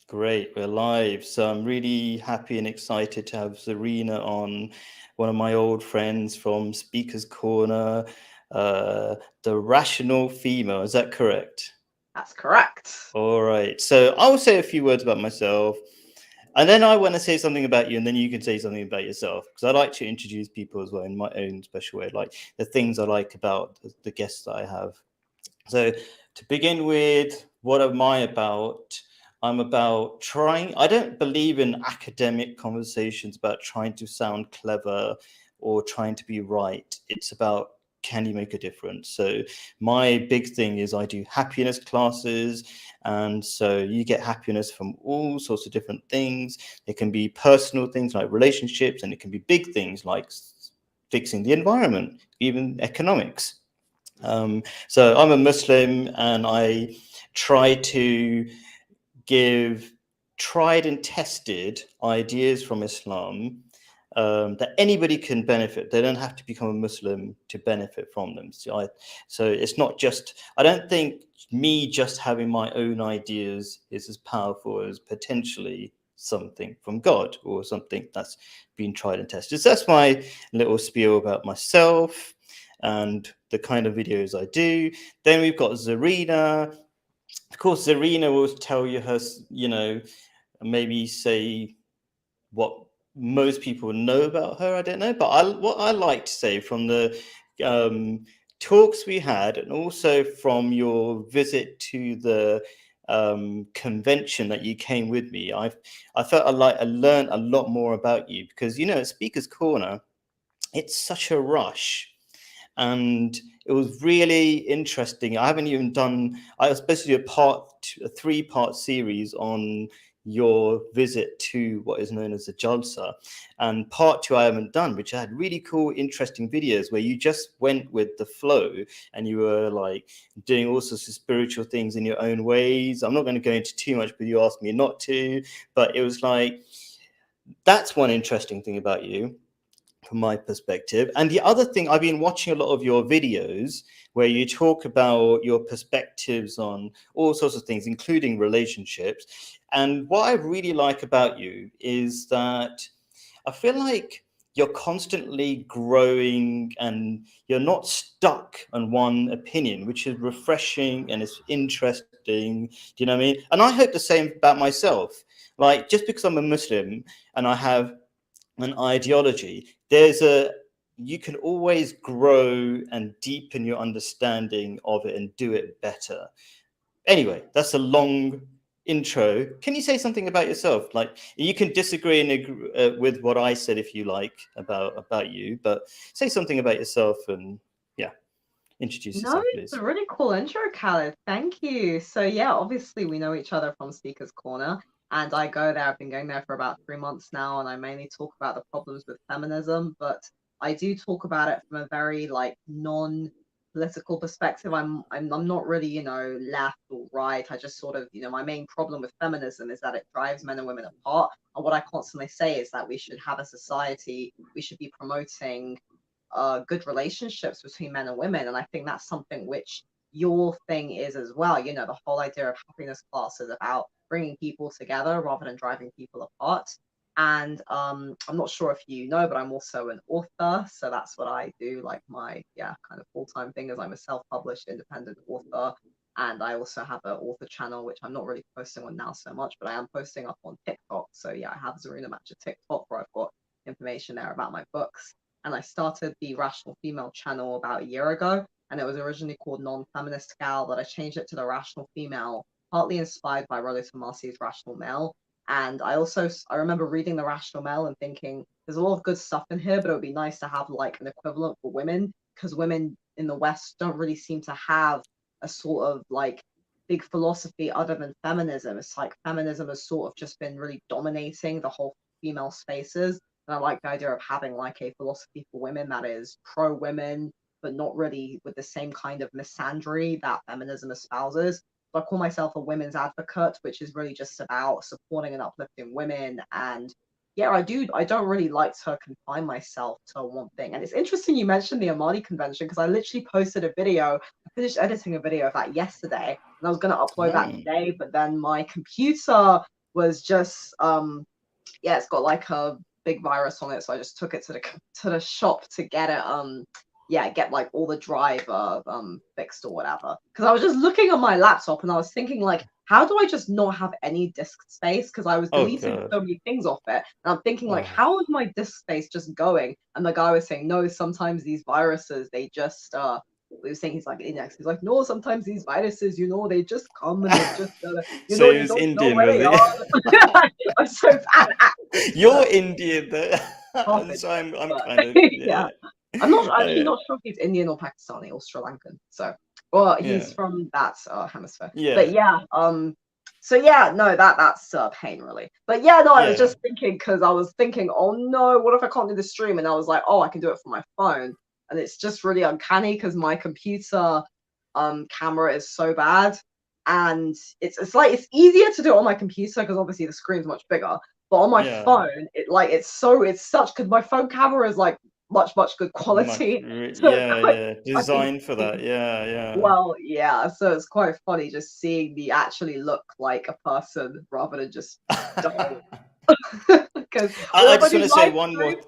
Great, we're live. So I'm really happy and excited to have Zarina on, one of my old friends from Speaker's Corner, the rational female. Is that correct? That's correct. All right. So I'll say a few words about myself, and then I want to say something about you, and then you can say something about yourself, because I like to introduce people as well in my own special way, like the things I like about the guests that I have. So, to begin with, what am I about? I'm about trying, I don't believe in academic conversations about trying to sound clever or trying to be right. It's about, can you make a difference? So, my big thing is I do happiness classes. And so you get happiness from all sorts of different things. It can be personal things like relationships, and it can be big things like fixing the environment, even economics. So I'm a Muslim, and I try to give tried and tested ideas from Islam that anybody can benefit. They don't have to become a Muslim to benefit from them. So it's not just, I don't think me just having my own ideas is as powerful as potentially something from God or something that's been tried and tested. So that's my little spiel about myself and the kind of videos I do. Then we've got Zarina. Of course, Zarina will tell you her, maybe say what most people know about her. I don't know, but what I like to say from the um, talks we had, and also from your visit to the convention that you came with me, I felt I learned a lot more about you, because at Speaker's Corner, it's such a rush, and it was really interesting. I haven't even done. I was supposed to do a 3-part series on your visit to what is known as the Jalsa, and part 2 I haven't done, which had really cool, interesting videos where you just went with the flow, and you were like doing all sorts of spiritual things in your own ways. I'm not going to go into too much, but you asked me not to. But it was like, that's one interesting thing about you from my perspective. And the other thing, I've been watching a lot of your videos where you talk about your perspectives on all sorts of things, including relationships. And what I really like about you is that I feel like you're constantly growing, and you're not stuck on one opinion, which is refreshing and it's interesting. Do you know what I mean? And I hope the same about myself. Like, just because I'm a Muslim and I have an ideology, you can always grow and deepen your understanding of it and do it better. Anyway, that's a long intro. Can you say something about yourself? Like, you can disagree and agree, with what I said if you like about you, but say something about yourself, and yeah, introduce No, yourself, it's a please. really cool intro, Khaled. Thank you. So yeah, obviously we know each other from Speaker's Corner, and I go there. I've been going there for about 3 months now, and I mainly talk about the problems with feminism, but I do talk about it from a very like non-political perspective. I'm not really, left or right. I just sort of, my main problem with feminism is that it drives men and women apart. And what I constantly say is that we should have a society, we should be promoting good relationships between men and women. And I think that's something which your thing is as well. The whole idea of happiness class is about bringing people together rather than driving people apart. And I'm not sure if you know, but I'm also an author. So that's what I do. Like my, kind of full-time thing is I'm a self-published independent author. And I also have an author channel, which I'm not really posting on now so much, but I am posting up on TikTok. So yeah, I have Zarina Matcha TikTok where I've got information there about my books. And I started the Rational Female channel about a year ago, and it was originally called Non-Feminist Gal, but I changed it to the Rational Female, partly inspired by Rollo Tomasi's Rational Male. And I remember reading the Rational Male and thinking there's a lot of good stuff in here, but it would be nice to have like an equivalent for women, because women in the West don't really seem to have a sort of like big philosophy other than feminism. It's like feminism has sort of just been really dominating the whole female spaces. And I like the idea of having like a philosophy for women that is pro women, but not really with the same kind of misandry that feminism espouses. So I call myself a women's advocate, which is really just about supporting and uplifting women. And yeah, I don't really like to confine myself to one thing. And it's interesting you mentioned the Amani convention, because I literally posted a video. I finished editing a video of that yesterday, and I was going to upload that Oh. today, but then my computer was just yeah, it's got like a big virus on it, so I just took it to the shop to get it yeah, get like all the driver fixed or whatever. Because I was just looking on my laptop and I was thinking like, how do I just not have any disk space? Because I was Oh deleting god. so many things off it, and I'm thinking like, Oh. how is my disk space just going? And the guy was saying, no, sometimes these viruses they just he was saying he's like index. He's like, no, sometimes these viruses, you know, they just come and they just, you So know, he you was don't know Indian, where was they he? are. I'm so bad at accents. You're Indian though. Half And so Indian, I'm but kind of yeah, I'm not actually yeah. not sure if he's Indian or Pakistani or Sri Lankan. So, well, Yeah. he's from that hemisphere. But Yeah. yeah, so yeah, no, that's pain really. But yeah, no, I was Yeah. just thinking because I was thinking, oh no, what if I can't do the stream? And I was like, oh, I can do it from my phone, and it's just really uncanny because my computer camera is so bad, and it's like it's easier to do it on my computer because obviously the screen's much bigger. But on my Yeah. phone, it's such because my phone camera is like much good quality. So it's Yeah, quite yeah. fucking Designed for that. Yeah, yeah. well, yeah. So it's quite funny just seeing me actually look like a person rather than just doll. Because I whenever I just do want to say live streams,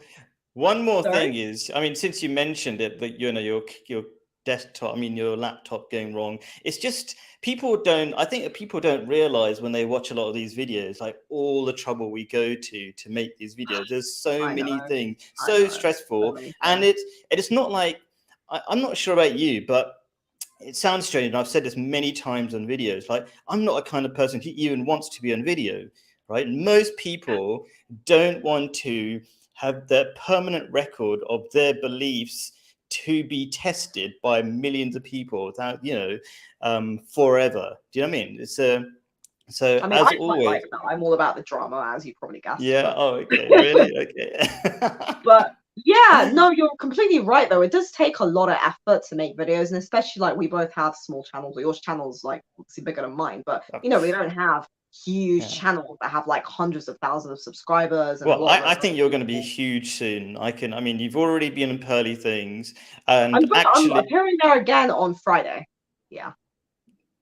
one more sorry. thing is, I mean, since you mentioned it, that you know your desktop, I mean your laptop going wrong. It's just I think that people don't realize when they watch a lot of these videos, like all the trouble we go to make these videos. There's so I know, many things, I so know, so stressful, many and things. it's not like I'm not sure about you, but it sounds strange, and I've said this many times on videos. Like, I'm not a kind of person who even wants to be on video, right? Most people don't want to have their permanent record of their beliefs to be tested by millions of people without, forever. Do you know what I mean? So I mean, as I quite always, like that. I'm all about the drama, as you probably guessed, yeah. but Oh, okay, really? Okay. but yeah, no, you're completely right though. It does take a lot of effort to make videos, and especially like we both have small channels, or your channel's like obviously bigger than mine, but you know, we don't have huge Yeah. channels that have like hundreds of thousands of subscribers and a Well, lot of I them. think you're going to be huge soon. I mean, you've already been in Pearly Things, and I'm actually appearing there again on Friday. Yeah.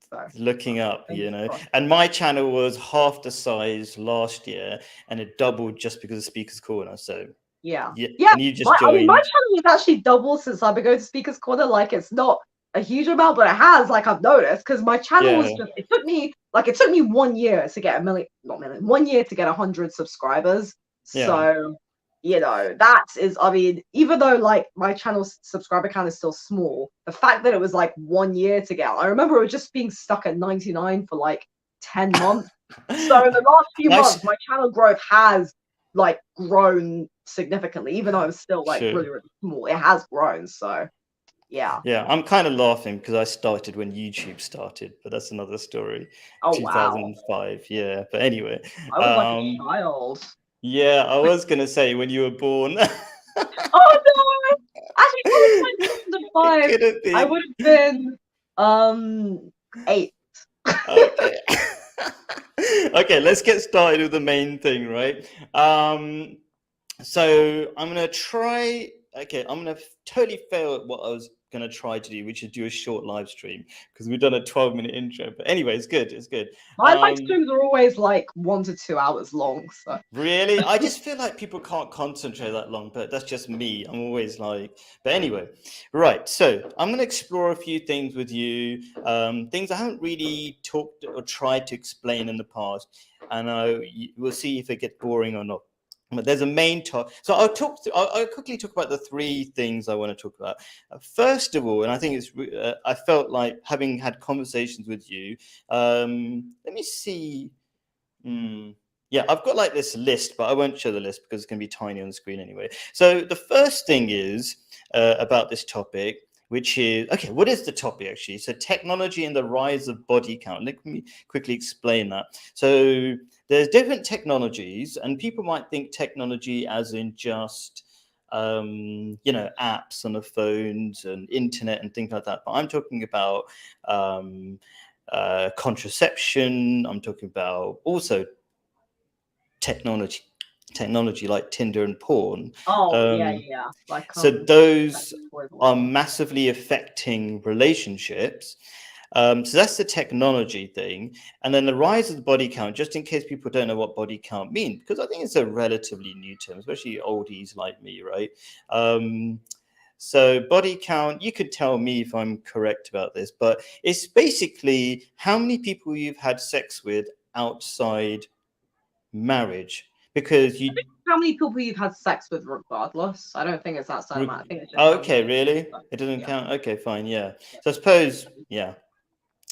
So looking up, fingers crossed. and my channel was half the size last year, and it doubled just because of Speaker's Corner. So Yeah. yeah, Yeah. and you just I mean, my joined. channel has actually doubled since I've been going to Speaker's Corner. Like, it's not a huge amount, but it has, like, I've noticed, because my channel was Yeah, just, it took me 1 year to get a million, not million, 1 year to get 100 subscribers. yeah, So, you know, that is, I mean, even though, like, my channel's subscriber count is still small, the fact that it was, like, 1 year to get, I remember it just being stuck at 99 for, like, 10 months. So in the last few nice. months, my channel growth has like grown significantly, even though it was still like Sure. really small. It has grown. So yeah. Yeah, I'm kind of laughing because I started when YouTube started, but that's another story. Oh wow. 2005, yeah. But anyway, I was like a child. yeah, I was gonna say when you were born. Oh no! Actually, probably It 2005. could have I been. would have been 8. Okay. Okay, let's get started with the main thing, right? So I'm gonna try. Okay, I'm gonna totally fail at what I was gonna try to do, which is do a short live stream because we've done a 12-minute intro. But anyway, it's good. It's good. My live streams are always like 1 to 2 hours long. So Really, I just feel like people can't concentrate that long, but that's just me. I'm always like, but anyway, right. So I'm going to explore a few things with you, things I haven't really talked or tried to explain in the past, and we'll see if it gets boring or not. But there's a main topic. So I'll quickly talk about the three things I want to talk about. First of all, and I think I felt like having had conversations with you. Let me see. Yeah, I've got like this list, but I won't show the list because it's going to be tiny on the screen anyway. So the first thing is about this topic, which is, okay, what is the topic actually? So technology and the rise of body count. Let me quickly explain that. So there's different technologies, and people might think technology as in just apps on the phones and internet and things like that. But I'm talking about contraception. I'm talking about also technology like Tinder and porn. yeah. Like So those toys or are whatever. massively affecting relationships. So that's the technology thing. And then the rise of the body count, just in case people don't know what body count means, because I think it's a relatively new term, especially oldies like me, right? So body count, you could tell me if I'm correct about this, but it's basically how many people you've had sex with outside marriage. Because you How many people you've had sex with, regardless? I don't think it's outside of that. I think it's just oh, how many. okay, really? It doesn't Yeah. count? Okay, fine, yeah. So I suppose, yeah.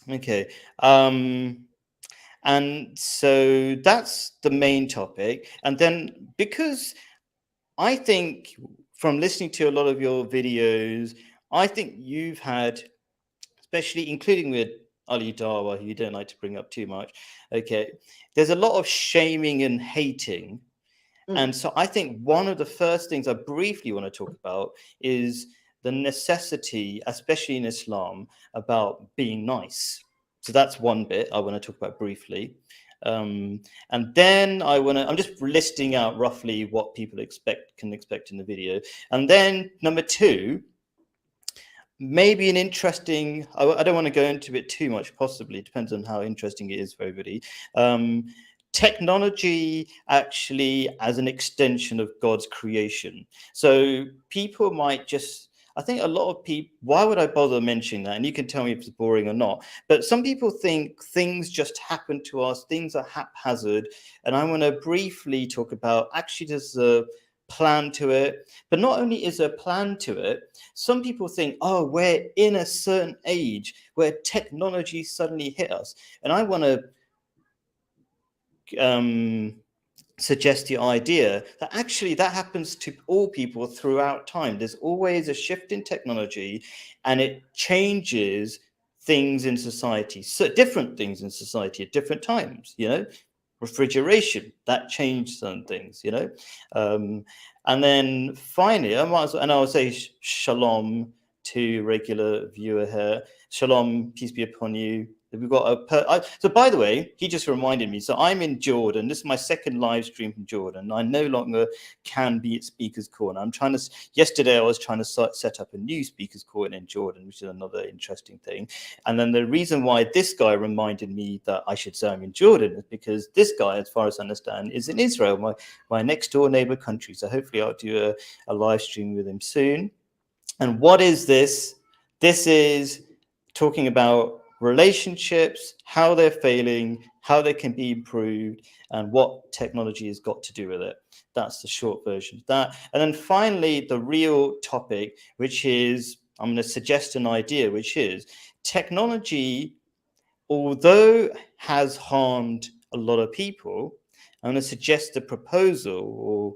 Okay. And so that's the main topic. And then because I think from listening to a lot of your videos, I think you've had, especially including with Ali Dawa, who you don't like to bring up too much. Okay. There's a lot of shaming and hating. Mm. And so I think one of the first things I briefly want to talk about is the necessity, especially in Islam, about being nice. So that's one bit I want to talk about briefly. And then I'm just listing out roughly what people can expect in the video. And then number two, maybe an interesting, I don't want to go into it too much, possibly, it depends on how interesting it is for everybody. Technology actually as an extension of God's creation. So people might just, I think a lot of people, why would I bother mentioning that? And you can tell me if it's boring or not. But some people think things just happen to us, things are haphazard. And I want to briefly talk about actually there's a plan to it. But not only is there a plan to it, some people think, oh, we're in a certain age where technology suddenly hit us. And I want to suggest the idea that actually that happens to all people throughout time. There's always a shift in technology and it changes things in society, so different things in society at different times, you know. Refrigeration, that changed some things, you know. And then finally, I might as well, and I'll say shalom to regular viewer here. Shalom, peace be upon you. We've got so by the way, he just reminded me. So I'm in Jordan. This is my second live stream from Jordan. I no longer can be at Speaker's Corner. I'm trying to. Yesterday, I was trying to set up a new Speaker's Corner in Jordan, which is another interesting thing. And then the reason why this guy reminded me that I should say I'm in Jordan is because this guy, as far as I understand, is in Israel, my next door neighbor country. So hopefully, I'll do a live stream with him soon. And what is this? This is talking about relationships, how they're failing, how they can be improved, and what technology has got to do with it. That's the short version of that. And then finally, the real topic, which is, I'm going to suggest an idea, which is technology, although has harmed a lot of people, I'm going to suggest a proposal or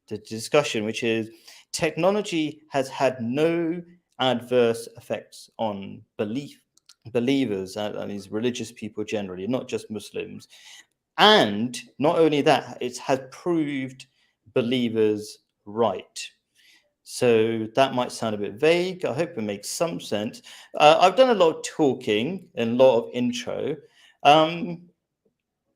the discussion, which is technology has had no adverse effects on believers and these religious people generally, not just Muslims. And not only that, it has proved believers right. So that might sound a bit vague. I hope it makes some sense. I've done a lot of talking and a lot of intro.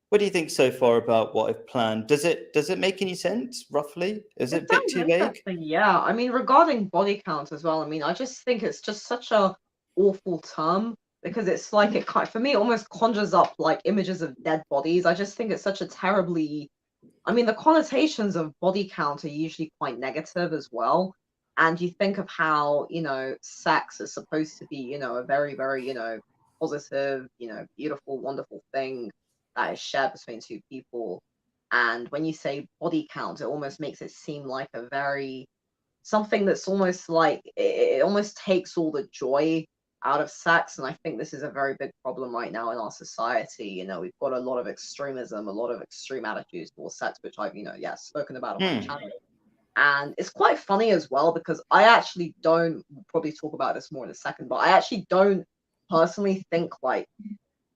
What do you think so far about what I've planned? Does it make any sense, roughly? Is it It a bit sounds too vague? interesting, yeah. I mean, regarding body count as well, I mean, I just think it's just such a awful term because it's like it kind for me it almost conjures up like images of dead bodies. I just think it's such a terribly I mean, the connotations of body count are usually quite negative as well. And you think of how, sex is supposed to be, a very, very, positive, beautiful, wonderful thing that is shared between two people. And when you say body count, it almost makes it seem like a very something that's almost like it almost takes all the joy out of sex. And I think this is a very big problem right now in our society. We've got a lot of extremism, a lot of extreme attitudes towards sex, which I've, spoken about on my Hmm. channel. And it's quite funny as well because I actually don't we'll probably talk about this more in a second, but I actually don't personally think like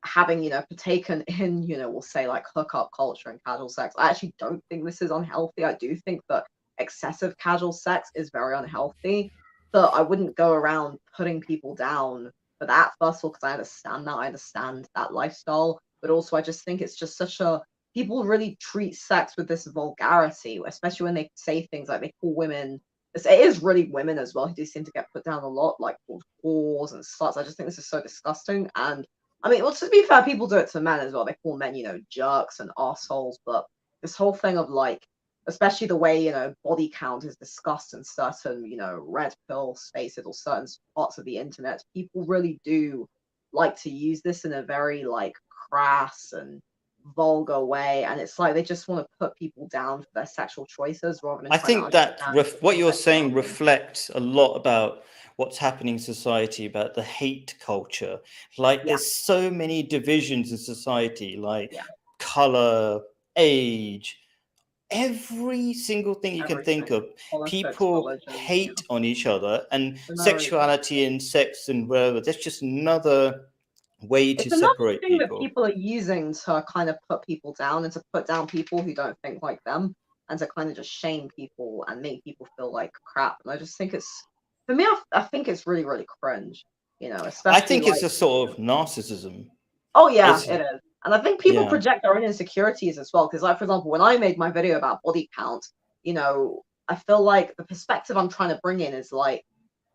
having, partaken in, we'll say like hookup culture and casual sex. I actually don't think this is unhealthy. I do think that excessive casual sex is very unhealthy. But I wouldn't go around putting people down for that, first of all, because I understand that. I understand that lifestyle. But also, I just think it's just such a people really treat sex with this vulgarity, especially when they say things like they call women it is really women as well who do seem to get put down a lot, like called whores and sluts. I just think this is so disgusting. And I mean, well, to be fair, people do it to men as well. They call men, jerks and assholes. But this whole thing of like, especially the way, body count is discussed in certain, red pill spaces or certain parts of the internet, people really do like to use this in a very like crass and vulgar way, and it's like they just want to put people down for their sexual choices rather than I trying to think that understand what you're what's saying going on. reflects a lot about what's happening in society, about the hate culture. Like, Yeah, there's so many divisions in society, like yeah, color, age, every single thing you can think everything. of. Politics, People religion, yeah, hate on each other, and for no reason. sexuality and sex and whatever. That's just another way to It's another separate thing that people. people are using to kind of put people down and to put down people who don't think like them and to kind of just shame people and make people feel like crap. And I just think for me, I think it's really, really cringe, I especially think it's like, a sort of narcissism. oh yeah, It's it is. And I think people yeah. project their own insecurities as well. Because like, for example, when I made my video about body count, I feel like the perspective I'm trying to bring in is like,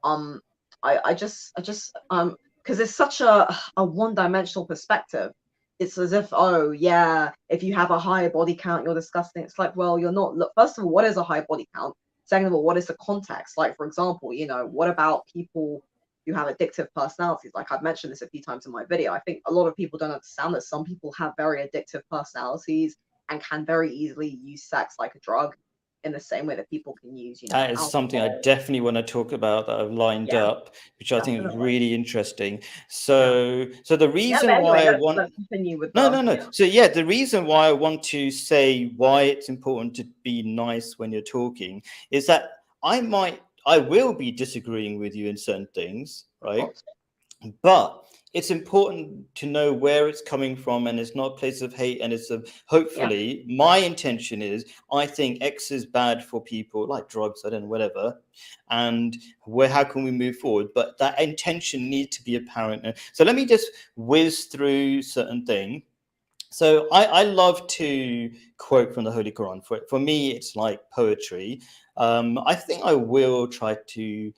um, because it's such a one-dimensional perspective. It's as if, oh yeah, if you have a high body count, you're disgusting. It's like, well, you're not. Look, first of all, what is a high body count? Second of all, what is the context? Like, for example, what about people who have addictive personalities? Like I've mentioned this a few times in my video. I think a lot of people don't understand that some people have very addictive personalities and can very easily use sex like a drug in the same way that people can use, That is something I alcohol. definitely want to talk about that I've lined Yeah, up, which I think is definitely. really interesting. Yeah. So the Yeah, but reason anyway, why I let's want continue with no, the no, no. yeah. So yeah, the reason why I want to say why it's important to be nice when you're talking is that I will be disagreeing with you in certain things, Of right? course. But it's important to know where it's coming from, and it's not a place of hate, and it's Yeah. hopefully my intention is I think X is bad for people like drugs, I don't know, whatever, and how can we move forward, but that intention needs to be apparent. So let me just whiz through certain things. So I love to quote from the Holy Quran. For me, it's like poetry. I think I will try to,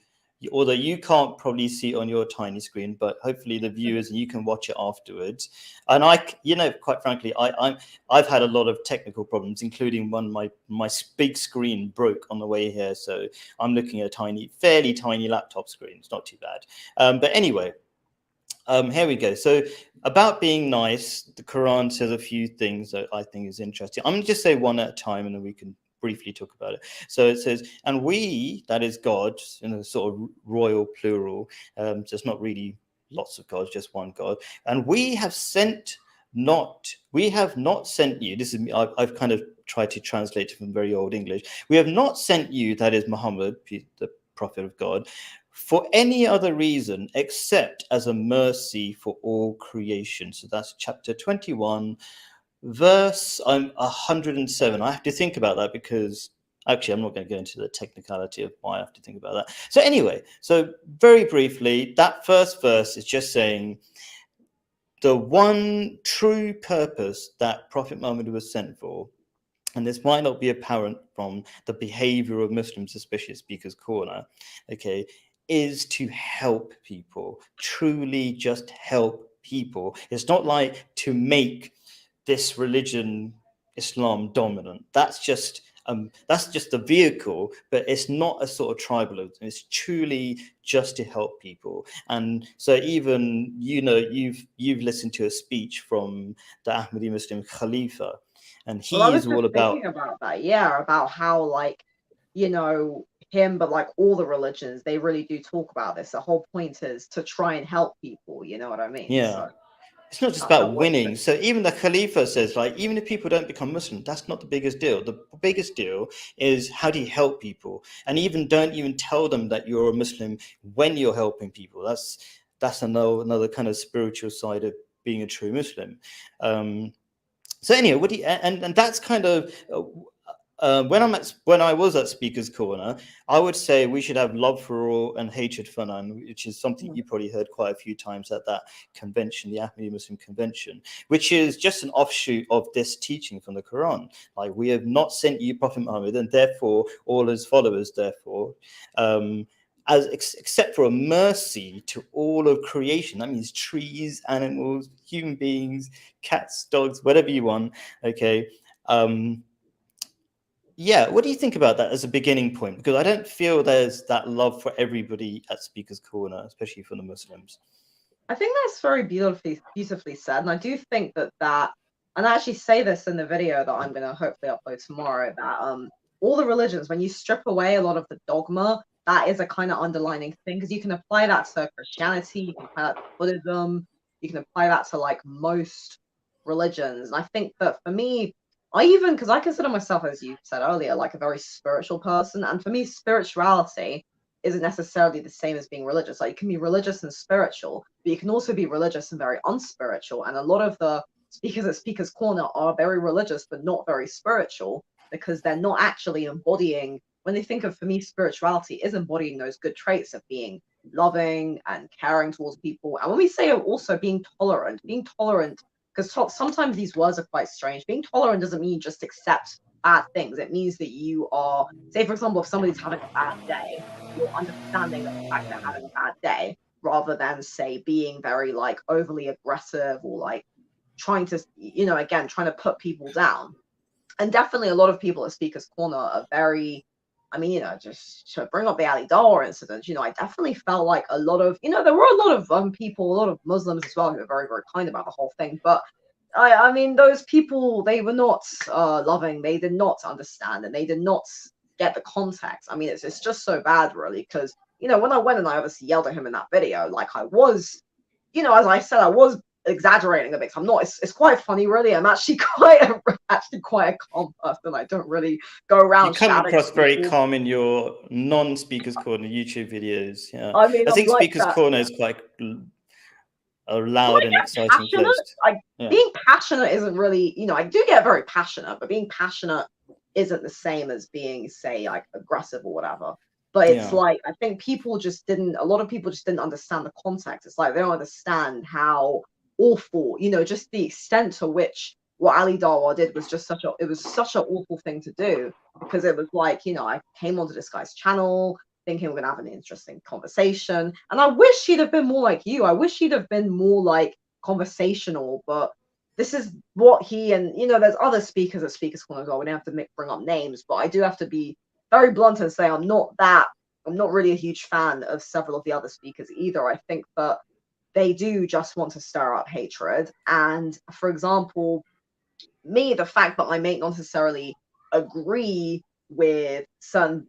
although you can't probably see it on your tiny screen, but hopefully the viewers, and you can watch it afterwards. And quite frankly, I've had a lot of technical problems, including my big screen broke on the way here, so I'm looking at a fairly tiny laptop screen. It's not too bad. But anyway. Here we go. So about being nice, the Quran says a few things that I think is interesting. I'm going to just say one at a time, and then we can briefly talk about it. So it says, and we, that is God, in a sort of royal plural, so it's not really lots of gods, just one God. And we have not sent you. This is I've kind of tried to translate it from very old English. We have not sent you, that is Muhammad, the prophet of God, for any other reason except as a mercy for all creation. So that's chapter 21, verse 107. I have to think about that because actually I'm not going to go into the technicality of why I have to think about that. So anyway, so very briefly, that first verse is just saying the one true purpose that Prophet Muhammad was sent for, and this might not be apparent from the behavior of Muslims, especially at Speaker's Corner, okay, is to help people, truly just help people. It's not like to make this religion, Islam, dominant. That's just the vehicle, but it's not a sort of tribalism. It's truly just to help people. And so even you've listened to a speech from the Ahmadi Muslim Khalifa, and Well, I he was is just all thinking about about that. Yeah, about how like, him, but like all the religions, they really do talk about this. The whole point is to try and help people, you know what I mean? yeah. So It's not just that about was winning. So even the Khalifa says, like, even if people don't become Muslim, that's not the biggest deal. The biggest deal is how do you help people, and don't even tell them that you're a Muslim when you're helping people. That's another kind of spiritual side of being a true Muslim. So anyway, what do you, and that's kind of when I was at Speaker's Corner, I would say we should have love for all and hatred for none, which is something you probably heard quite a few times at that convention, the Ahmadi Muslim convention, which is just an offshoot of this teaching from the Quran. Like, we have not sent you Prophet Muhammad, and therefore all his followers, therefore, except for a mercy to all of creation. That means trees, animals, human beings, cats, dogs, whatever you want. Okay. Yeah, what do you think about that as a beginning point? Because I don't feel there's that love for everybody at Speaker's Corner, especially for the Muslims. I think that's very beautifully said, and I do think that, and I actually say this in the video that I'm going to hopefully upload tomorrow, that all the religions, when you strip away a lot of the dogma, that is a kind of underlining thing, because you can apply that to Christianity, you can apply that to Buddhism, you can apply that to like most religions. And I think that for me, because I consider myself, as you said earlier, like a very spiritual person. And for me, spirituality isn't necessarily the same as being religious. Like, you can be religious and spiritual, but you can also be religious and very unspiritual. And a lot of the speakers at Speaker's Corner are very religious, but not very spiritual, because they're not actually embodying, when they think of, for me, spirituality is embodying those good traits of being loving and caring towards people. And when we say also being tolerant, because sometimes these words are quite strange. Being tolerant doesn't mean just accept bad things. It means that you are, say, for example, if somebody's having a bad day, you're understanding the fact they're having a bad day, rather than, say, being very like overly aggressive or like trying to, again, trying to put people down. And definitely a lot of people at Speaker's Corner are very, just to bring up the Ali Dawah incident, I definitely felt like a lot of, there were a lot of people, a lot of Muslims as well, who were very, very kind about the whole thing. But I mean, those people, they were not loving. They did not understand, and they did not get the context. I mean, it's just so bad, really, because, when I went and I obviously yelled at him in that video, like I was, as I said, I was exaggerating a bit. I'm not. It's quite funny, really. I'm actually quite a calm person. I don't really go around. You come shouting across at very people. calm in your non-Speaker's Corner YouTube videos. Yeah, I mean, I think I'm like Speaker's that. Corner is quite a loud and exciting place. Being passionate isn't really, I do get very passionate, but being passionate isn't the same as being, say, like aggressive or whatever. But it's like, I think a lot of people just didn't understand the context. It's like they don't understand how awful, just the extent to which what Ali Dawah did was just such an awful thing to do, because it was like, I came onto this guy's channel thinking we're gonna have an interesting conversation, and I wish he'd have been more like you. I wish he'd have been more like conversational, but this is what he, and there's other speakers at Speaker's Corner as well. We don't have to bring up names, but I do have to be very blunt and say I'm not really a huge fan of several of the other speakers either. I think that they do just want to stir up hatred. And for example, me, the fact that I may not necessarily agree with certain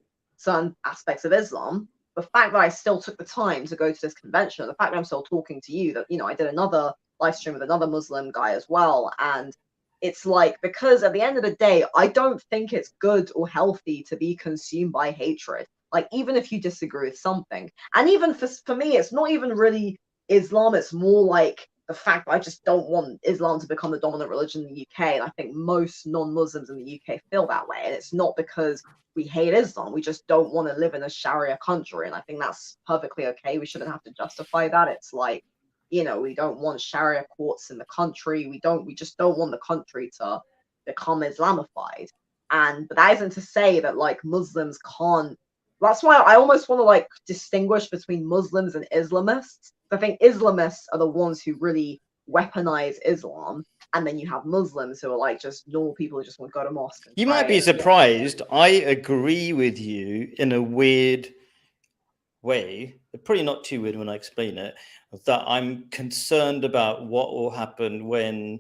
aspects of Islam, the fact that I still took the time to go to this convention, the fact that I'm still talking to you, that I did another live stream with another Muslim guy as well, and it's like, because at the end of the day, I don't think it's good or healthy to be consumed by hatred. Like, even if you disagree with something, and even for me, it's not even really Islam, it's more like the fact that I just don't want Islam to become the dominant religion in the UK. And I think most non-Muslims in the UK feel that way. And it's not because we hate Islam. We just don't want to live in a Sharia country. And I think that's perfectly okay. We shouldn't have to justify that. It's like, we don't want Sharia courts in the country. We just don't want the country to become Islamified. But that isn't to say that like Muslims can't. That's why I almost want to like distinguish between Muslims and Islamists. I think Islamists are the ones who really weaponize Islam, and then you have Muslims who are like just normal people who just want to go to mosque. You might be surprised. I agree with you in a weird way, probably not too weird when I explain it, that I'm concerned about what will happen when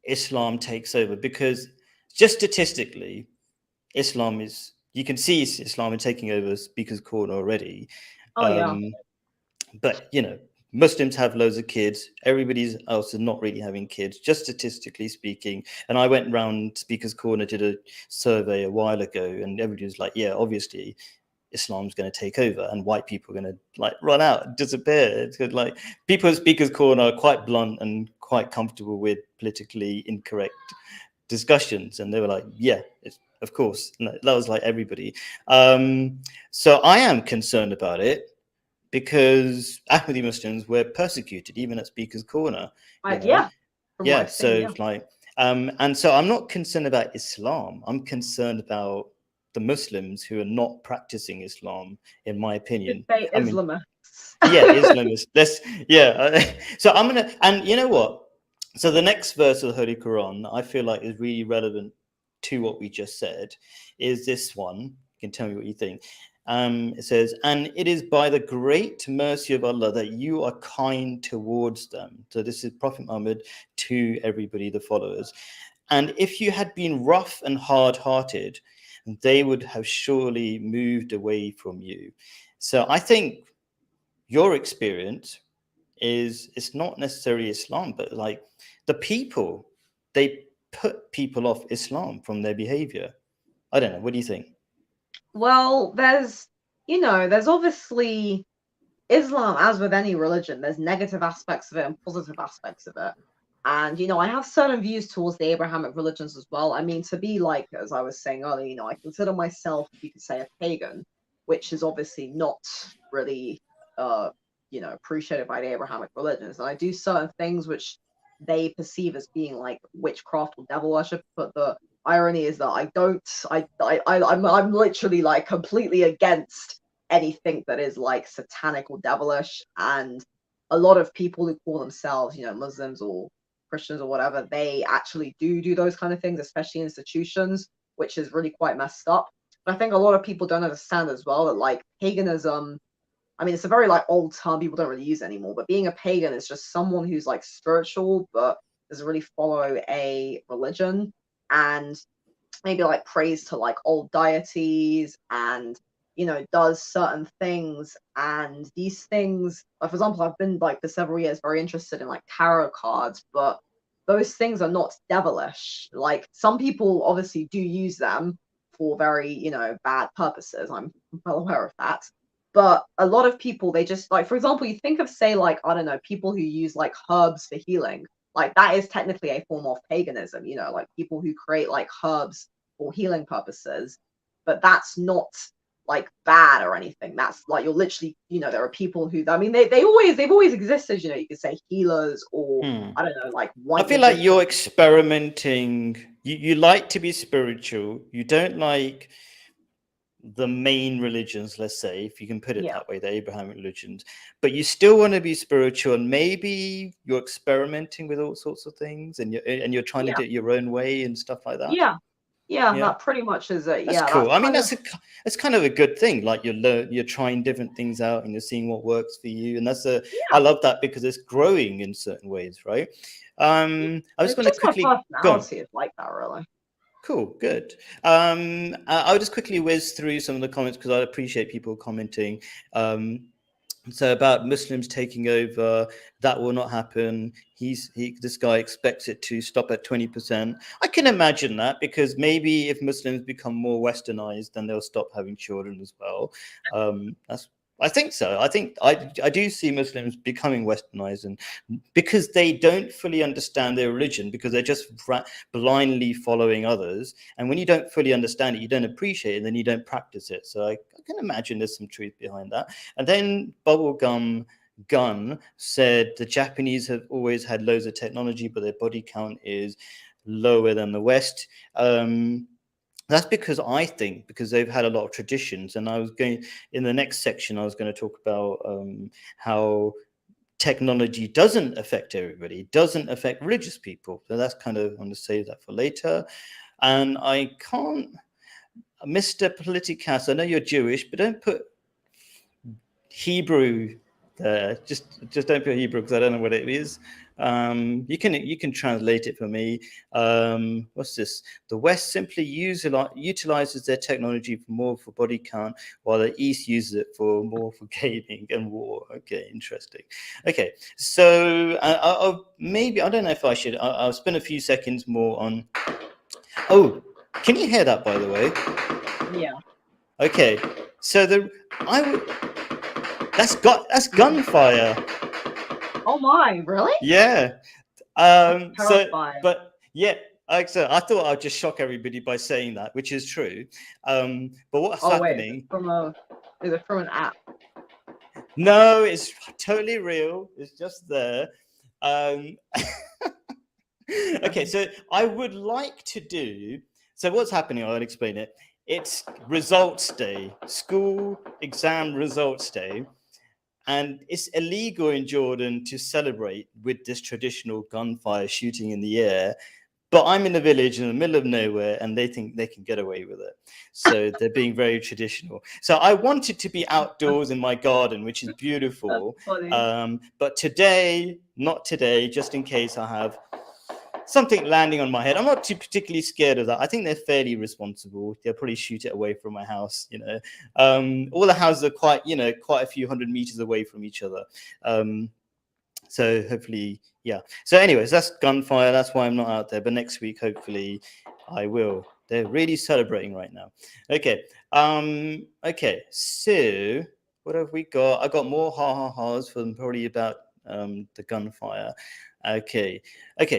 Islam takes over, because just statistically, you can see Islam is taking over Speaker's Corner already. But Muslims have loads of kids. Everybody else is not really having kids, just statistically speaking. And I went around Speaker's Corner, did a survey a while ago, and everybody was like, yeah, obviously Islam's going to take over and white people are going to like run out and disappear. It's good. Like, people at Speaker's Corner are quite blunt and quite comfortable with politically incorrect discussions, and they were like, yeah, of course. And that was like everybody. So I am concerned about it because Ahmadi Muslims were persecuted even at Speaker's Corner, you know. Yeah, from what Yeah, I've seen, so like and so I'm not concerned about Islam. I'm concerned about the Muslims who are not practicing Islam, in my opinion. Say I mean, Islamists. yeah, Islamists. So I'm gonna, and you know what? So the next verse of the Holy Quran, I feel like is really relevant to what we just said, is this one. You can tell me what you think. It says, and it is by the great mercy of Allah that you are kind towards them. So this is Prophet Muhammad to everybody, the followers. And if you had been rough and hard-hearted, they would have surely moved away from you. So I think your experience is, it's not necessarily Islam, but like the people, they put people off Islam from their behavior. I don't know. What do you think? Well, there's obviously Islam, as with any religion, there's negative aspects of it and positive aspects of it. And, I have certain views towards the Abrahamic religions as well. I mean, to be like, as I was saying earlier, I consider myself, you could say, a pagan, which is obviously not really, appreciated by the Abrahamic religions. And I do certain things which they perceive as being like witchcraft or devil worship. But the irony is that I'm literally like completely against anything that is like satanic or devilish. And a lot of people who call themselves, Muslims or Christians or whatever, they actually do those kind of things, especially institutions, which is really quite messed up. But I think a lot of people don't understand as well that like paganism, I mean, it's a very like old term people don't really use anymore, but being a pagan is just someone who's like spiritual but doesn't really follow a religion and maybe like prays to like old deities and does certain things. And these things, like, for example, I've been like for several years very interested in like tarot cards, but those things are not devilish. Like some people obviously do use them for very bad purposes. I'm well aware of that. But a lot of people, they just like, for example, you think of, say, like, I don't know, people who use like herbs for healing. Like that is technically a form of paganism, like people who create like herbs for healing purposes. But that's not like bad or anything. That's like, you're literally, there are people who, I mean, they've always existed, you could say healers or I don't know, like I feel like you're experimenting. You like to be spiritual. You don't like the main religions, let's say, if you can put it that way, the Abrahamic religions, but you still want to be spiritual, and maybe you're experimenting with all sorts of things, and you're trying to do it your own way and stuff like that. That pretty much is it. That's cool. I mean, that's kind of a good thing. Like you're trying different things out and you're seeing what works for you, and I love that because it's growing in certain ways, right? I was going to quickly my personality is like that, really. Cool, good. I'll just quickly whiz through some of the comments because I appreciate people commenting. So about Muslims taking over, that will not happen. This guy expects it to stop at 20%. I can imagine that because maybe if Muslims become more westernized, then they'll stop having children as well. I think so. I think I do see Muslims becoming westernized, and because they don't fully understand their religion, because they're just blindly following others. And when you don't fully understand it, you don't appreciate it, and then you don't practice it. So I can imagine there's some truth behind that. And then Bubblegum Gun said the Japanese have always had loads of technology, but their body count is lower than the West. That's because because they've had a lot of traditions. And I was going, in the next section, I was going to talk about how technology doesn't affect everybody, doesn't affect religious people. So that's kind of, I'm going to save that for later. And I can't, Mr. Politicas, I know you're Jewish, but don't put Hebrew there. Just don't put Hebrew because I don't know what it is. You can translate it for me. What's this? The West simply utilizes their technology for body count, while the East uses it more for gaming and war. Okay, interesting. Okay, so maybe I don't know if I should. I'll spend a few seconds more on. Oh, can you hear that, by the way? Yeah. Okay, so that's gunfire. Oh my, really? Yeah. But yeah, Excellent. I thought I'd just shock everybody by saying that, which is true. But what's Oh wait, happening? is it from an app? No, it's totally real. It's just there. Um, okay, so I would like to do. So what's happening? I'll explain it. It's results day, school exam results day, and it's illegal in Jordan to celebrate with this traditional gunfire shooting in the air. But I'm in a village in the middle of nowhere, and they think they can get away with it. So they're being very traditional. So I wanted to be outdoors in my garden, which is That's beautiful. funny. But today, not today, just in case I have something landing on my head. I'm not too particularly scared of that. I think they're fairly responsible. They'll probably shoot it away from my house. All the houses are quite a few hundred meters away from each other. So hopefully, yeah. So anyways, that's gunfire. That's why I'm not out there. But next week, hopefully, I will. They're really celebrating right now. Okay. Okay. So what have we got? I got more ha-ha-has from probably about the gunfire. Okay.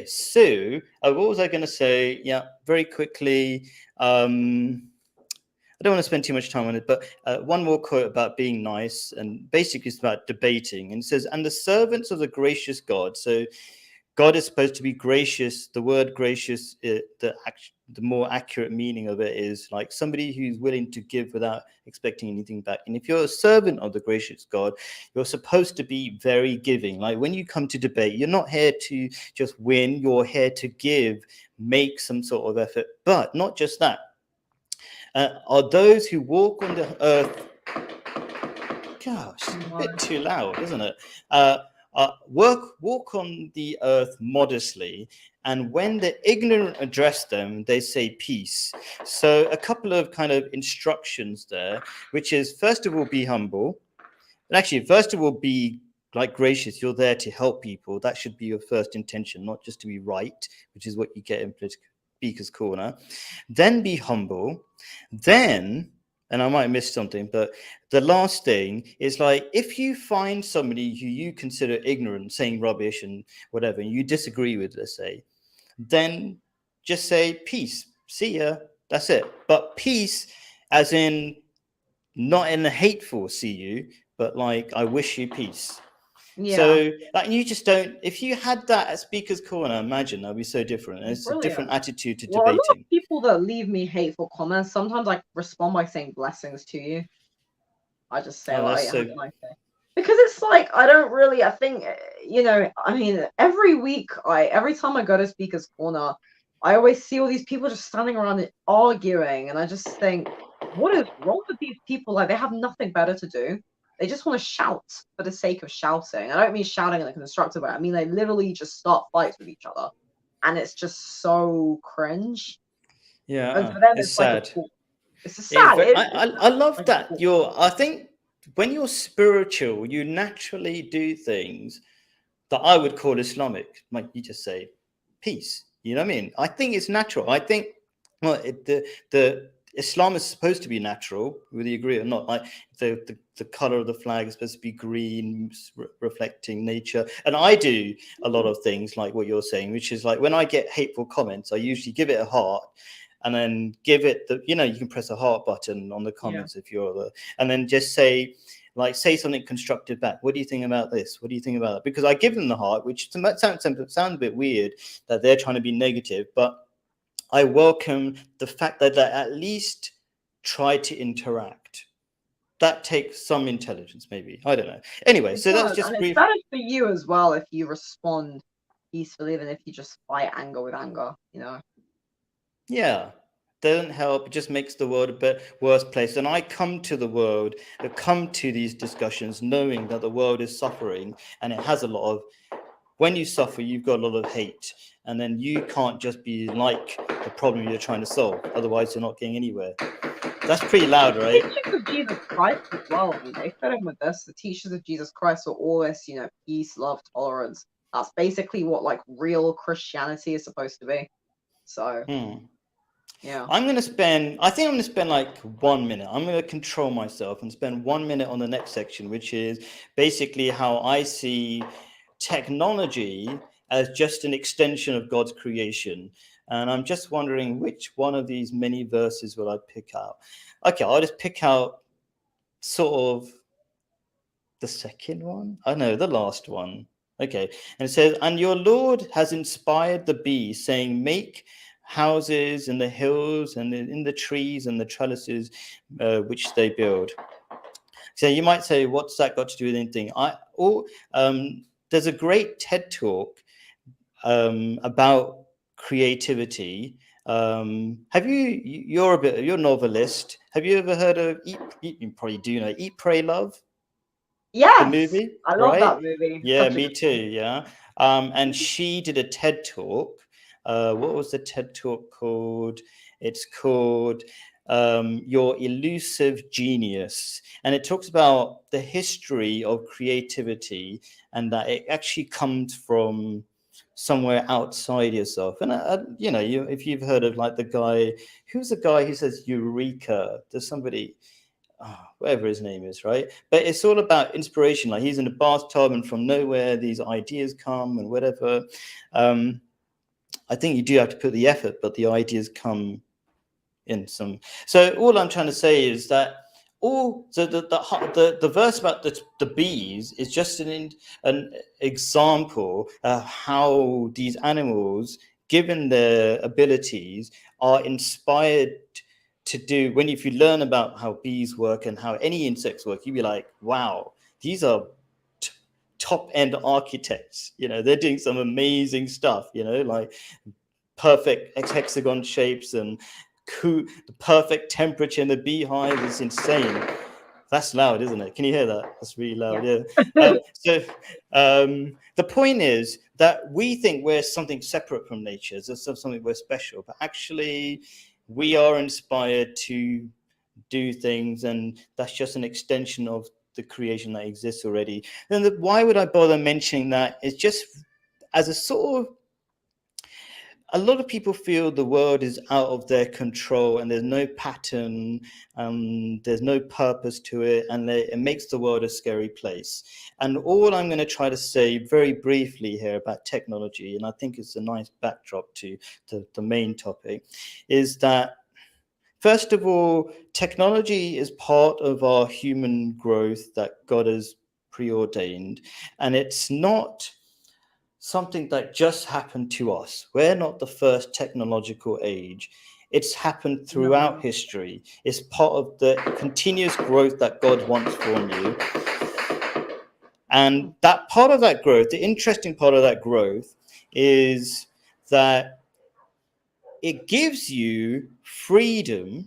So what was I going to say? Yeah, very quickly. I don't want to spend too much time on it, but one more quote about being nice, and basically it's about debating. And it says, "And the servants of the gracious God." So God is supposed to be gracious. The word gracious, the more accurate meaning of it is like somebody who's willing to give without expecting anything back. And if you're a servant of the gracious God, you're supposed to be very giving. Like when you come to debate, you're not here to just win. You're here to give, make some sort of effort. But not just that. Are those who walk on the earth. Gosh, a bit too loud, isn't it? Walk on the earth modestly, and when the ignorant address them, they say peace. So a couple of kind of instructions there, which is first of all, be humble. And actually, first of all, be like gracious. You're there to help people. That should be your first intention, not just to be right, which is what you get in political speaker's corner. Then be humble. Then, and I might have missed something, but the last thing is like if you find somebody who you consider ignorant, saying rubbish and whatever, and you disagree with, let's say, then just say peace. See ya. That's it. But peace, as in not in a hateful see you, but like I wish you peace. Yeah. So like you just don't. If you had that at Speaker's Corner, imagine that'd be so different. And it's a different attitude to Well, a lot of debating. people that leave me hateful comments, sometimes I respond by saying blessings to you. I just say Oh, like, that's so. have a nice day. Because it's like I don't really. I think I mean, every time I go to Speaker's Corner, I always see all these people just standing around and arguing, and I just think, what is wrong with these people? Like they have nothing better to do. They just want to shout for the sake of shouting. I don't mean shouting in a constructive way. I mean they literally just start fights with each other, and it's just so cringe. Yeah, And for them, it's it's sad. like it's sad. I love that I think when you're spiritual, you naturally do things that I would call Islamic. Like you just say peace. You know what I mean? I think it's natural. I think the Islam is supposed to be natural, whether you agree or not. Like the color of the flag is supposed to be green, reflecting nature. And I do a lot of things like what you're saying, which is like when I get hateful comments, I usually give it a heart. And then give it you can press a heart button on the comments if you're and then just say something constructive back. What do you think about this? What do you think about that? Because I give them the heart, which sounds a bit weird that they're trying to be negative, but I welcome the fact that they at least try to interact. That takes some intelligence, maybe. I don't know. Anyway, so that's just brief. It's better for you as well if you respond peacefully than if you just fight anger with anger, Yeah, doesn't help. It just makes the world a bit worse place. And I come to the world, I come to these discussions knowing that the world is suffering, and it has a lot of. When you suffer, you've got a lot of hate, and then you can't just be like the problem you're trying to solve. Otherwise, you're not getting anywhere. That's pretty loud, right? The teachings of Jesus Christ as well. I mean, they fit in with this. The teachings of Jesus Christ are all this, peace, love, tolerance. That's basically what like real Christianity is supposed to be. So. Yeah. I think I'm going to spend like 1 minute. I'm going to control myself and spend 1 minute on the next section, which is basically how I see technology as just an extension of God's creation. And I'm just wondering which one of these many verses will I pick out. Okay, I'll just pick out sort of the second one. I know, the last one. Okay, and it says, and your Lord has inspired the bees, saying, make houses in the hills and in the trees and the trellises which they build. So you might say, what's that got to do with anything? There's a great TED talk about creativity. You're a novelist. Have you ever heard of you probably do know Eat, Pray, Love? The Yes, movie, I love right? that movie. Yeah, Such a me good film. too. Yeah. And she did a TED talk. What was the TED talk called? It's called Your Elusive Genius. And it talks about the history of creativity and that it actually comes from somewhere outside yourself. And, if you've heard of like the guy, who's the guy who says Eureka? There's somebody, whatever his name is, right? But it's all about inspiration. Like he's in a bathtub and from nowhere these ideas come and whatever. I think you do have to put the effort, but the ideas come in some. So all I'm trying to say is that the verse about the bees is just an example of how these animals, given their abilities, are inspired to do. If you learn about how bees work and how any insects work, you'd be like, wow, these are top end architects. They're doing some amazing stuff, like perfect hexagon shapes and the perfect temperature in the beehive is insane. That's loud, isn't it? Can you hear that? That's really loud. Yeah. The point is that we think we're something separate from nature, so something we're special, but actually we are inspired to do things, and that's just an extension of the creation that exists already. And why would I bother mentioning that? It's just as a sort of, a lot of people feel the world is out of their control and there's no pattern, there's no purpose to it, and it makes the world a scary place. And all I'm going to try to say very briefly here about technology, and I think it's a nice backdrop to the main topic, is that first of all, technology is part of our human growth that God has preordained, and it's not something that just happened to us. We're not the first technological age. It's happened throughout history. It's part of the continuous growth that God wants from you. And that part of that growth, the interesting part of that growth, is that it gives you freedom,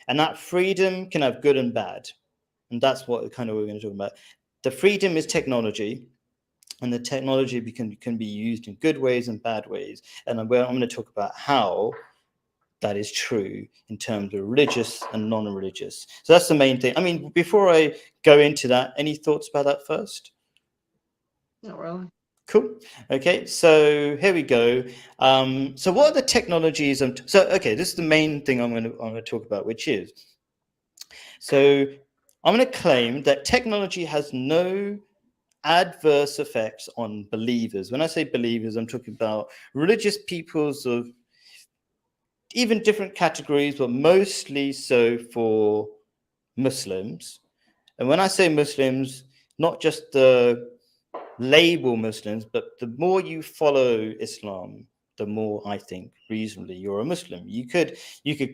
and that freedom can have good and bad. And that's what we're going to talk about. The freedom is technology, and the technology can be used in good ways and bad ways. And I'm going to talk about how that is true in terms of religious and non-religious. So that's the main thing. I mean, before I go into that, any thoughts about that first? Not really. Cool. Okay, so here we go. So what are the technologies? Okay, this is the main thing I'm going to talk about, which is, so I'm going to claim that technology has no adverse effects on believers. When I say believers, I'm talking about religious peoples of even different categories, but mostly so for Muslims. And when I say Muslims, not just the label Muslims, but the more you follow Islam, the more I think reasonably you're a Muslim. You could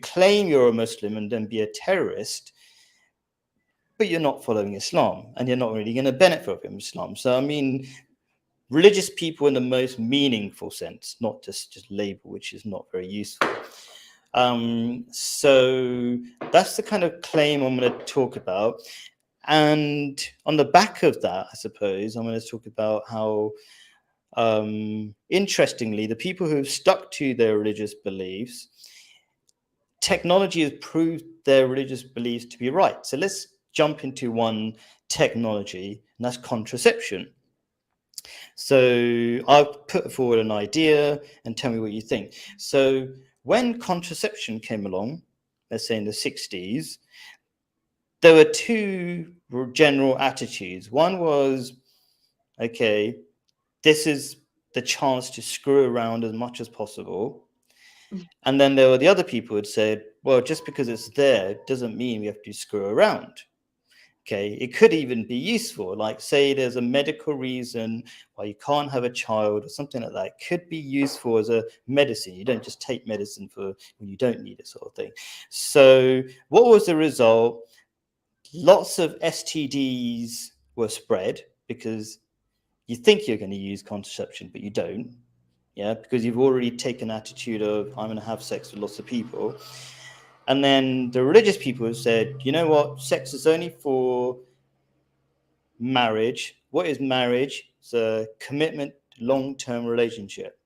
claim you're a Muslim and then be a terrorist, but you're not following Islam and you're not really going to benefit from Islam. So, I mean, religious people in the most meaningful sense, not just label, which is not very useful. So that's the kind of claim I'm going to talk about. And on the back of that, I suppose, I'm going to talk about how, interestingly, the people who've stuck to their religious beliefs, technology has proved their religious beliefs to be right. So let's jump into one technology, and that's contraception. So I'll put forward an idea and tell me what you think. So when contraception came along, let's say in the 60s, there were two general attitudes. One was, okay, this is the chance to screw around as much as possible. And then there were the other people who'd said, well, just because it's there doesn't mean we have to screw around. Okay, it could even be useful. Like, say there's a medical reason why you can't have a child or something like that. It could be useful as a medicine. You don't just take medicine for when you don't need it, sort of thing. So what was the result? Lots of STDs were spread because you think you're going to use contraception, but you don't. Yeah, because you've already taken attitude of, I'm going to have sex with lots of people. And then the religious people said, you know what, sex is only for marriage. What is marriage? It's a commitment, long-term relationship.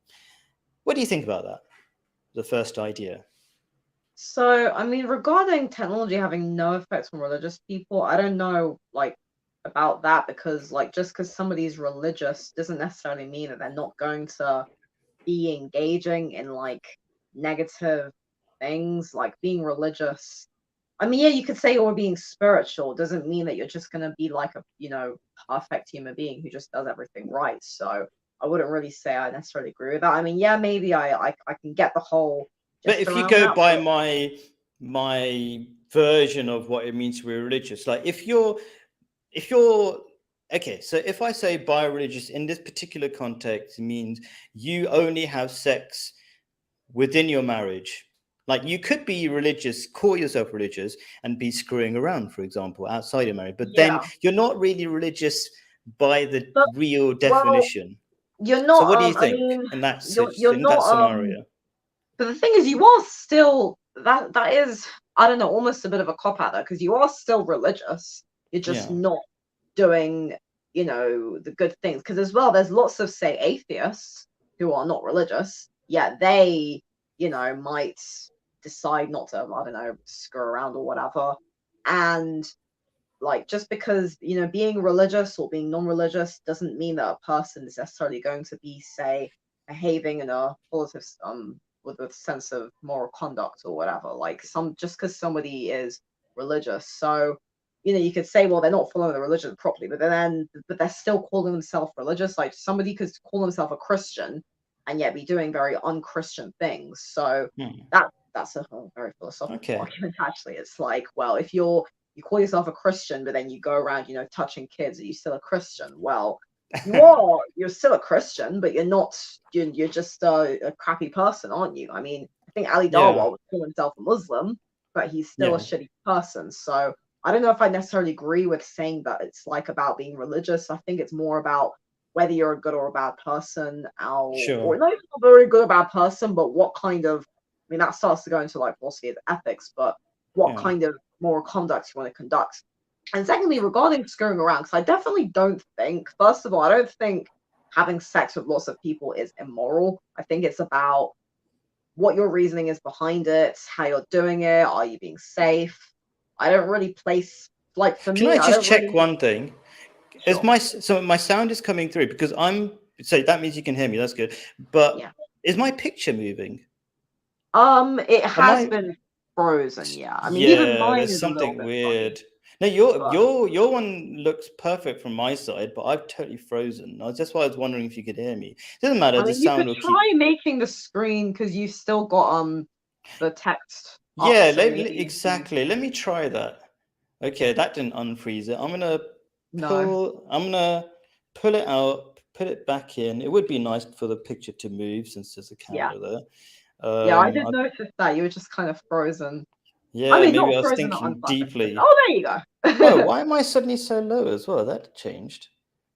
What do you think about that? The first idea. So, I mean, regarding technology having no effects on religious people, I don't know, like, about that because, like, just because somebody's religious doesn't necessarily mean that they're not going to be engaging in, like, negative things, like being religious. I mean, yeah, you could say or being spiritual doesn't mean that you're just going to be like a, perfect human being who just does everything right. So I wouldn't really say I necessarily agree with that. I mean, yeah, maybe I can get the whole But just if you around go that, by but my version of what it means to be religious, like if you're okay, so if I say bi-religious in this particular context, it means you only have sex within your marriage. Like you could be religious, call yourself religious, and be screwing around, for example, outside your marriage. But then yeah, you're not really religious by the but real well, definition. you're So not. what do you I think mean, in that you're in that not. scenario? But the thing is, you are still that is, I don't know, almost a bit of a cop out there because you are still religious. You're just Yeah. not doing, the good things. Because as well, there's lots of say atheists who are not religious. Yeah, they, might decide not to, I don't know, screw around or whatever. And like just because being religious or being non-religious doesn't mean that a person is necessarily going to be say behaving in a positive with a sense of moral conduct or whatever, like some just because somebody is religious. So you could say, well, they're not following the religion properly, but they're still calling themselves religious. Like somebody could call themselves a Christian and yet be doing very unchristian things. So that's a whole very philosophical Okay. argument. Actually, it's like, well, if you call yourself a Christian, but then you go around, touching kids, are you still a Christian? Well, you're still a Christian, but you're just a crappy person, aren't you? I mean, I think Ali Yeah. Darwar would call himself a Muslim, but he's still a Yeah. shitty person. So I don't know if I necessarily agree with saying that it's like about being religious. I think it's more about whether you're a good or a bad person, or Sure. not even a very good or bad person, but what kind of, I mean, that starts to go into like philosophy of ethics, but what Yeah. kind of moral conduct you want to conduct. And secondly, regarding screwing around, because I definitely don't think, first of all, I don't think having sex with lots of people is immoral. I think it's about what your reasoning is behind it, how you're doing it, are you being safe? I don't really place, like for Can me, I I just don't check really, one thing? Is sure. my sound is coming through because I'm so that means you can hear me. That's good. But Yeah. is my picture moving? It Am has I? been frozen, yeah. I mean, even Yeah, mine there's is a little something bit funny, weird. No, your but your your one looks perfect from my side, but I've totally frozen. That's why I was wondering if you could hear me. Doesn't matter. I The mean, you sound could will keep. try making the screen because you've still got the text up, Yeah, so maybe you can. exactly. Let me try that. Okay, that didn't unfreeze it. No. I'm gonna pull it out, put it back in. It would be nice for the picture to move since there's a Yeah. camera there. Yeah, I did notice that. You were just kind of frozen. I Yeah, mean, maybe not I was frozen thinking unpleasantly. deeply. Oh, there you Oh, go. why am I suddenly so low as well? That changed.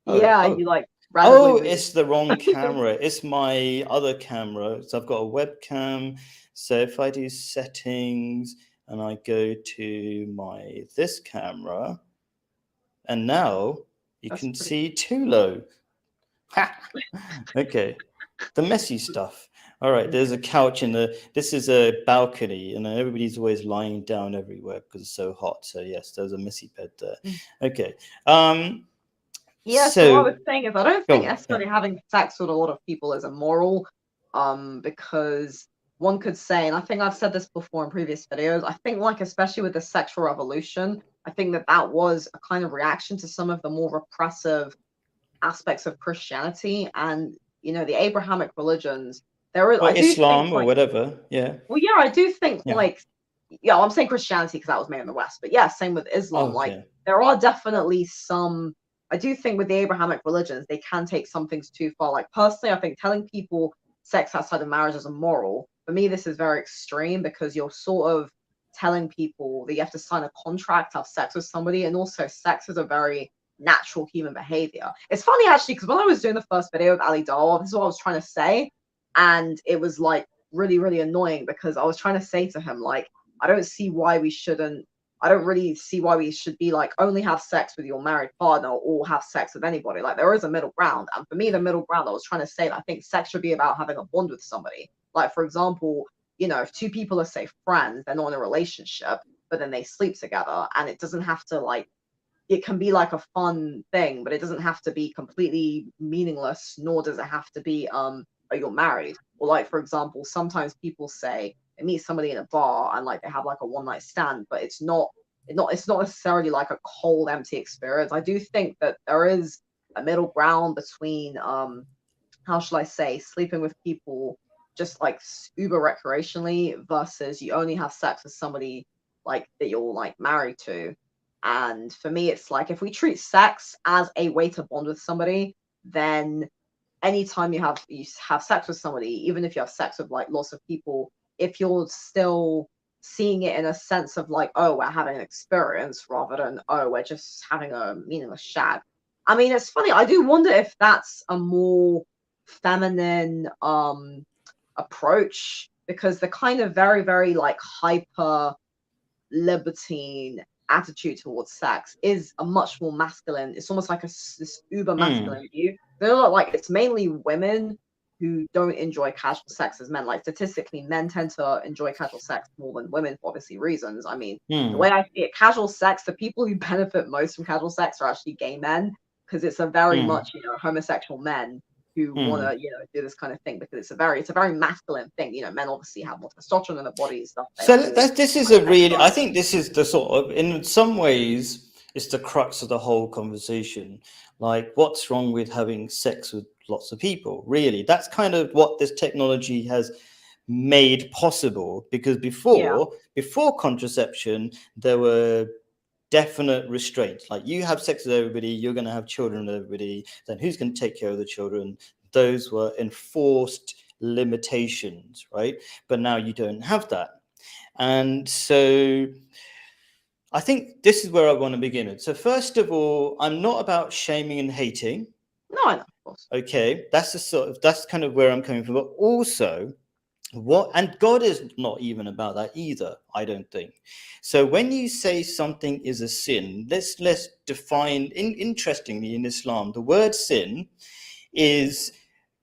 Oh, Yeah, oh, you like randomly oh, moved. it's the wrong camera. It's my other camera. So I've got a webcam. So if I do settings and I go to this camera, and now you That's can pretty. see too low. Ha! Okay. The messy stuff. All right, there's a couch this is a balcony, and everybody's always lying down everywhere because it's so hot. So yes, there's a messy bed there. Okay. Um, Yeah, so what I so was saying is I don't think go. Yeah. necessarily having sex with a lot of people is immoral, because one could say, and I think I've said this before in previous videos, I think like especially with the sexual revolution, I think that was a kind of reaction to some of the more repressive aspects of Christianity. And the Abrahamic religions, there is, or I do think Islam or like, whatever. Yeah. well, yeah, I do think Yeah. like, yeah, I'm saying Christianity because that was made in the West, but yeah, same with Islam. Oh, Like, yeah. there are definitely some. I do think with the Abrahamic religions, they can take some things too far. Like, personally, I think telling people sex outside of marriage is immoral. For me, this is very extreme because you're sort of telling people that you have to sign a contract to have sex with somebody, and also sex is a very natural human behavior. It's funny actually because when I was doing the first video of Ali Dawah, this is what I was trying to say, and it was like really, really annoying because I was trying to say to him like, I don't see why we shouldn't. I don't really see why we should be like only have sex with your married partner or have sex with anybody. Like, there is a middle ground, and for me, the middle ground, I was trying to say that I think sex should be about having a bond with somebody. Like, for example, if two people are, say, friends, they're not in a relationship, but then they sleep together, and it doesn't have to like, it can be like a fun thing, but it doesn't have to be completely meaningless, nor does it have to be oh, you're married. Or like, for example, sometimes people say they meet somebody in a bar and like they have like a one night stand, but it's not necessarily like a cold, empty experience. I do think that there is a middle ground between how shall I say, sleeping with people just like uber recreationally versus you only have sex with somebody like that you're like married to. And for me, it's like if we treat sex as a way to bond with somebody, then anytime you have sex with somebody, even if you have sex with like lots of people, if you're still seeing it in a sense of like, oh, we're having an experience rather than, oh, we're just having a meaningless shag. I mean, it's funny. I do wonder if that's a more feminine approach because the kind of very, very like hyper libertine attitude towards sex is a much more masculine. It's almost like this uber Hmm. masculine view. They're not like it's mainly women who don't enjoy casual sex as men. Like, statistically, men tend to enjoy casual sex more than women for obviously reasons. I mean, the Hmm. way I see it, casual sex, the people who benefit most from casual sex are actually gay men because it's a very Hmm. much homosexual men who want Hmm. to do this kind of thing because it's a very masculine thing. Men obviously have more testosterone in their bodies, stuff. They So are more this is like a really, I sexualized. think this is the sort of, in some ways, it's the crux of the whole conversation. Like, what's wrong with having sex with lots of people? Really, that's kind of what this technology has made possible. Because Yeah. before contraception, there were definite restraints. Like, you have sex with everybody, you're going to have children with everybody. Then who's going to take care of the children? Those were enforced limitations, right? But now you don't have that. And so I think this is where I want to begin it. So first of all, I'm not about shaming and hating. No, I know, of course. Okay, that's kind of where I'm coming from. But also, and God is not even about that either, I don't think. So when you say something is a sin, let's define. Interestingly, in Islam, the word sin is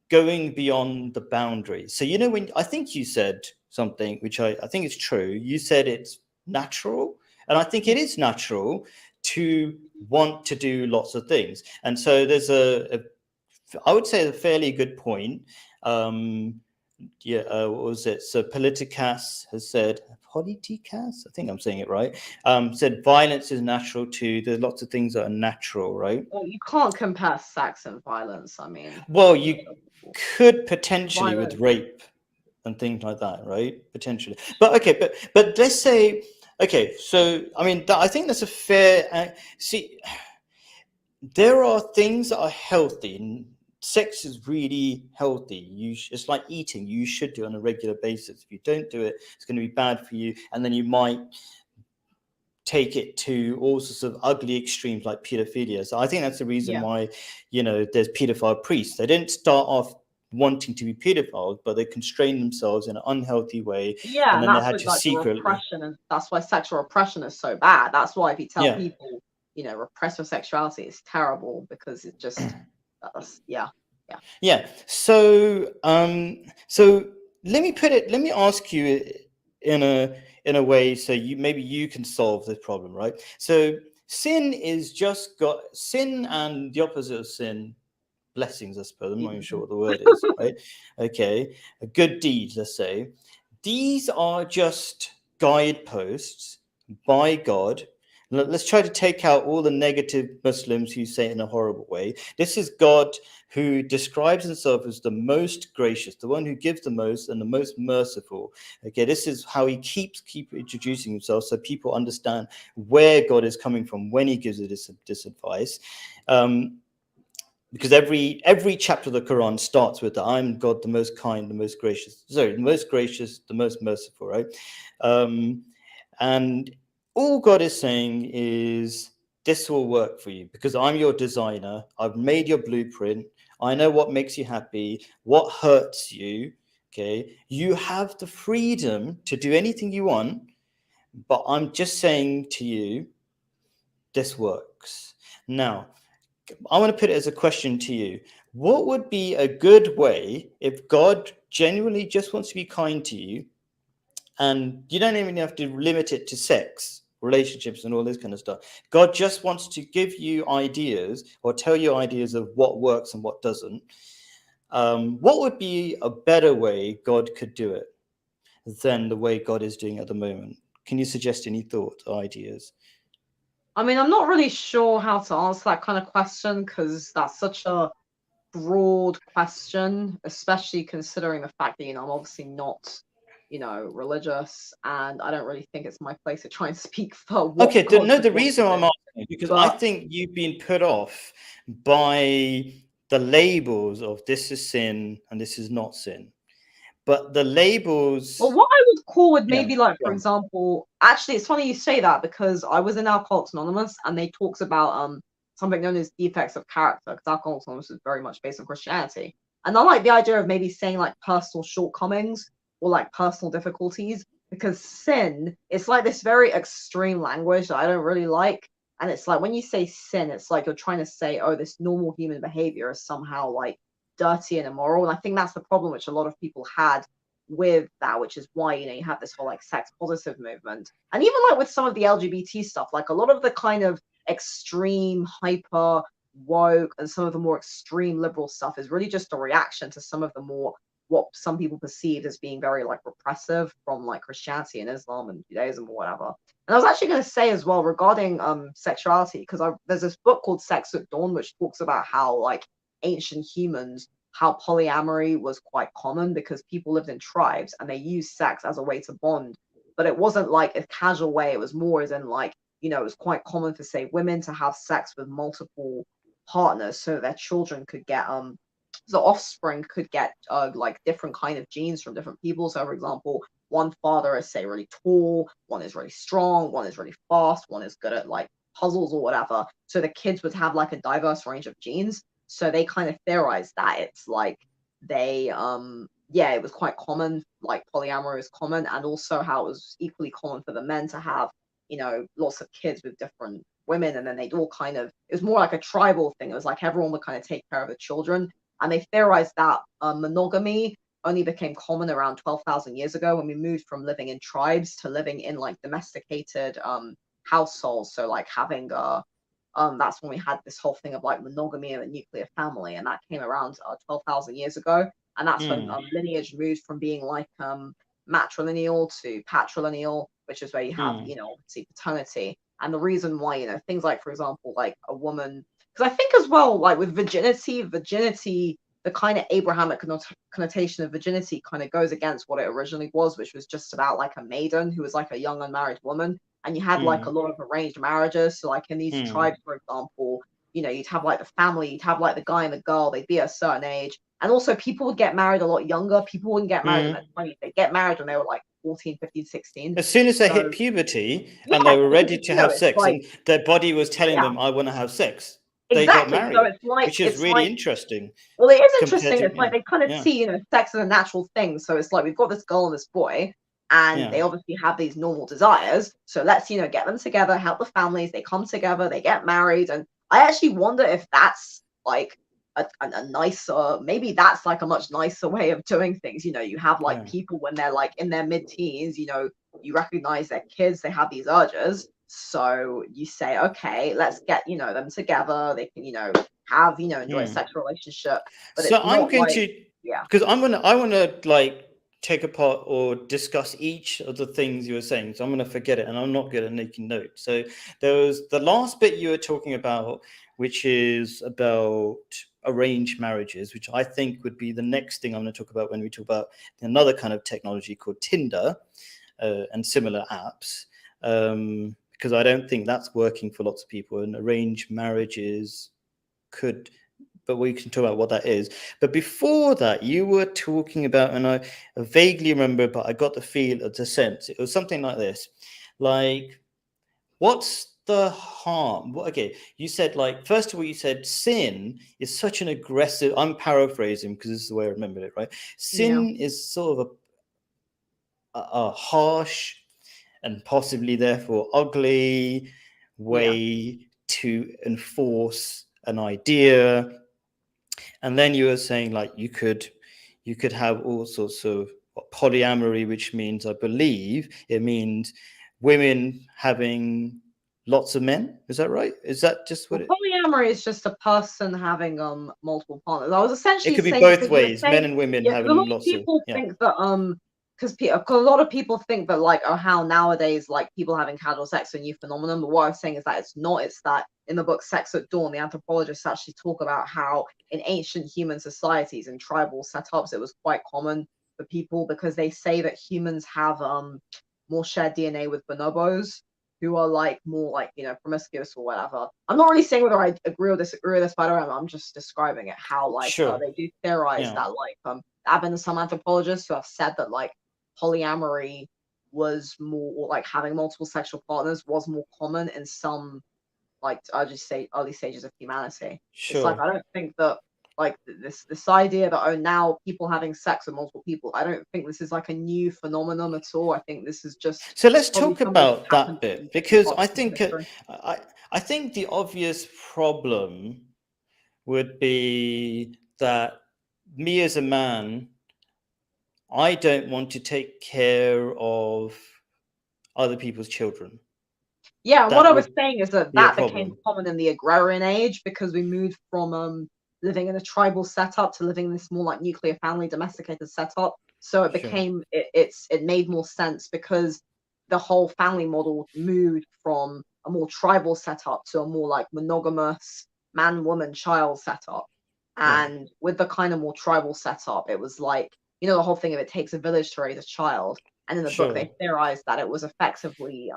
going beyond the boundary. So when I think you said something which I think is true. You said it's natural, and I think it is natural to want to do lots of things. And so there's I would say a fairly good point. What was it? So Politicas has said, Politicas, I think I'm saying it right. Said violence is natural too. There's lots of things that are natural, right? Well, you can't compare sex and violence. I mean, Well, you could potentially with violence. rape and things like that, right? Potentially. But okay, but let's say, okay, so I mean, I think that's a fair. See, there are things that are healthy. Sex is really healthy. It's like eating. You should do it on a regular basis. If you don't do it, it's going to be bad for you, and then you might take it to all sorts of ugly extremes like pedophilia. So I think that's the reason Yeah. why, there's pedophile priests. They didn't start off wanting to be pedophiles, but they constrained themselves in an unhealthy way, Yeah, and and then they that's had with to like the secretly, repression, and that's why sexual repression is so bad. That's why if you tell yeah, people, repress your sexuality, it's terrible because it just yeah, yeah. yeah. So let me ask you in a way, so maybe you can solve this problem, right? So sin and the opposite of sin, blessings, I suppose. I'm not even sure what the word is, right? Okay, a good deed, let's say. These are just guideposts by God Let's try to take out all the negative Muslims who say it in a horrible way. This is God who describes himself as the most gracious, the one who gives the most and the most merciful. Okay, this is how he keep introducing himself, so people understand where God is coming from when he gives this advice. Because every chapter of the Quran starts with that I'm God, the most kind, the most gracious. Sorry, the most gracious, the most merciful, right? And all God is saying is, this will work for you because I'm your designer. I've made your blueprint. I know what makes you happy, what hurts you. Okay, you have the freedom to do anything you want, but I'm just saying to you, this works. Now, I want to put it as a question to you. What would be a good way if God genuinely just wants to be kind to you, and you don't even have to limit it to sex, relationships, and all this kind of stuff? God just wants to give you ideas or tell you ideas of what works and what doesn't. What would be a better way God could do it than the way God is doing at the moment? Can you suggest any thoughts or ideas? I mean, I'm not really sure how to answer that kind of question because that's such a broad question, especially considering the fact that, I'm obviously not, religious, and I don't really think it's my place to try and speak for what Okay, God no, would the want reason to I'm do. asking is because I But think you've been put off by the labels of this is sin and this is not sin. But the labels, well, what I would call would yeah, maybe like, go for on. example, actually, it's funny you say that because I was in Alcoholics Anonymous and they talks about something known as defects of character because Alcoholics Anonymous is very much based on Christianity, and I like the idea of maybe saying like personal shortcomings or like personal difficulties because sin it's like this very extreme language that I don't really like, and it's like when you say sin, it's like you're trying to say, oh, this normal human behavior is somehow like dirty and immoral, and I think that's the problem which a lot of people had with that, which is why you have this whole like sex positive movement, and even like with some of the LGBT stuff, like a lot of the kind of extreme hyper woke and some of the more extreme liberal stuff is really just a reaction to some of the more what some people perceive as being very like repressive from like Christianity and Islam and Judaism or whatever. And I was actually going to say as well regarding sexuality, because there's this book called Sex at Dawn which talks about how like ancient humans, how polyamory was quite common because people lived in tribes and they used sex as a way to bond. But it wasn't like a casual way. It was more as in like, it was quite common for, say, women to have sex with multiple partners so their children could get the offspring could get like different kind of genes from different people. So for example, one father is say really tall, one is really strong, one is really fast, one is good at like puzzles or whatever. So the kids would have like a diverse range of genes. So they kind of theorized that it's like they yeah, it was quite common, like polyamory is common, and also how it was equally common for the men to have, lots of kids with different women, and then they'd all kind of, it was more like a tribal thing. It was like everyone would kind of take care of the children. And they theorized that monogamy only became common around 12,000 years ago when we moved from living in tribes to living in like domesticated households. So like having that's when we had this whole thing of like monogamy and a nuclear family, and that came around 12,000 years ago. And that's when lineage moved from being like matrilineal to patrilineal, which is where you have, obviously paternity. And the reason why, things like, for example, like a woman, because I think as well, like with virginity, the kind of Abrahamic connotation of virginity kind of goes against what it originally was, which was just about like a maiden who was like a young unmarried woman. And you had like a lot of arranged marriages. So like in these tribes, for example, you'd have like the family, you'd have like the guy and the girl, they'd be at a certain age. And also people would get married a lot younger. People wouldn't get married in their 20s. They'd get married when they were like 14, 15, 16. As soon as they hit So puberty and they yeah, were ready to have it's sex like, and their body was telling yeah, them, I want to have sex, they got exactly. So married, which is it's really like, interesting well, it is compared interesting. to, It's like they kind of yeah, see, sex as a natural thing. So it's like we've got this girl and this boy, and yeah. they obviously have these normal desires. So let's, get them together, help the families. They come together, they get married, and I actually wonder if that's like a nicer, maybe that's like a much nicer way of doing things. You have like Yeah. people when they're like in their mid-teens, you recognize their kids, they have these urges. So you say, okay, let's get, them together. They can, have, enjoy a sexual relationship, but So it's I'm not going like, to, yeah. because I want to like take apart or discuss each of the things you were saying. So I'm going to forget it, and I'm not good at making notes. So there was the last bit you were talking about, which is about arranged marriages, which I think would be the next thing I'm going to talk about when we talk about another kind of technology called Tinder and similar apps. Because I don't think that's working for lots of people, and arranged marriages could, but we can talk about what that is. But before that, you were talking about, and I vaguely remember, but I got the feel, the sense, it was something like this. Like, what's the harm? Okay, you said, like, first of all, you said sin is such an aggressive, I'm paraphrasing because this is the way I remembered it, right? Sin is sort of a harsh and possibly therefore ugly way to enforce an idea. And then you were saying, like, you could have all sorts of polyamory, which means, I believe it means women having lots of men. Is that right? Is that just what polyamory is just a person having multiple partners. I was it essentially could be saying, both ways, men and women yeah, 'cause a lot having of lots of, people yeah. think that because a lot of people think that, like, oh, how nowadays, like, people having casual sex are a new phenomenon. But what I was saying is that it's not. It's that in the book Sex at Dawn, the anthropologists actually talk about how in ancient human societies and tribal setups, it was quite common for people, because they say that humans have more shared DNA with bonobos, who are like more like, promiscuous or whatever. I'm not really saying whether I agree or disagree with this, by the way. I'm just describing it, how, like, Sure. they do theorize Yeah. that, like, there have been some anthropologists who have said that, like, polyamory was more, or like having multiple sexual partners was more common in some, like, I'll just say early stages of humanity. It's like, Sure. I don't think that, like, this idea that, oh, now people having sex with multiple people, I don't think this is like a new phenomenon at all. I think this is just So let's probably talk something that's about happened that bit, in different because parts I of think history. I think the obvious problem would be that me as a man, I don't want to take care of other people's children. Yeah, and what That I was would saying is that be a that became problem. common in the agrarian age, because we moved from living in a tribal setup to living in this more like nuclear family domesticated setup. So it Sure. became it made more sense, because the whole family model moved from a more tribal setup to a more like monogamous man, woman, child setup. Yeah. And with the kind of more tribal setup, it was like, the whole thing of it takes a village to raise a child. And in the book, Sure. they theorized that it was effectively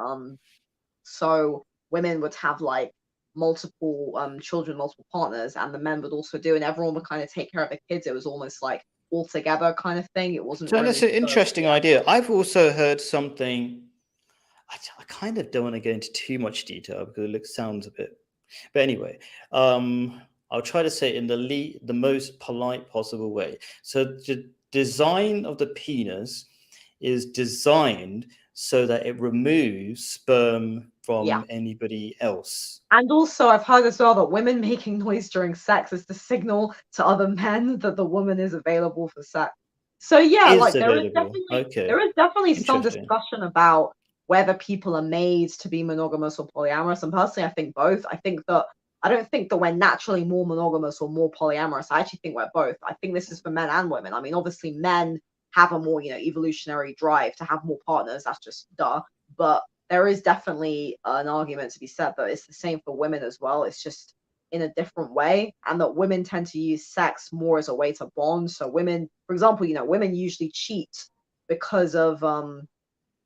so women would have like multiple children, multiple partners, and the men would also do, and everyone would kind of take care of the kids. It was almost like all together kind of thing. It wasn't So that's really an so, interesting idea. I've also heard something. I kind of don't want to go into too much detail because it sounds a bit. But anyway, I'll try to say it in the most polite possible way. So the design of the penis is designed so that it removes sperm yeah. from anybody else. And also, I've heard as well that women making noise during sex is the signal to other men that the woman is available for sex. So yeah, Is like available. Okay. there is definitely some Interesting. discussion about whether people are made to be monogamous or polyamorous. And personally, I think both. I don't think that we're naturally more monogamous or more polyamorous. I actually think we're both. I think this is for men and women. I mean, obviously, men have a more, evolutionary drive to have more partners. That's just duh. But there is definitely an argument to be said that it's the same for women as well. It's just in a different way, and that women tend to use sex more as a way to bond. So women, for example, women usually cheat because of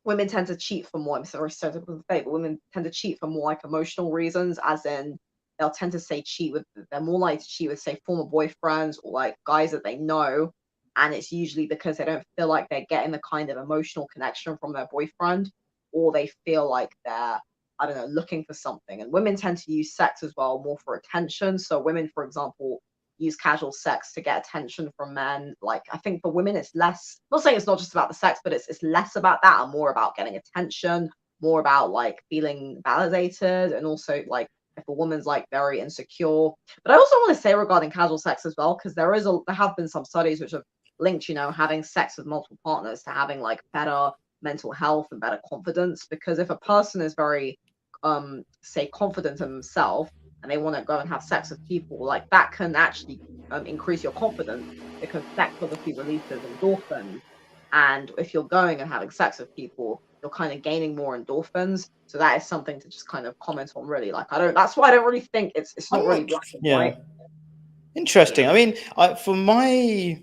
women tend to cheat for more. I'm sorry, but women tend to cheat for more like emotional reasons, as in they'll tend to say they're more likely to cheat with, say, former boyfriends or like guys that they know, and it's usually because they don't feel like they're getting the kind of emotional connection from their boyfriend, or they feel like they're, I don't know, looking for something. And women tend to use sex as well more for attention. So women, for example, use casual sex to get attention from men. Like, I think for women it's less, I'm not saying it's not just about the sex, but it's less about that and more about getting attention, more about like feeling validated, and also like if a woman's like very insecure. But I also want to say regarding casual sex as well, because there have been some studies which have linked, having sex with multiple partners to having like better mental health and better confidence. Because if a person is very say confident in themselves, and they want to go and have sex with people, like that can actually increase your confidence, because sex obviously releases endorphins, And if you're going and having sex with people, you're kind of gaining more endorphins. So that is something to just kind of comment on, really. Like, that's why I don't really think it's I'm not really not. black and Yeah, white. interesting. Yeah. I mean, from my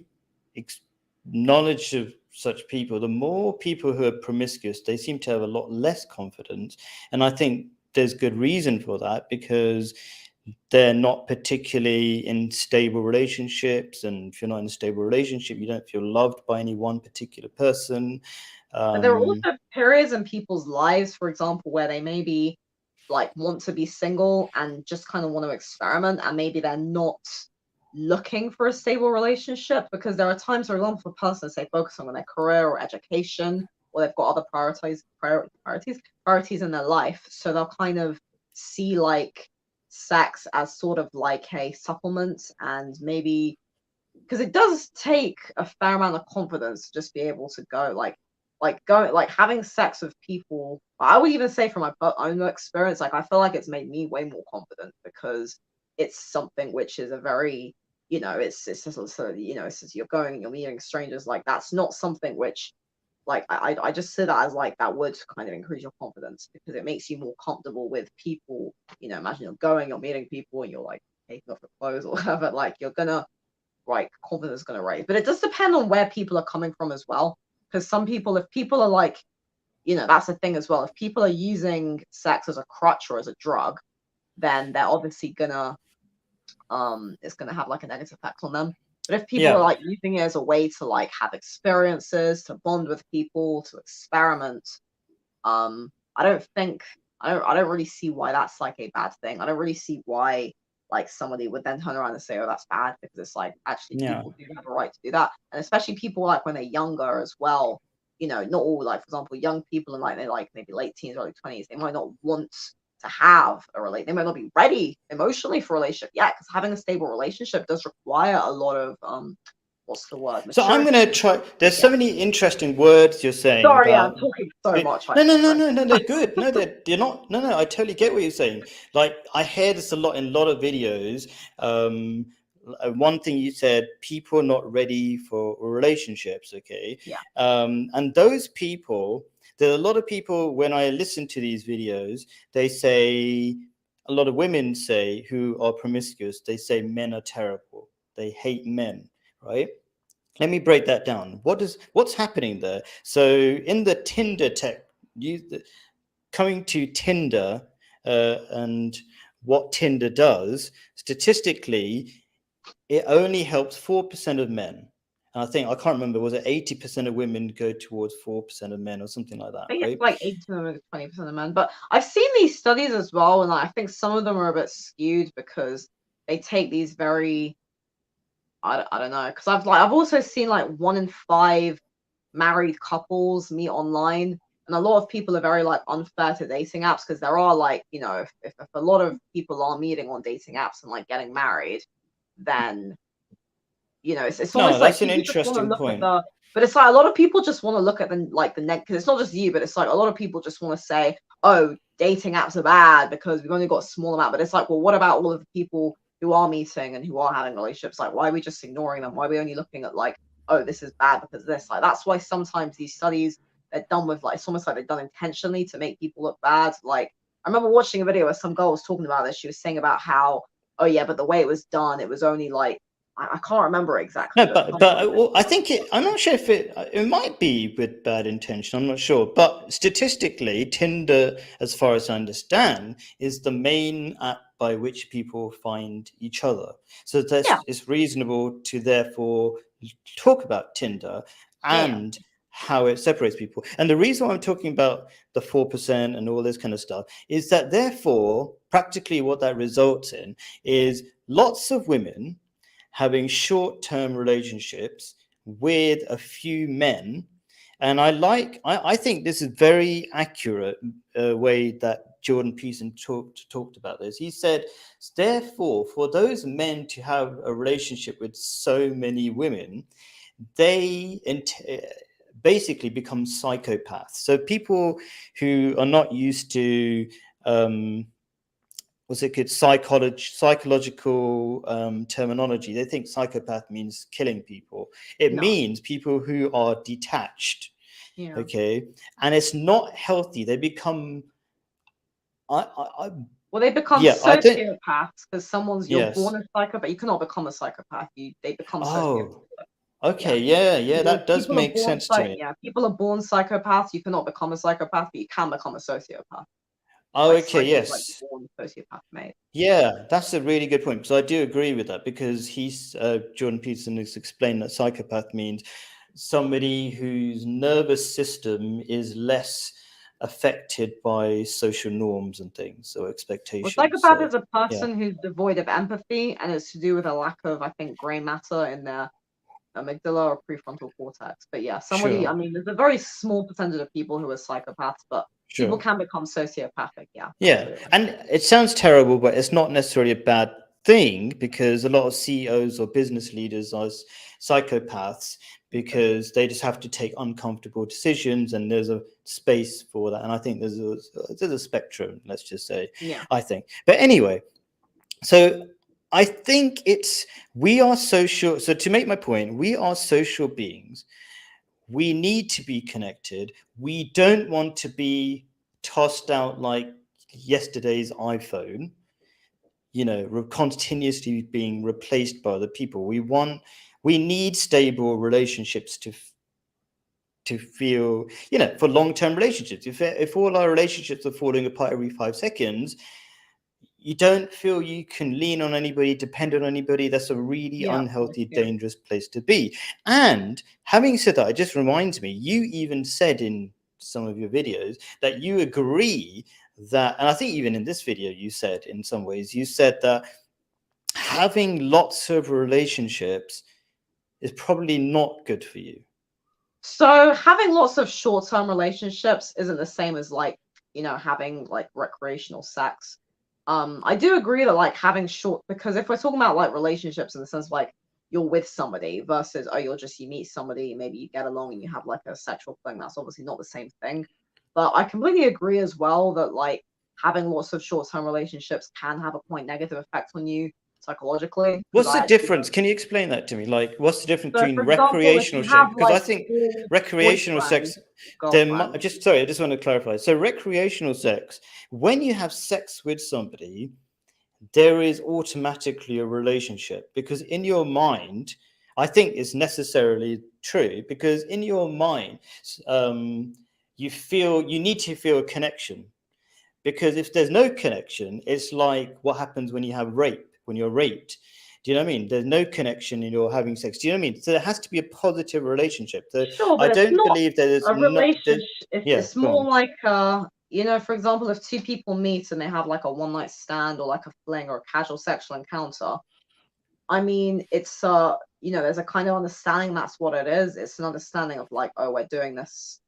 knowledge of such people, the more people who are promiscuous, they seem to have a lot less confidence, and I think there's good reason for that, because they're not particularly in stable relationships, and if you're not in a stable relationship, you don't feel loved by any one particular person. But there are um also periods in people's lives, for example, where they maybe like want to be single and just kind of want to experiment, and maybe they're not looking for a stable relationship, because there are times, for example, for a person, say, focusing on their career or education, or they've got other priorities in their life, so they'll kind of see like sex as sort of like a supplement, and maybe because it does take a fair amount of confidence to just be able to go like having sex with people. I would even say from my own experience, like I feel like it's made me way more confident, because it's something which is a very, it's just sort of, it's just you're going and you're meeting strangers. Like that's not something which, like I just see that as like that would kind of increase your confidence, because it makes you more comfortable with people. Imagine you're going, you're meeting people, and you're like taking off your clothes or whatever. Like you're gonna, like, confidence is going to raise. But it does depend on where people are coming from as well. Because some people, if people are like, that's the thing as well. If people are using sex as a crutch or as a drug, then they're obviously gonna, it's gonna have like a negative effect on them. But if people are yeah. like using it as a way to like have experiences, to bond with people, to experiment, I don't think, I don't really see why that's like a bad thing. I don't really see why like somebody would then turn around and say, oh, that's bad, because it's like actually Yeah. people do have a right to do that. And especially people like when they're younger as well, not all, like, for example, young people and like they're like maybe late teens, early 20s, they might not want to have a relate, they might not be ready emotionally for a relationship yet, because having a stable relationship does require a lot of what's the word, So I'm maturity. going to try. There's so Yeah. many interesting words you're saying Sorry, I'm about. talking so much. No, no, no, Sorry. no, no. They're good. No, they're not. No, no. I totally get what you're saying. Like I hear this a lot in a lot of videos. Um, One thing you said: people are not ready for relationships. Okay, Yeah. and those people. There are a lot of people. When I listen to these videos, they say a lot of women say who are promiscuous. They say men are terrible. They hate men. Right? Let me break that down. What's happening there? So in the Tinder tech, coming to Tinder, and what Tinder does statistically, it only helps 4% of men. And I can't remember, was it 80% of women go towards 4% of men or something like that, I think it's right? like 18 to 20% of men. But I've seen these studies as well, and I think some of them are a bit skewed, because they take these very, I don't know, because I've also seen like 1 in 5 married couples meet online, and a lot of people are very like unfair to dating apps, because there are like, if a lot of people are meeting on dating apps and like getting married, then it's No, almost like that's an people just want to interesting look at point. the, but it's like a lot of people just want to look at the like the neck, because it's not just you, but it's like a lot of people just want to say, oh, dating apps are bad because we've only got a small amount. But it's like, well, what about all of the people who are meeting and who are having relationships? Like, why are we just ignoring them? Why are we only looking at like, oh, this is bad because of this? Like, that's why sometimes these studies, they're done with like, it's almost like they're done intentionally to make people look bad. Like, I remember watching a video where some girl was talking about this. She was saying about how, oh yeah, but the way it was done, it was only like, I can't remember exactly, No, but but well, I think I'm not sure if it might be with bad intention. I'm not sure, but statistically, Tinder, as far as I understand, is the main app by which people find each other. So yeah, it's reasonable to therefore talk about Tinder yeah, yeah. and how it separates people. And the reason why I'm talking about the 4% and all this kind of stuff is that therefore, practically, what that results in is lots of women having short-term relationships with a few men. And I think this is very accurate way that Jordan Peterson talked about this. He said, therefore, for those men to have a relationship with so many women, they basically become psychopaths. So people who are not used to um, what's it called, psychological terminology. They think psychopath means killing people. It No. means people who are detached. Yeah. Okay, and it's not healthy. They become I Well, they become yeah, I don't. sociopaths because you're Yes. born a psychopath. You cannot become a psychopath. They become sociopaths. Oh, okay. Yeah. Yeah, yeah, that does People are make born sense to me. yeah, people are born psychopaths. You cannot become a psychopath, but you can become a sociopath. Oh, Like okay, psyche is like yes. born sociopath made. Yeah, that's a really good point, because I do agree with that, because Jordan Peterson has explained that psychopath means somebody whose nervous system is less affected by social norms and things, or Well, expectations. psychopath So is a yeah, person who's devoid of empathy, and it's to do with a lack of, I think, gray matter in their amygdala or prefrontal cortex. But yeah, sure, I mean, there's a very small percentage of people who are psychopaths, but people sure. can become sociopathic. Yeah, Yeah, absolutely. and it sounds terrible, but it's not necessarily a bad thing, because a lot of CEOs or business leaders are psychopaths, because they just have to take uncomfortable decisions, and there's a space for that. And I think there's a spectrum, let's just say, Yeah. I think. But anyway, so I think we are social. So to make my point, we are social beings. We need to be connected. We don't want to be tossed out like yesterday's iPhone, continuously being replaced by other people. We need stable relationships to feel, for long-term relationships. If all our relationships are falling apart every 5 seconds, you don't feel you can lean on anybody, depend on anybody. That's a really Yeah, unhealthy, yeah. dangerous place to be. And having said that, it just reminds me, you even said in some of your videos that you agree that, and I think even in this video, you said in some ways, you said that having lots of relationships is probably not good for you. So having lots of short-term relationships isn't the same as like, having like recreational sex. I do agree that like having short, because if we're talking about like relationships in the sense of like you're with somebody versus you meet somebody, maybe you get along and you have like a sexual thing, that's obviously not the same thing. But I completely agree as well that like having lots of short-term relationships can have a quite negative effect on you psychologically. Because What's I the actually difference? Can you explain that to me? Like, what's the difference So, between for example, if recreational you have sex? Because I like think four recreational boyfriends, sex, girlfriends, sorry, I just want to clarify. So, recreational sex, when you have sex with somebody, there is automatically a relationship, because in your mind, I think it's necessarily true, because in your mind, um, you need to feel a connection, because if there's no connection, it's like what happens when you have rape, when you're raped. Do you know what I mean? There's no connection and you're having sex. Do you know what I mean? So there has to be a positive relationship. So sure, I but it's don't not believe there's a not there's, relationship. It's, yeah, it's go more on. like, for example, if two people meet and they have like a one night stand or like a fling or a casual sexual encounter, I mean, it's there's a kind of understanding that's what it is. It's an understanding of like, oh, we're doing this,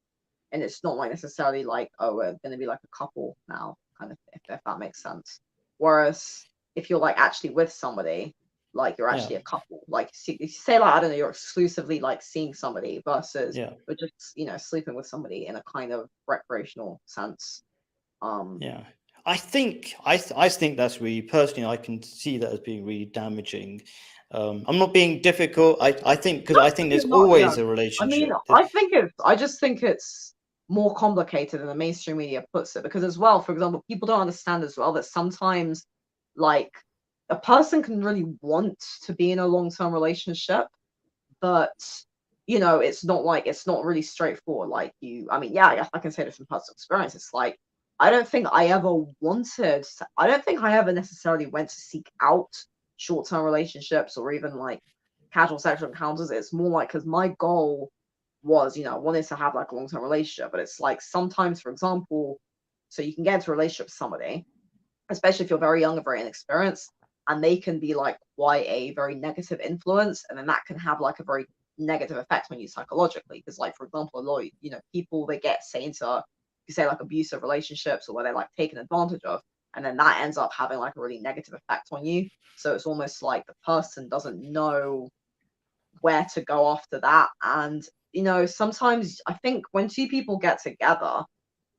and it's not like necessarily like, oh, we're going to be like a couple now, kind of, if that makes sense. Whereas if you're like actually with somebody, like you're Yeah, actually a couple, like you say like, I don't know, you're exclusively like seeing somebody versus yeah, you're just sleeping with somebody in a kind of recreational sense. Um, yeah. I think that's really, personally, I can see that as being really damaging. I'm not being difficult. I think, because no, I think there's you're not. always No, a I mean, relationship. I just think it's more complicated than the mainstream media puts it because as well, for example, people don't understand as well that sometimes like a person can really want to be in a long-term relationship, but it's not really straightforward. Like I mean, yeah, I can say this from personal experience. It's like I don't think I ever I don't think I ever necessarily went to seek out short-term relationships or even like casual sexual encounters. It's more like because my goal was, I wanted to have like a long-term relationship, but it's like sometimes, for example, so you can get into a relationship with somebody, especially if you're very young and very inexperienced, and they can be like quite a very negative influence, and then that can have like a very negative effect on you psychologically. Because, like, for example, a lot of people they get say into you say like abusive relationships or where they're like taken advantage of, and then that ends up having like a really negative effect on you. So it's almost like the person doesn't know where to go after that. And sometimes I think when two people get together,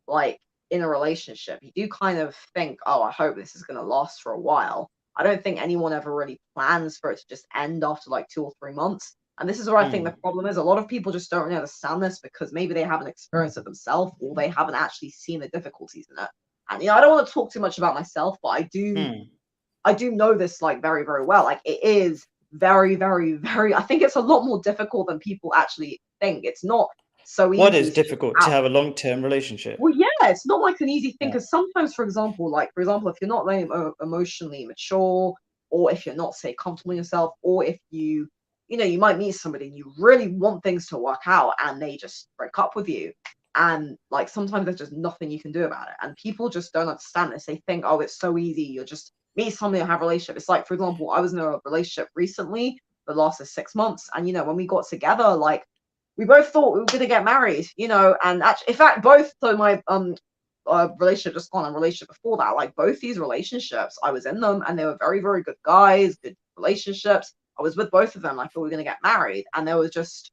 like in a relationship, you do kind of think, oh, I hope this is going to last for a while. I don't think anyone ever really plans for it to just end after like 2 or 3 months. And this is where I think the Hmm. problem is. A lot of people just don't really understand this because maybe they haven't experienced it themselves or they haven't actually seen the difficulties in it. And I don't want to talk too much about myself, but Hmm. I do know this like very, very well. Like it is very, very, very, I think it's a lot more difficult than people actually think. It's not so What is easy to just difficult to have a long-term relationship? well, yeah, it's not like an easy thing Yeah. because sometimes, for example, if you're not very emotionally mature, or if you're not, say, comfortable in yourself, or if you might meet somebody and you really want things to work out and they just break up with you. And like sometimes there's just nothing you can do about it. And people just don't understand this. They think, oh, it's so easy. You'll just meet somebody and have a relationship. It's like, for example, I was in a relationship recently that lasted 6 months. And when we got together, like we both thought we were going to get married, and actually, in fact, both so my relationship just gone and relationship before that, like both these relationships, I was in them and they were very, very good guys, good relationships. I was with both of them. I thought we were going to get married, and there was just,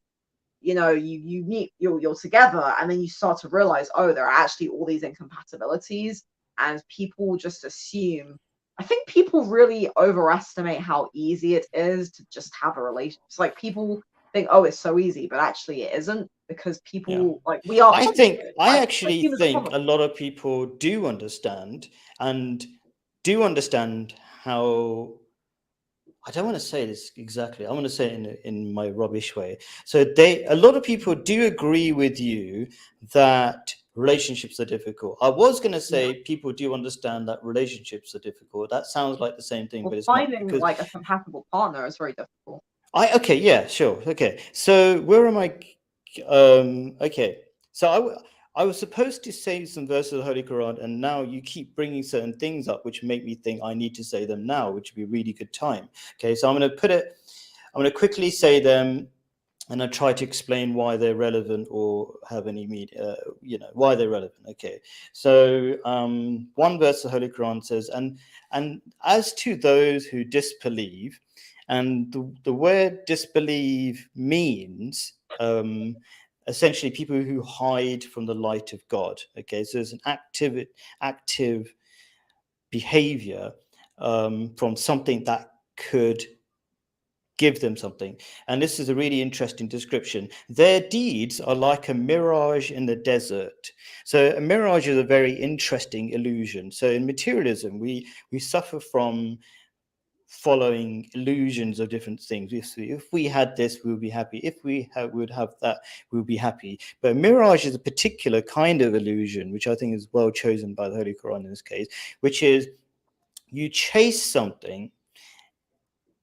you meet, you're together, and then you start to realize, oh, there are actually all these incompatibilities, and people just assume. I think people really overestimate how easy it is to just have a relationship. It's like people think, oh, it's so easy, but actually it isn't because Yeah. people like we are complicated. I Like actually humans are think a complicated. lot of people do understand and do understand how. I don't want to say this exactly. I want to say it in my rubbish way. So a lot of people do agree with you that relationships are difficult. I was going to Yeah. say people do understand that relationships are difficult. That sounds like the same thing, Well, but it's not finding because like a compatible partner is very difficult. okay, yeah, sure. Okay. So where am I? Okay. So I was supposed to say some verses of the Holy Quran, and now you keep bringing certain things up, which make me think I need to say them now, which would be a really good time. Okay. So I'm going to quickly say them, and I try to explain why they're relevant or have any why they're relevant. Okay. So one verse of the Holy Quran says, and as to those who disbelieve, and the word disbelieve means essentially people who hide from the light of God. Okay, so it's an active behavior from something that could give them something. And this is a really interesting description. Their deeds are like a mirage in the desert. So a mirage is a very interesting illusion. So in materialism, we suffer from following illusions of different things. If we had this, we would be happy. If would have that, we would be happy. But mirage is a particular kind of illusion, which I think is well chosen by the Holy Quran in this case, which is you chase something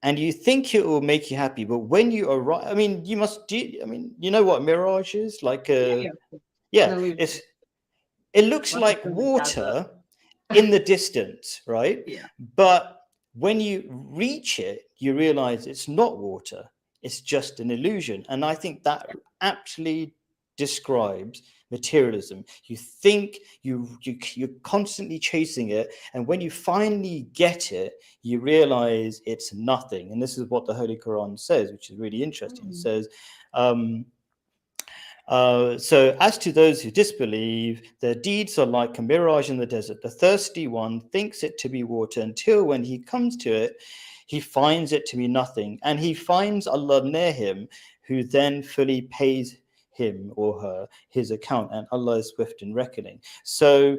and you think it will make you happy, but when you arrive, I mean, you must do. I mean, you know what mirage is like? Yeah, yeah. It's an Yeah, illusion. it looks Like it's like in the desert. water in the distance, right? Yeah. But when you reach it, you realize it's not water, it's just an illusion. And I think that actually describes materialism. You think you're constantly chasing it, and when you finally get it, you realize it's nothing. And this is what the Holy Quran says, which is really interesting. It says, so as to those who disbelieve, their deeds are like a mirage in the desert. The thirsty one thinks it to be water until when he comes to it, he finds it to be nothing. And he finds Allah near him, who then fully pays him or her his account. And Allah is swift in reckoning. So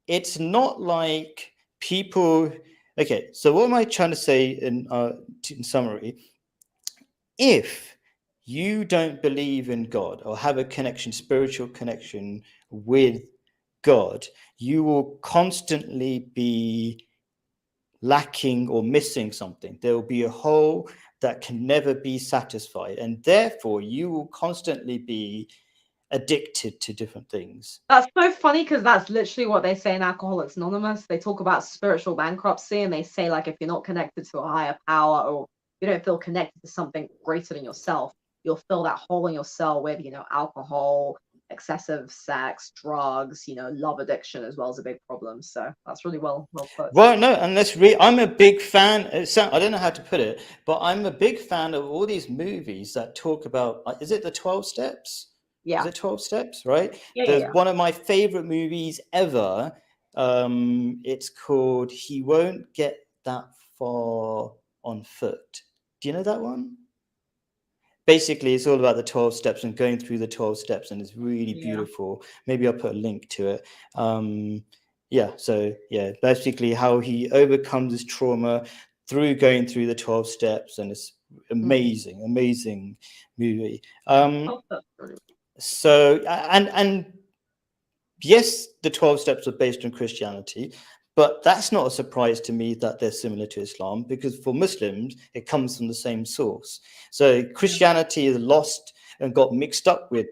it's not like people. Okay, so what am I trying to say in summary? If you don't believe in God or have a connection, spiritual connection with God, you will constantly be lacking or missing something. There will be a hole that can never be satisfied. And therefore, you will constantly be addicted to different things. That's so funny because that's literally what they say in Alcoholics Anonymous. They talk about spiritual bankruptcy and they say, like, if you're not connected to a higher power or you don't feel connected to something greater than yourself, you'll fill that hole in your cell with, alcohol, excessive sex, drugs, love addiction as well as a big problem. So that's really well put. Well, no, and I'm a big fan. I don't know how to put it, but I'm a big fan of all these movies that talk about, is it the 12 steps? Yeah. Is it 12 Steps? Right. Yeah. There's Yeah. one of my favorite movies ever. It's called He Won't Get That Far on Foot. Do you know that one? Basically, it's all about the 12 steps and going through the 12 steps, and it's really Yeah. beautiful. Maybe I'll put a link to it. Yeah, so yeah, basically how he overcomes his trauma through going through the 12 steps, and it's amazing, amazing movie. Oh, that's brilliant. So and yes, the 12 steps are based on Christianity, but that's not a surprise to me that they're similar to Islam, because for Muslims, it comes from the same source. So Christianity is lost and got mixed up with,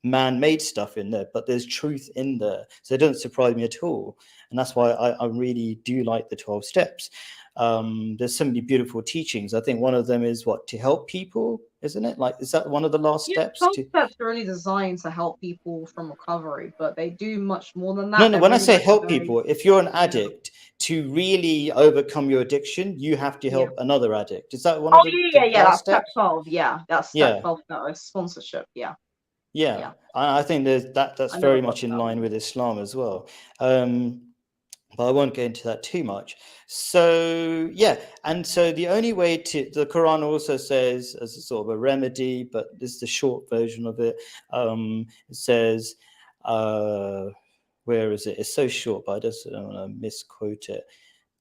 man-made stuff in there, but there's truth in there. So it doesn't surprise me at all. And that's why I really do like the 12 steps. There's so many beautiful teachings. I think one of them is to help people, isn't it? Like, is that one of the last Yeah, steps? concepts are really designed to help people from recovery, but they do much more than No, that. no. They're When I really say like help very, people, if you're an yeah. addict, to really overcome your addiction, you have to Yeah. help another addict. Is that one Oh of the yeah. last That's step steps? 12. Yeah, that's step Yeah, 12. That is sponsorship. Yeah. yeah. I think that's I never very got much to in that line one. with Islam as well. But I won't get into that too much. So yeah, and so the only way the Quran also says, as a sort of a remedy, but this is the short version of it. It says, where is it? It's so short, but I just don't want to misquote it.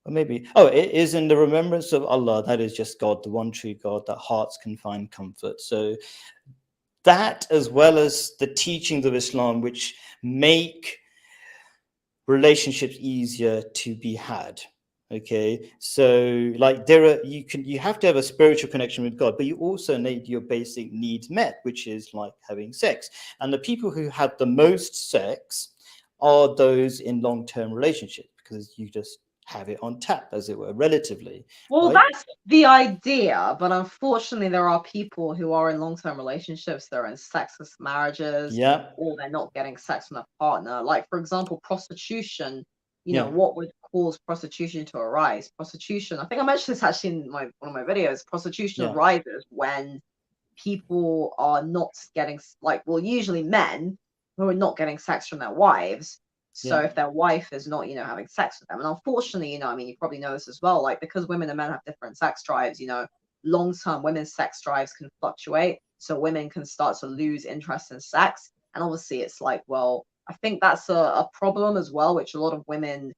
Or maybe, it is in the remembrance of Allah. That is just God, the one true God, that hearts can find comfort. So that, as well as the teachings of Islam, which make relationships easier to be had. Okay, so like you have to have a spiritual connection with God, but you also need your basic needs met, which is like having sex. And the people who have the most sex are those in long-term relationships, because you just have it on tap, as it were, relatively, Well, right? that's the idea, but unfortunately, there are people who are in long-term relationships, they're in sexless marriages, Yeah, or they're not getting sex from their partner. Like, for example, prostitution, yeah, what would cause prostitution to arise? Prostitution, I think I mentioned this actually in one of my videos, prostitution yeah, arises when people are not getting, well, usually men who are not getting sex from their wives. So yeah. if their wife is not, having sex with them, and unfortunately, I mean, you probably know this as well, like because women and men have different sex drives, long term women's sex drives can fluctuate. So women can start to lose interest in sex. And obviously, it's like, well, I think that's a problem as well, which a lot of women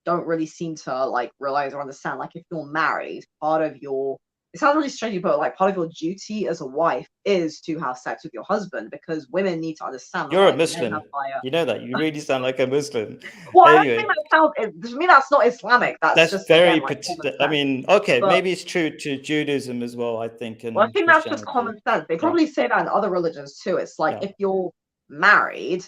don't really seem to like realize or understand. Like, if you're married, part of your it sounds really strange, but like part of your duty as a wife is to have sex with your husband, because women need to understand that You're a like men Muslim. have higher. You know that. You really sound like a Muslim. Well, I don't think Anyway, that sounds. To me, that's not Islamic. That's that's just again very like common I sense. mean, okay, But maybe it's true to Judaism as well, I think, well, I and think that's just Christianity. common sense. They Yeah, probably say that in other religions too. It's like yeah, if you're married,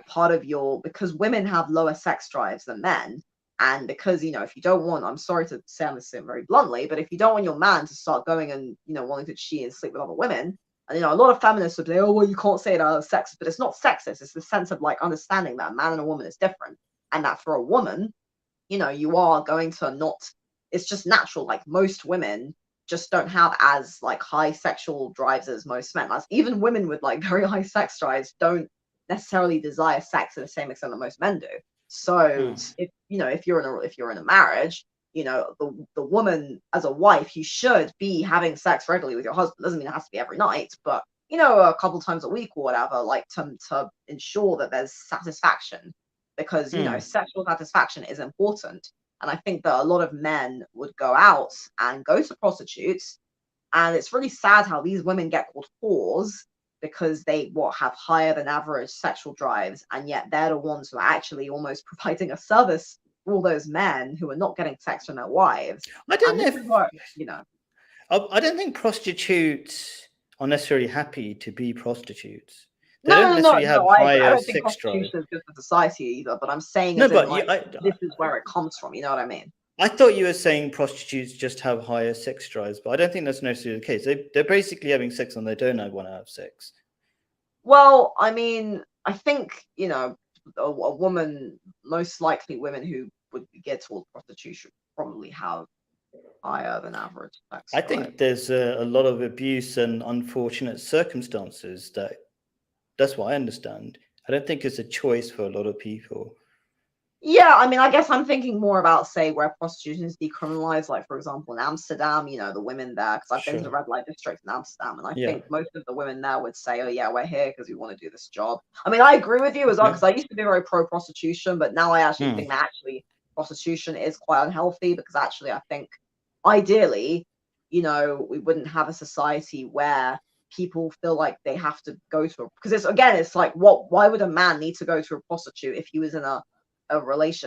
part of because women have lower sex drives than men. And because, if you don't want, I'm sorry to say this very bluntly, but if you don't want your man to start going and, wanting to cheat and sleep with other women, and, a lot of feminists would say, oh, well, you can't say that it's sexist, but it's not sexist. It's the sense of like understanding that a man and a woman is different. And that for a woman, you are going to not, it's just natural. Like most women just don't have as like high sexual drives as most men. As even women with like very high sex drives don't necessarily desire sex to the same extent that most men do. So mm, if you're in a marriage, the woman as a wife, you should be having sex regularly with your husband. Doesn't mean it has to be every night, but a couple times a week or whatever, like to ensure that there's satisfaction, because mm. sexual satisfaction is important. And I think that a lot of men would go out and go to prostitutes, and it's really sad how these women get called whores because they have higher than average sexual drives, and yet they're the ones who are actually almost providing a service for all those men who are not getting sex from their wives. I don't And know this if is what I don't think prostitutes are necessarily happy to be prostitutes. They no, don't no, no, necessarily have no. I agree. I higher don't think sex drive. prostitution is good for society either. But I'm saying, No, as in, but like, this is where it comes from. You know what I mean? I thought you were saying prostitutes just have higher sex drives, but I don't think that's necessarily the case. They're basically having sex and they don't want to have sex. Well, I mean, I think, a woman, most likely women who would get towards prostitution probably have higher than average sex I drive. think there's a lot of abuse and unfortunate circumstances that That's what I understand. I don't think it's a choice for a lot of people. Yeah, I mean, I guess I'm thinking more about, say, where prostitution is decriminalized, like, for example, in Amsterdam, the women there, because I've been to the Sure. red light district in Amsterdam, and I Yeah. think most of the women there would say, oh, yeah, we're here because we want to do this job. I mean, I agree with you as well, Okay. because I used to be very pro-prostitution, but now I actually Hmm. think that actually prostitution is quite unhealthy, because actually I think ideally, we wouldn't have a society where people feel like they have to go to because it's like, why would a man need to go to a prostitute if he was in a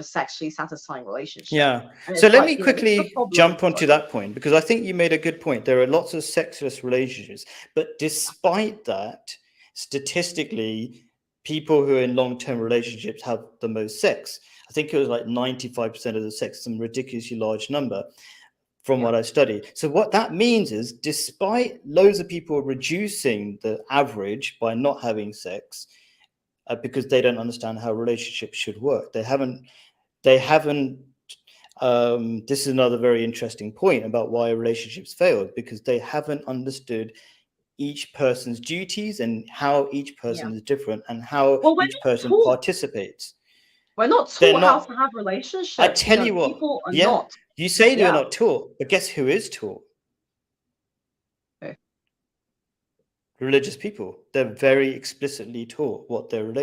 sexually satisfying relationship? Yeah. And So it's let like, me what's the quickly problem? jump onto that point, because I think you made a good point. There are lots of sexless relationships, but despite that, statistically, people who are in long-term relationships have the most sex. I think it was like 95% of the sex, some ridiculously large number from Yeah. what I studied. So what that means is, despite loads of people reducing the average by not having sex, because they don't understand how relationships should work, they haven't this is another very interesting point about why relationships failed, because they haven't understood each person's duties and how each Yeah. person is different and how Well, each person taught participates. we're not They're taught how not, to have I relationships. tell you what, People are yeah, not. you say they're Yeah. not taught, but guess who is taught? Okay. Religious people. They're very explicitly taught what their But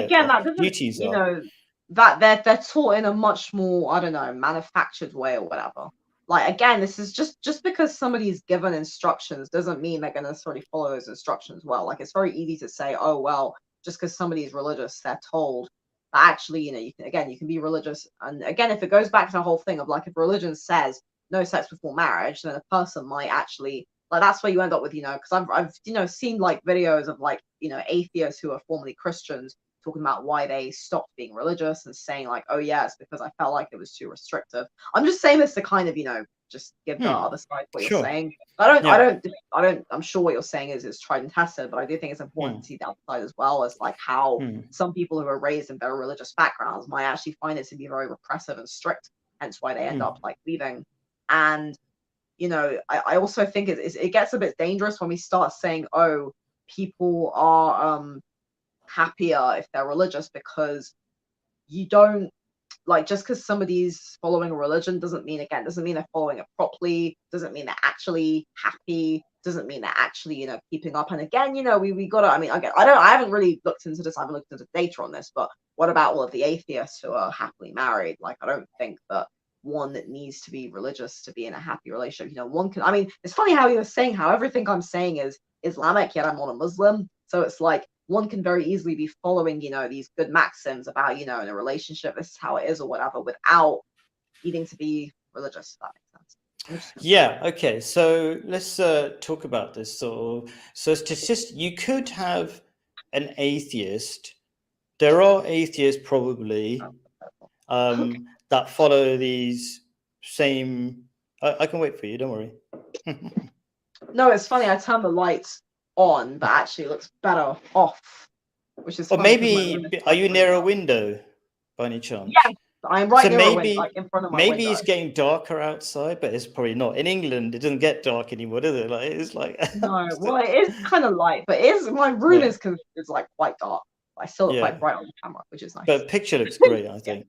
again, that doesn't, duties are. that they're taught in a much more, I don't know, manufactured way or whatever. Like, again, this is just because somebody's given instructions doesn't mean they're going to necessarily follow those instructions well. Like, it's very easy to say, oh well, just because somebody's religious, they're told. But actually, you can be religious, and again, if it goes back to the whole thing of, like, if religion says no sex before marriage, then a person might actually, like, that's where you end up with, because I've seen, like, videos of, like, atheists who are formerly Christians talking about why they stopped being religious and saying, like, oh yeah, it's because I felt like it was too restrictive. I'm just saying this to kind of, just give the other side what you're Sure. saying. Yeah. I'm sure what you're saying is tried and tested, but I do think it's important to see the other side as well, as like how some people who are raised in very religious backgrounds might actually find it to be very repressive and strict, hence why they end up like leaving. And I also think it gets a bit dangerous when we start saying, oh, people are happier if they're religious, because you don't, like, just because somebody's following a religion doesn't mean they're following it properly, doesn't mean they're actually happy, doesn't mean they're actually keeping up. And again, we gotta, I mean, again, I haven't really looked into this, I haven't looked into data on this, but what about all of the atheists who are happily married? Like, I don't think that one that needs to be religious to be in a happy relationship. One can, I mean, it's funny how you were saying how everything I'm saying is Islamic, yet I'm not a Muslim. So it's like one can very easily be following, these good maxims about, in a relationship, this is how it is or whatever, without needing to be religious, if that makes sense. Yeah. Okay. So let's talk about this. So you could have an atheist. There are atheists probably that follow these same. I can wait for you. Don't worry. No, it's funny. I turned the lights on, but actually it looks better off, which is. Or funny maybe are you near a window by any chance? Yes, I'm right So near a window, like in front of my window. maybe it's getting darker outside, but it's probably not. In England, it doesn't get dark anymore, does it? Like it's like no. Well, it is kind of light, but my room is like quite dark. I still look quite bright on the camera, which is nice. But picture looks great, I think.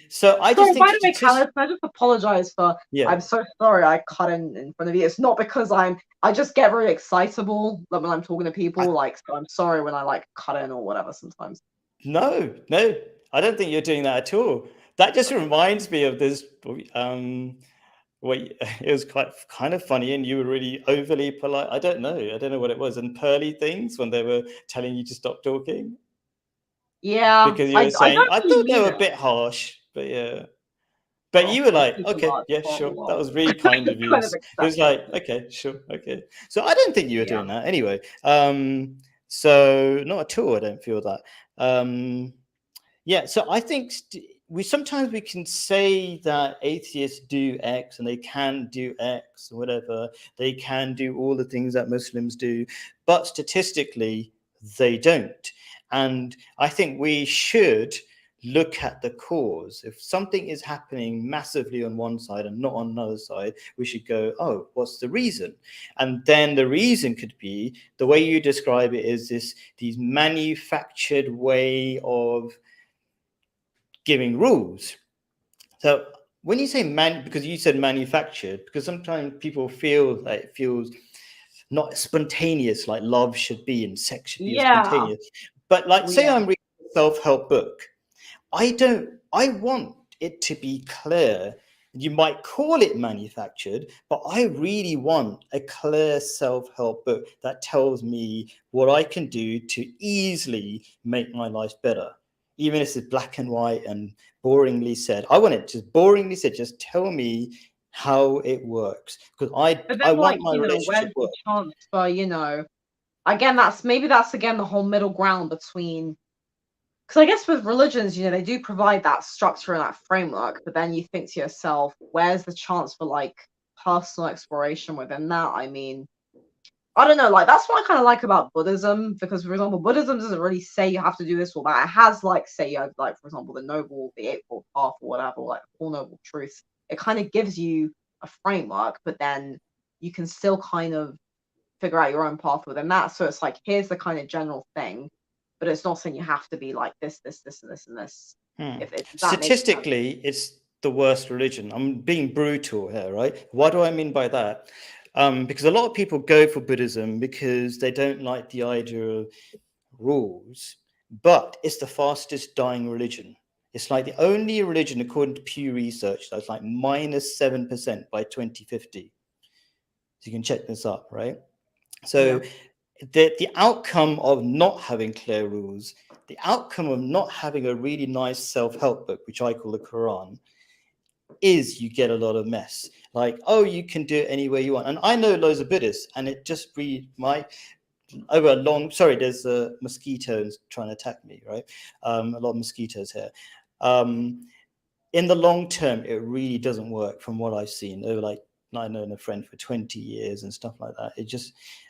So I just just think. By the way, Khaled, I just apologize for. Yeah. I'm so sorry I cut in front of you. It's not because I just get very excitable when I'm talking to people. So I'm sorry when I like cut in or whatever sometimes. No, I don't think you're doing that at all. That just reminds me of this. It was kind of funny, and you were really overly polite. I don't know what it was. And pearly things when they were telling you to stop talking. Yeah, because you were saying I thought they were a bit harsh, but yeah. But you were like, okay, yeah, sure. That was really kind of you. It was like, okay, sure, okay. So I don't think you were doing that anyway. So not at all. I don't feel that. Yeah. So I think we can say that atheists do X and they can do X or whatever. They can do all the things that Muslims do, but statistically they don't. And I think we should look at the cause. If something is happening massively on one side and not on another side, we should go, oh, what's the reason? And then the reason could be the way you describe it is these manufactured way of giving rules. So when you say because you said manufactured, because sometimes people feel like it feels not spontaneous like love should be and sex should be spontaneous. But like, say I'm reading a self-help book, I want it to be clear. You might call it manufactured, but I really want a clear self-help book that tells me what I can do to easily make my life better. Even if it's black and white and boringly said, I want it just boringly said, just tell me how it works. Because I want my relationship where's the chance for, again, that's again the whole middle ground between, because I guess with religions, they do provide that structure and that framework, but then you think to yourself, where's the chance for like personal exploration within that? I mean, I don't know, like that's what I kind of like about Buddhism, because for example, Buddhism doesn't really say you have to do this or that. It has like, say, like for example, the Eightfold Path or whatever, like the Four Noble Truths. It kind of gives you a framework, but then you can still kind of figure out your own path within that. So it's like, here's the kind of general thing, but it's not saying you have to be like this, and this, and this. Statistically, it's the worst religion. I'm being brutal here, right? What do I mean by that? Because a lot of people go for Buddhism because they don't like the idea of rules, but it's the fastest dying religion. It's like the only religion, according to Pew Research, that's like -7% by 2050. So you can check this up, right? So the outcome of not having clear rules, the outcome of not having a really nice self-help book, which I call the Quran, is you get a lot of mess. Like, oh, you can do it any way you want. And I know loads of Buddhists, and it just there's mosquitoes trying to attack me, right? A lot of mosquitoes here. In the long term, it really doesn't work from what I've seen. I've known a friend for 20 years and stuff like that.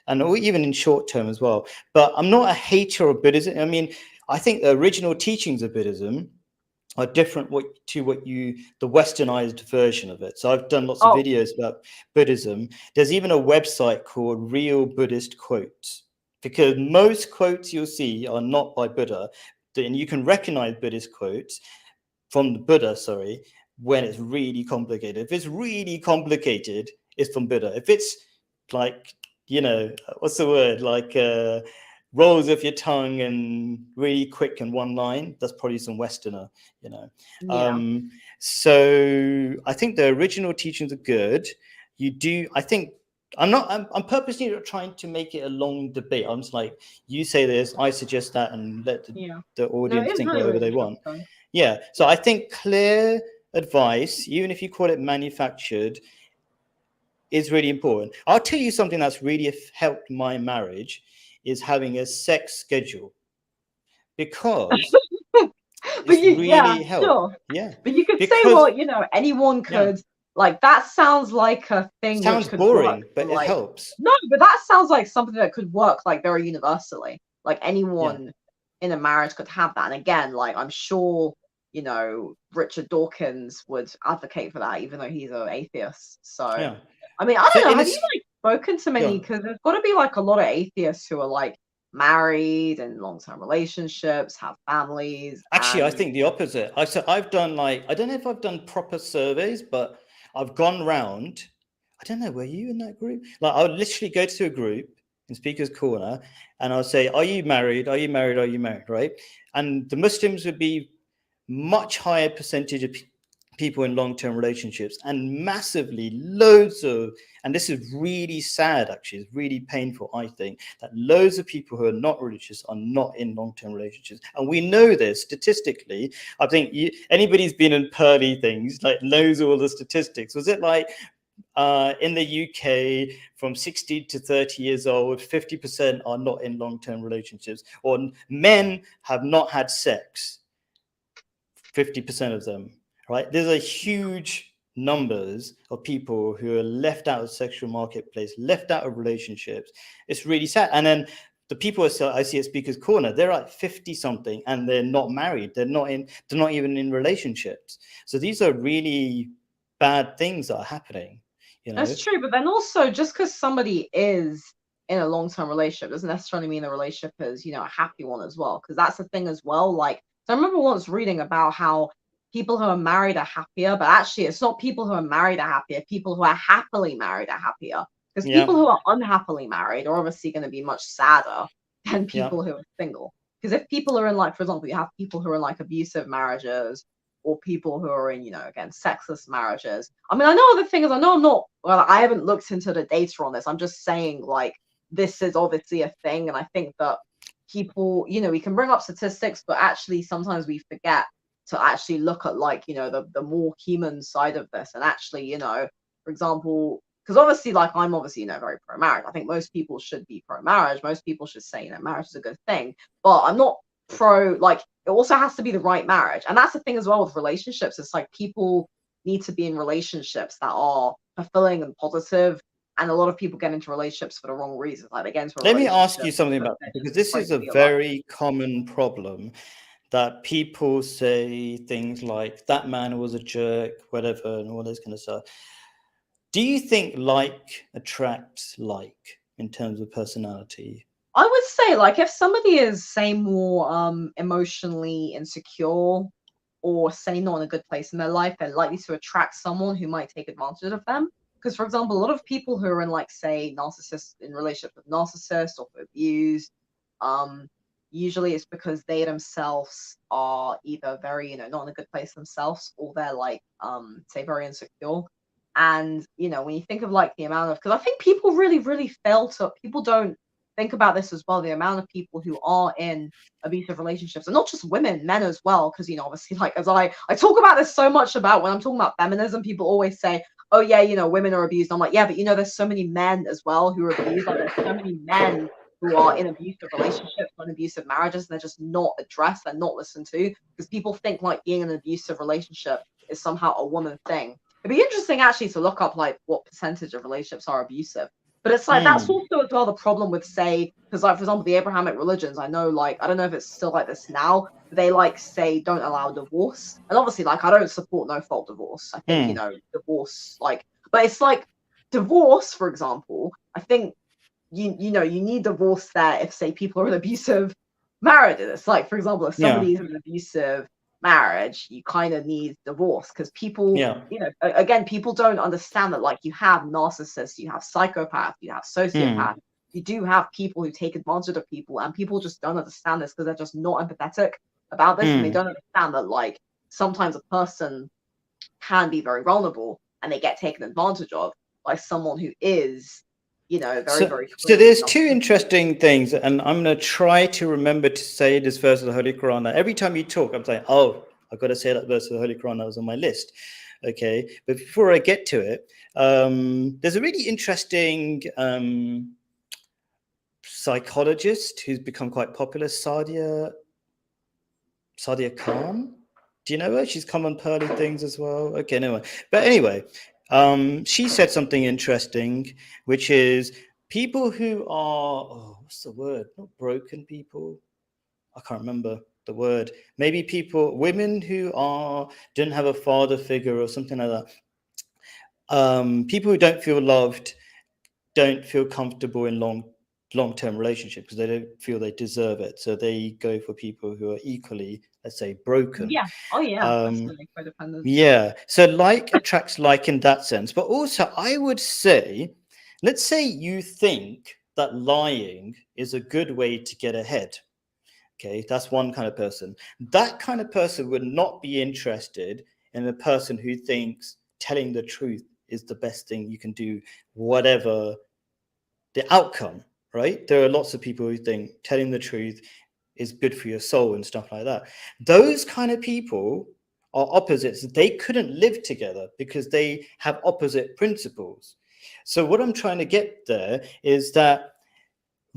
And even in short term as well. But I'm not a hater of Buddhism. I mean, I think the original teachings of Buddhism are different to the westernized version of it. So I've done lots of videos about Buddhism. There's even a website called Real Buddhist Quotes, because most quotes you'll see are not by Buddha. And you can recognize Buddhist quotes from the Buddha, when it's really complicated. If it's really complicated, it's from Buddha. If it's like, what's the word? Like rolls off your tongue and really quick in one line, that's probably some Westerner, So I think the original teachings are good. I'm purposely not trying to make it a long debate. I'm just like, you say this, I suggest that, and let the audience think whatever they want. Yeah. So I think clear advice, even if you call it manufactured, is really important. I'll tell you something that's really helped my marriage is having a sex schedule, because helped. Sure. Yeah. But you could say, well, anyone could. Yeah. Like that sounds like a thing. Sounds which could boring, work, but it helps. No, but that sounds like something that could work like very universally. Like anyone in a marriage could have that. And again, like I'm sure, Richard Dawkins would advocate for that, even though he's an atheist. So I mean, I don't know. Have you like spoken to many? Because there's got to be like a lot of atheists who are like married and long-term relationships, have families. Actually, I think the opposite. I've done I don't know if I've done proper surveys, but I've gone round. I don't know, were you in that group? Like I would literally go to a group in Speaker's Corner and I'll say, are you married? Are you married? Are you married? Right? And the Muslims would be much higher percentage of people in long-term relationships, and massively loads of, and this is really sad, actually, it's really painful, I think, that loads of people who are not religious are not in long-term relationships. And we know this statistically. I think anybody's been in Pearly things, like knows all the statistics. Was it like in the UK, from 60 to 30 years old, 50% are not in long-term relationships, or men have not had sex, 50% of them. Right, there's a huge numbers of people who are left out of the sexual marketplace, left out of relationships. It's really sad. And then the people I see at Speaker's Corner, they're like 50 something and they're not married. They're not even in relationships. So these are really bad things that are happening, you know? That's true, but then also just because somebody is in a long-term relationship doesn't necessarily mean the relationship is, a happy one as well. Because that's the thing as well. Like, so I remember once reading about how people who are married are happier, but actually it's not people who are married are happier, people who are happily married are happier. Because people Yeah, who are unhappily married are obviously going to be much sadder than yeah. people who are single. Because if people are in, like, for example, you have people who are in like abusive marriages or people who are in, again, sexless marriages. I mean, I know the thing is, I know I'm not, well, I haven't looked into the data on this. I'm just saying, like, this is obviously a thing. And I think that people, we can bring up statistics, but actually sometimes we forget to actually look at, like, the more human side of this. And actually, for example, because obviously, like, I'm obviously, very pro-marriage. I think most people should be pro-marriage. Most people should say, marriage is a good thing. But I'm not pro, like, it also has to be the right marriage. And that's the thing as well with relationships. It's like people need to be in relationships that are fulfilling and positive. And a lot of people get into relationships for the wrong reasons. Like, they get into a Let me ask relationship you something because about that, they're because just this afraid is to a be alone. very common problem, that people say things like that man was a jerk, whatever, and all this kind of stuff. Do you think like attracts like in terms of personality? I would say, like, if somebody is, say, more emotionally insecure or, say, not in a good place in their life, they're likely to attract someone who might take advantage of them. Because, for example, a lot of people who are in, like, say, narcissists, in relationship with narcissists or abused, um, usually it's because they themselves are either very, not in a good place themselves, or they're, like, say, very insecure. And, when you think of, like, the amount of, because I think people really, really people don't think about this as well, the amount of people who are in abusive relationships, and not just women, men as well. Because, obviously, like, as I talk about this so much, about when I'm talking about feminism, people always say, oh yeah, women are abused. I'm like, yeah, but there's so many men as well who are abused. Like, there's so many men who are in abusive relationships or in abusive marriages, and they're just not addressed, they're not listened to, because people think, like, being in an abusive relationship is somehow a woman thing. It'd be interesting actually to look up, like, what percentage of relationships are abusive. But it's like, that's Hmm. also as well the problem with, say, because, like, for example, the Abrahamic religions, I know, like, I don't know if it's still like this now, but they, like, say don't allow divorce. And obviously, like, I don't support no fault divorce. I think, Hmm. divorce, like, but it's like divorce, for example, I think you need divorce there if, say, people are in abusive marriages. It's like, for example, if Yeah. somebody's in an abusive marriage, you kind of need divorce, because people, Yeah. again, people don't understand that, like, you have narcissists, you have psychopaths, you have Hmm. sociopaths, you do have people who take advantage of people, and people just don't understand this because they're just not empathetic about this, and they Hmm. don't understand that, like, sometimes a person can be very vulnerable and they get taken advantage of by someone who is, very, So, very so clearly there's not. two interesting things, and I'm going to try to remember to say this verse of the Holy Quran. Now, every time you talk, I'm saying, "Oh, I've got to say that verse of the Holy Quran that was on my list." Okay, but before I get to it, there's a really interesting psychologist who's become quite popular, Sadia Khan. Do you know her? She's come on Pearly Things as well. Okay, anyway. But anyway, she said something interesting, which is people who are, oh, what's the word? Not broken people. I can't remember the word. Maybe women who didn't have a father figure or something like that. People who don't feel loved don't feel comfortable in long-term relationships because they don't feel they deserve it. So they go for people who are equally, let's say, broken. Yeah. Oh yeah, Um, definitely codependent. yeah. So like attracts like in that sense. But also I would say, let's say you think that lying is a good way to get ahead. Okay, that's one kind of person. That kind of person would not be interested in a person who thinks telling the truth is the best thing you can do, whatever the outcome, right? There are lots of people who think telling the truth is good for your soul and stuff like that. Those kind of people are opposites. They couldn't live together because they have opposite principles. So, what I'm trying to get there is that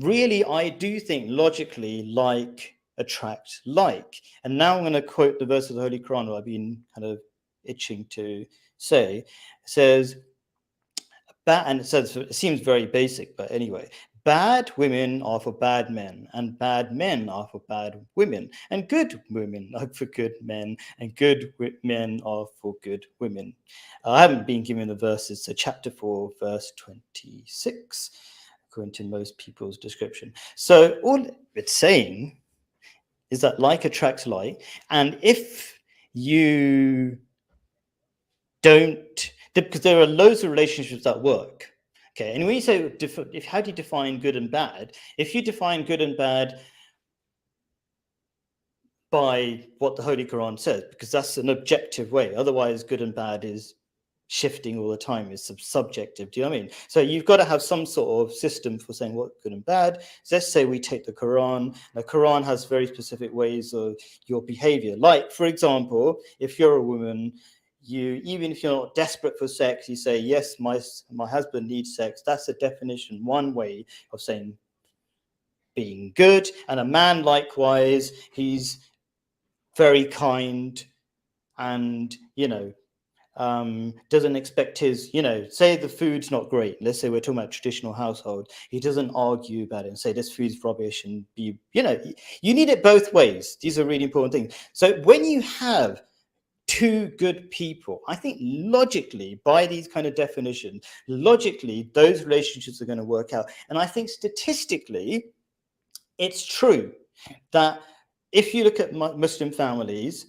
really, I do think logically, like attract like. And now I'm going to quote the verse of the Holy Quran that I've been kind of itching to say. It says, and it says, it seems very basic, but anyway, bad women are for bad men, and bad men are for bad women, and good women are for good men, and good men are for good women. I haven't been given the verses, so chapter 4, verse 26, according to most people's description. So all it's saying is that like attracts like, and if you don't, because there are loads of relationships that work. Okay, and when you say how do you define good and bad? If you define good and bad by what the Holy Quran says, because that's an objective way. Otherwise, good and bad is shifting all the time, is subjective. Do you know what I mean? So you've got to have some sort of system for saying what good and bad. So let's say we take the Quran. The Quran has very specific ways of your behavior. Like, for example, if you're a woman, you, even if you're not desperate for sex, you say, yes, my husband needs sex. That's a definition, one way of saying being good. And a man, likewise, he's very kind and, doesn't expect his, say the food's not great. Let's say we're talking about traditional household. He doesn't argue about it and say this food's rubbish and be, you need it both ways. These are really important things. So when you have two good people, I think logically, by these kind of definitions, logically, those relationships are going to work out. And I think statistically, it's true that if you look at Muslim families,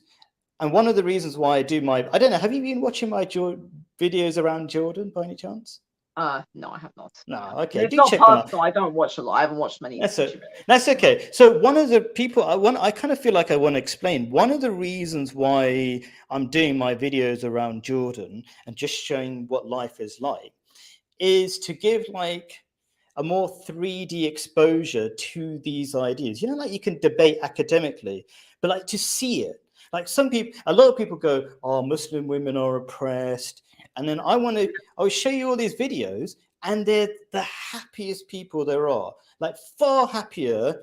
and one of the reasons why I do I don't know, have you been watching my videos around Jordan by any chance? No, I have not. No, okay. It's not personal. I don't watch a lot. I haven't watched many. That's okay. So one of the people I kind of feel like I want to explain. One of the reasons why I'm doing my videos around Jordan and just showing what life is like is to give like a more 3D exposure to these ideas. Like you can debate academically, but like to see it. Like a lot of people go, oh, Muslim women are oppressed. And then I will show you all these videos, and they're the happiest people there are, like far happier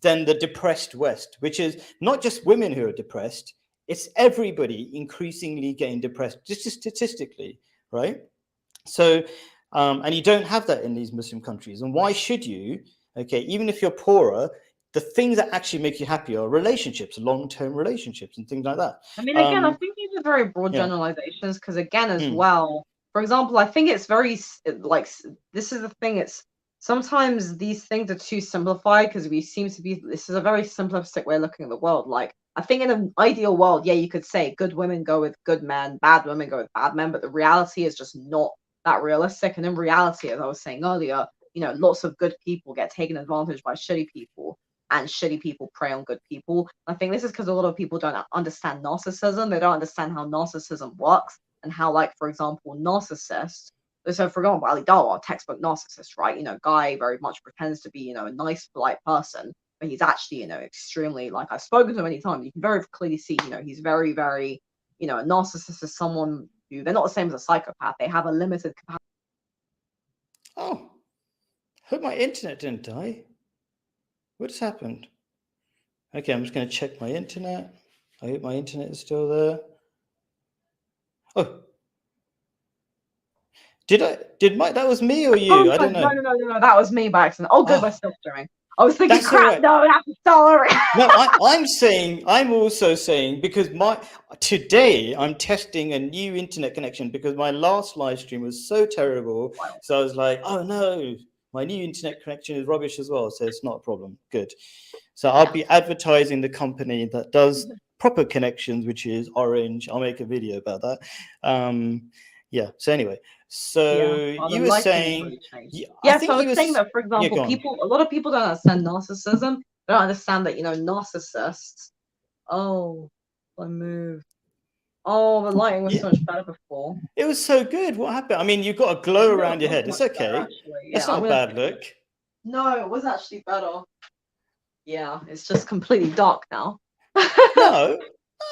than the depressed West, which is not just women who are depressed, it's everybody increasingly getting depressed, just statistically, right? So, and you don't have that in these Muslim countries. And why should you? Okay, even if you're poorer, the things that actually make you happy are relationships, long-term relationships, and things like that. I mean, again, I think these are very broad generalizations because, again, as well, for example, I think it's very like this is the thing. It's sometimes these things are too simplified because we seem to be. This is a very simplistic way of looking at the world. Like I think in an ideal world, yeah, you could say good women go with good men, bad women go with bad men, but the reality is just not that realistic. And in reality, as I was saying earlier, lots of good people get taken advantage by shitty people. And shitty people prey on good people. I think this is because a lot of people don't understand narcissism. They don't understand how narcissism works and how, like, for example, narcissists. So, for example, Ali Dawah, textbook narcissist, right? Guy very much pretends to be, a nice, polite person, but he's actually, extremely, like, I've spoken to him many times. You can very clearly see, he's very, very, a narcissist is someone who, they're not the same as a psychopath. They have a limited capacity. Oh, I hope my internet didn't die. What's happened? Okay, I'm just going to check my internet. I hope my internet is still there. Oh. That was me or you? Oh, I don't know. No, that was me by accident. Oh, good, my stuff's doing. I was thinking, crap, no, I have to start. No, I'm also saying, because today I'm testing a new internet connection because my last live stream was so terrible. Wow. So I was like, oh no, my new internet connection is rubbish as well. So it's not a problem. Good. So I'll be advertising the company that does proper connections, which is Orange. I'll make a video about that. Yeah. So anyway, you were saying, I was saying that, for example, a lot of people don't understand narcissism. They don't understand that, narcissists. Oh, I moved. Oh, the lighting was so much better before. It was so good. What happened? I mean, you've got a glow around your head. It's okay. It's not a bad look. No, it was actually better. Yeah, it's just completely dark now. No,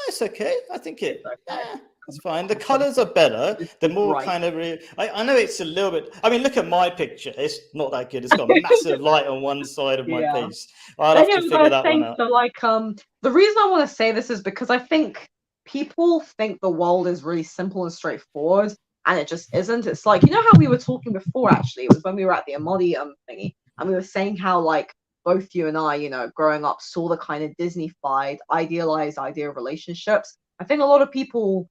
it's okay. I think it's fine. The colors are better. The more kind of, I know it's a little bit. I mean, look at my picture. It's not that good. It's got a massive light on one side of my face. I'll have to figure that one out. So, like, the reason I want to say this is because I think people think the world is really simple and straightforward, and it just isn't. It's like, how we were talking before. Actually, it was when we were at the Amadi thingy. And we were saying how like both you and I, growing up saw the kind of Disney-fied, idealized idea of relationships. I think a lot of people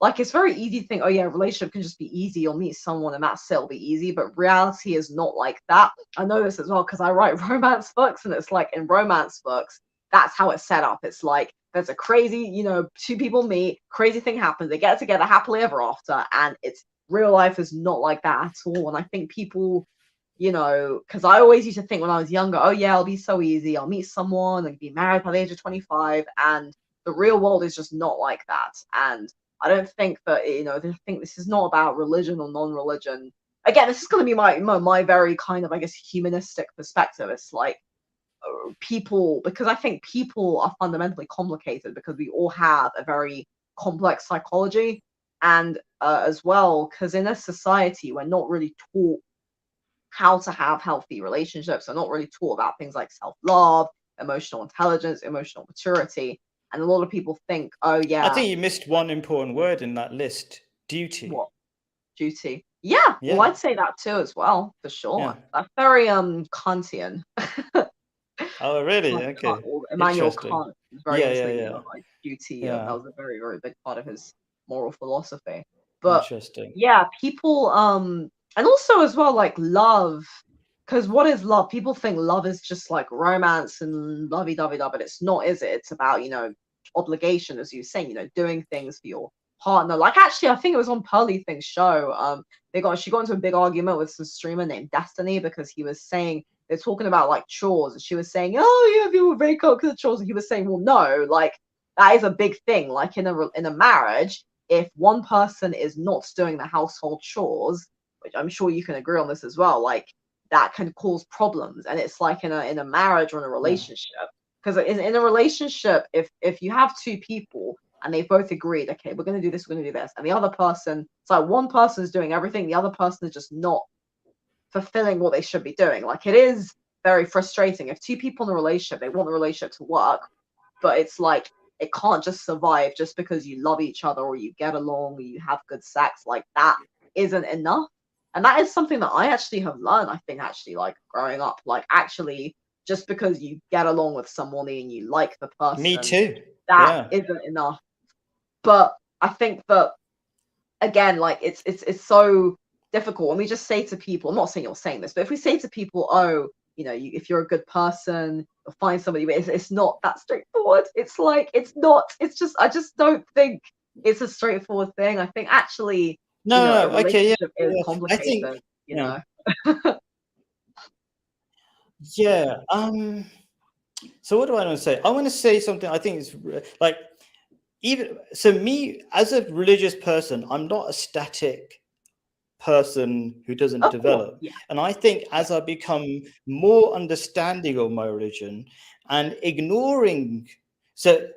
like it's very easy to think, oh yeah, a relationship can just be easy. You'll meet someone and that's it, it'll be easy. But reality is not like that. I know this as well because I write romance books, and it's like in romance books, that's how it's set up. It's like there's a crazy, two people meet, crazy thing happens, they get together happily ever after, and it's real life is not like that at all. And I think people, because I always used to think when I was younger, oh yeah, it'll be so easy. I'll meet someone and be married by the age of 25, and the real world is just not like that. And I don't think that I think this is not about religion or non-religion. Again, this is going to be my very kind of, I guess, humanistic perspective. It's like people, because I think people are fundamentally complicated because we all have a very complex psychology, and as well because in a society we're not really taught how to have healthy relationships. We're not really taught about things like self-love, emotional intelligence, emotional maturity. And a lot of people think, oh yeah. I think you missed one important word in that list: duty. What? Duty. Yeah. Well, I'd say that too as well, for sure. Yeah. That's very Kantian. Oh, really? Like Okay. Immanuel Kant is very into like duty. Yeah. That was a very, very big part of his moral philosophy. But interesting. Yeah, people and also as well like love. Because what is love? People think love is just like romance and lovey-dovey-dovey, but it's not, is it? It's about, obligation, as you were saying, doing things for your partner. Like, actually, I think it was on Pearly Thing's show. She got into a big argument with some streamer named Destiny because he was saying, they're talking about like chores, and she was saying, oh, yeah, people break up because of chores. And he was saying, well, no, like, that is a big thing. Like, in a marriage, if one person is not doing the household chores, which I'm sure you can agree on this as well, like, that can cause problems. And it's like in a marriage or in a relationship, because in a relationship, if you have two people and they both agreed, okay, we're going to do this, we're going to do this, and the other person, it's like one person is doing everything, the other person is just not fulfilling what they should be doing. Like, it is very frustrating if two people in a relationship, they want the relationship to work, but it's like it can't just survive just because you love each other or you get along or you have good sex. Like, that isn't enough. And that is something that I actually have learned, I think, actually, like, growing up. Like, actually, just because you get along with someone and you like the person. Me too. That isn't enough. But I think that, again, like, it's so difficult. And we just say to people, I'm not saying you're saying this, but if we say to people, oh, if you're a good person, you'll find somebody, but it's not that straightforward. It's like, it's not, it's just, I just don't think it's a straightforward thing. I think actually, no, okay, is complicated, I think, Yeah. So what do I want to say? I want to say something. I think it's like, even so, me as a religious person, I'm not a static person who doesn't develop. And I think as I become more understanding of my religion and ignoring, so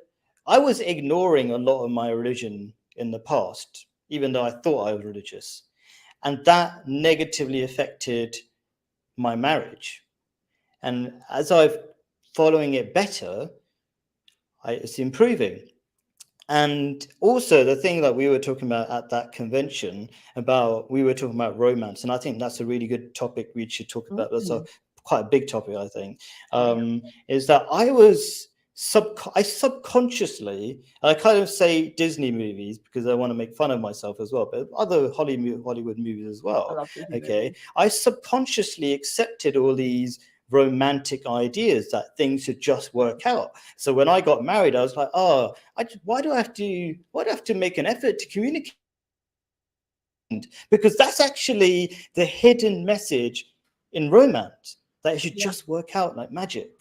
I was ignoring a lot of my religion in the past, even though I thought I was religious, and that negatively affected my marriage. And as I've following it better, it's improving. And also the thing that we were talking about at that convention we were talking about romance, and I think that's a really good topic we should talk about. That's quite a big topic, I think, is that I subconsciously, I kind of say Disney movies because I want to make fun of myself as well, but other Hollywood movies as well. Okay, I subconsciously accepted all these romantic ideas that things should just work out. So when I got married, I was like, oh, why do I have to make an effort to communicate? Because that's actually the hidden message in romance, that it should just work out like magic.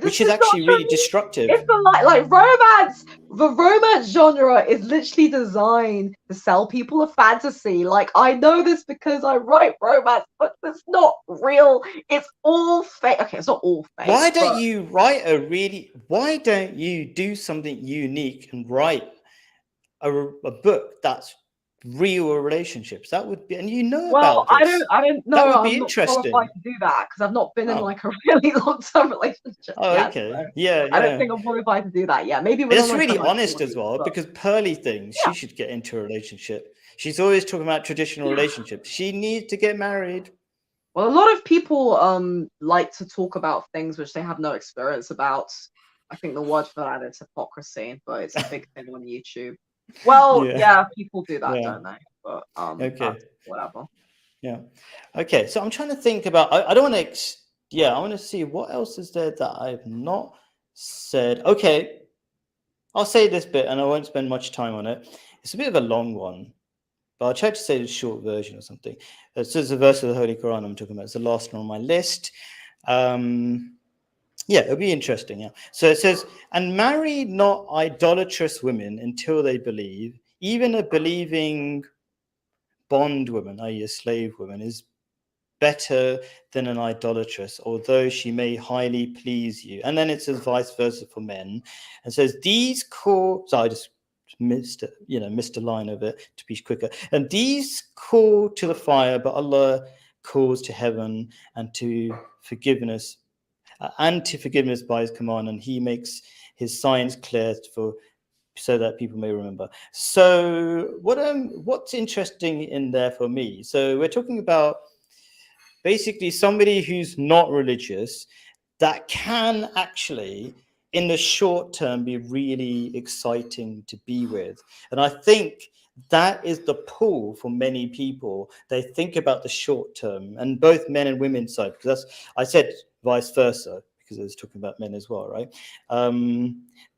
Which is actually really destructive. It's like romance. The romance genre is literally designed to sell people a fantasy. Like, I know this because I write romance, but it's not real. It's all fake. Okay, it's not all fake. Why don't you do something unique and write a book that's real relationships? That would be, and about this. I don't know. That would be I'm interesting. not qualified to do that because I've not been in like a really long-term relationship. Okay. So yeah. I don't think I'm qualified to do that. Yeah, maybe. It's really honest as well, because Pearly Thing, she should get into a relationship. She's always talking about traditional relationships. She needs to get married. Well, a lot of people like to talk about things which they have no experience about. I think the word for that is hypocrisy, but it's a big thing on YouTube. Well, Yeah. yeah, people do that, Yeah. don't they? But Okay. that's whatever. Yeah. Okay. So I'm trying to think about. I don't want to. Yeah. I want to see what else is there that I've not said. Okay. I'll say this bit, and I won't spend much time on it. It's a bit of a long one, but I'll try to say the short version or something. This is a verse of the Holy Quran I'm talking about. It's the last one on my list. Yeah, it'll be interesting. Yeah. So it says, and marry not idolatrous women until they believe. Even a believing bondwoman, i.e., a slave woman, is better than an idolatress, although she may highly please you. And then it says vice versa for men, and says these call. So I just missed a line of it to be quicker. And these call to the fire, but Allah calls to heaven and to forgiveness. By his command, and he makes his signs clear for so that people may remember. So what's interesting in there for me? So we're talking about basically somebody who's not religious that can actually in the short term be really exciting to be with. And I think that is the pull for many people. They think about the short term, and both men and women side, because that's, I said vice versa because I was talking about men as well, right?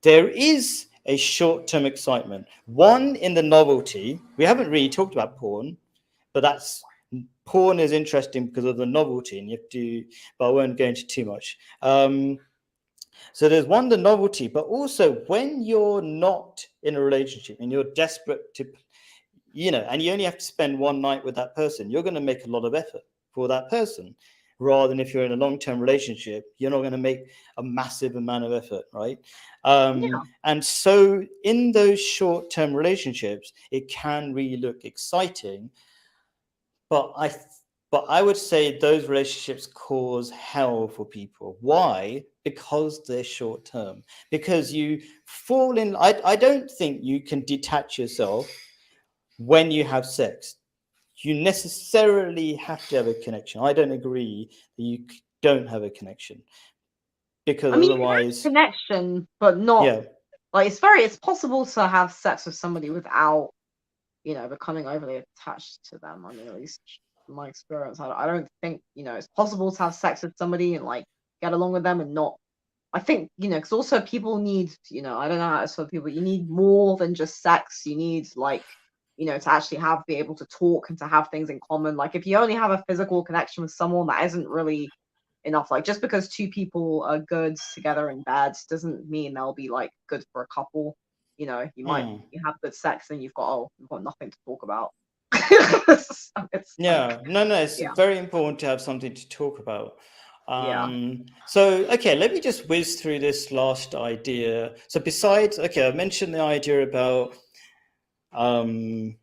There is a short-term excitement, one in the novelty. We haven't really talked about porn, but that's porn is interesting because of the novelty, and you have to, but I won't go into too much. So there's one, the novelty, but also when you're not in a relationship and you're desperate to, and you only have to spend one night with that person, you're going to make a lot of effort for that person. Rather than if you're in a long-term relationship, you're not going to make a massive amount of effort, right? Yeah. And so in those short-term relationships, it can really look exciting, but I would say those relationships cause hell for people. Why? Because they're short term. Because you fall in. I don't think you can detach yourself when you have sex. You necessarily have to have a connection. I don't agree that you don't have a connection, because I mean, you can have otherwise, a connection, but not yeah. like it's possible to have sex with somebody without, becoming overly attached to them. I mean, at least from my experience, I don't think, it's possible to have sex with somebody and like get along with them and not. I think, because also people need, I don't know how to tell people, you need more than just sex. You need like, to actually be able to talk and to have things in common. Like if you only have a physical connection with someone, that isn't really enough. Like just because two people are good together in bed doesn't mean they'll be like good for a couple. You might Mm. you have good sex and you've got nothing to talk about. So it's like, Yeah, no, it's yeah, very important to have something to talk about. yeah. So, okay, let me just whiz through this last idea. So, besides, okay, I mentioned the idea about um,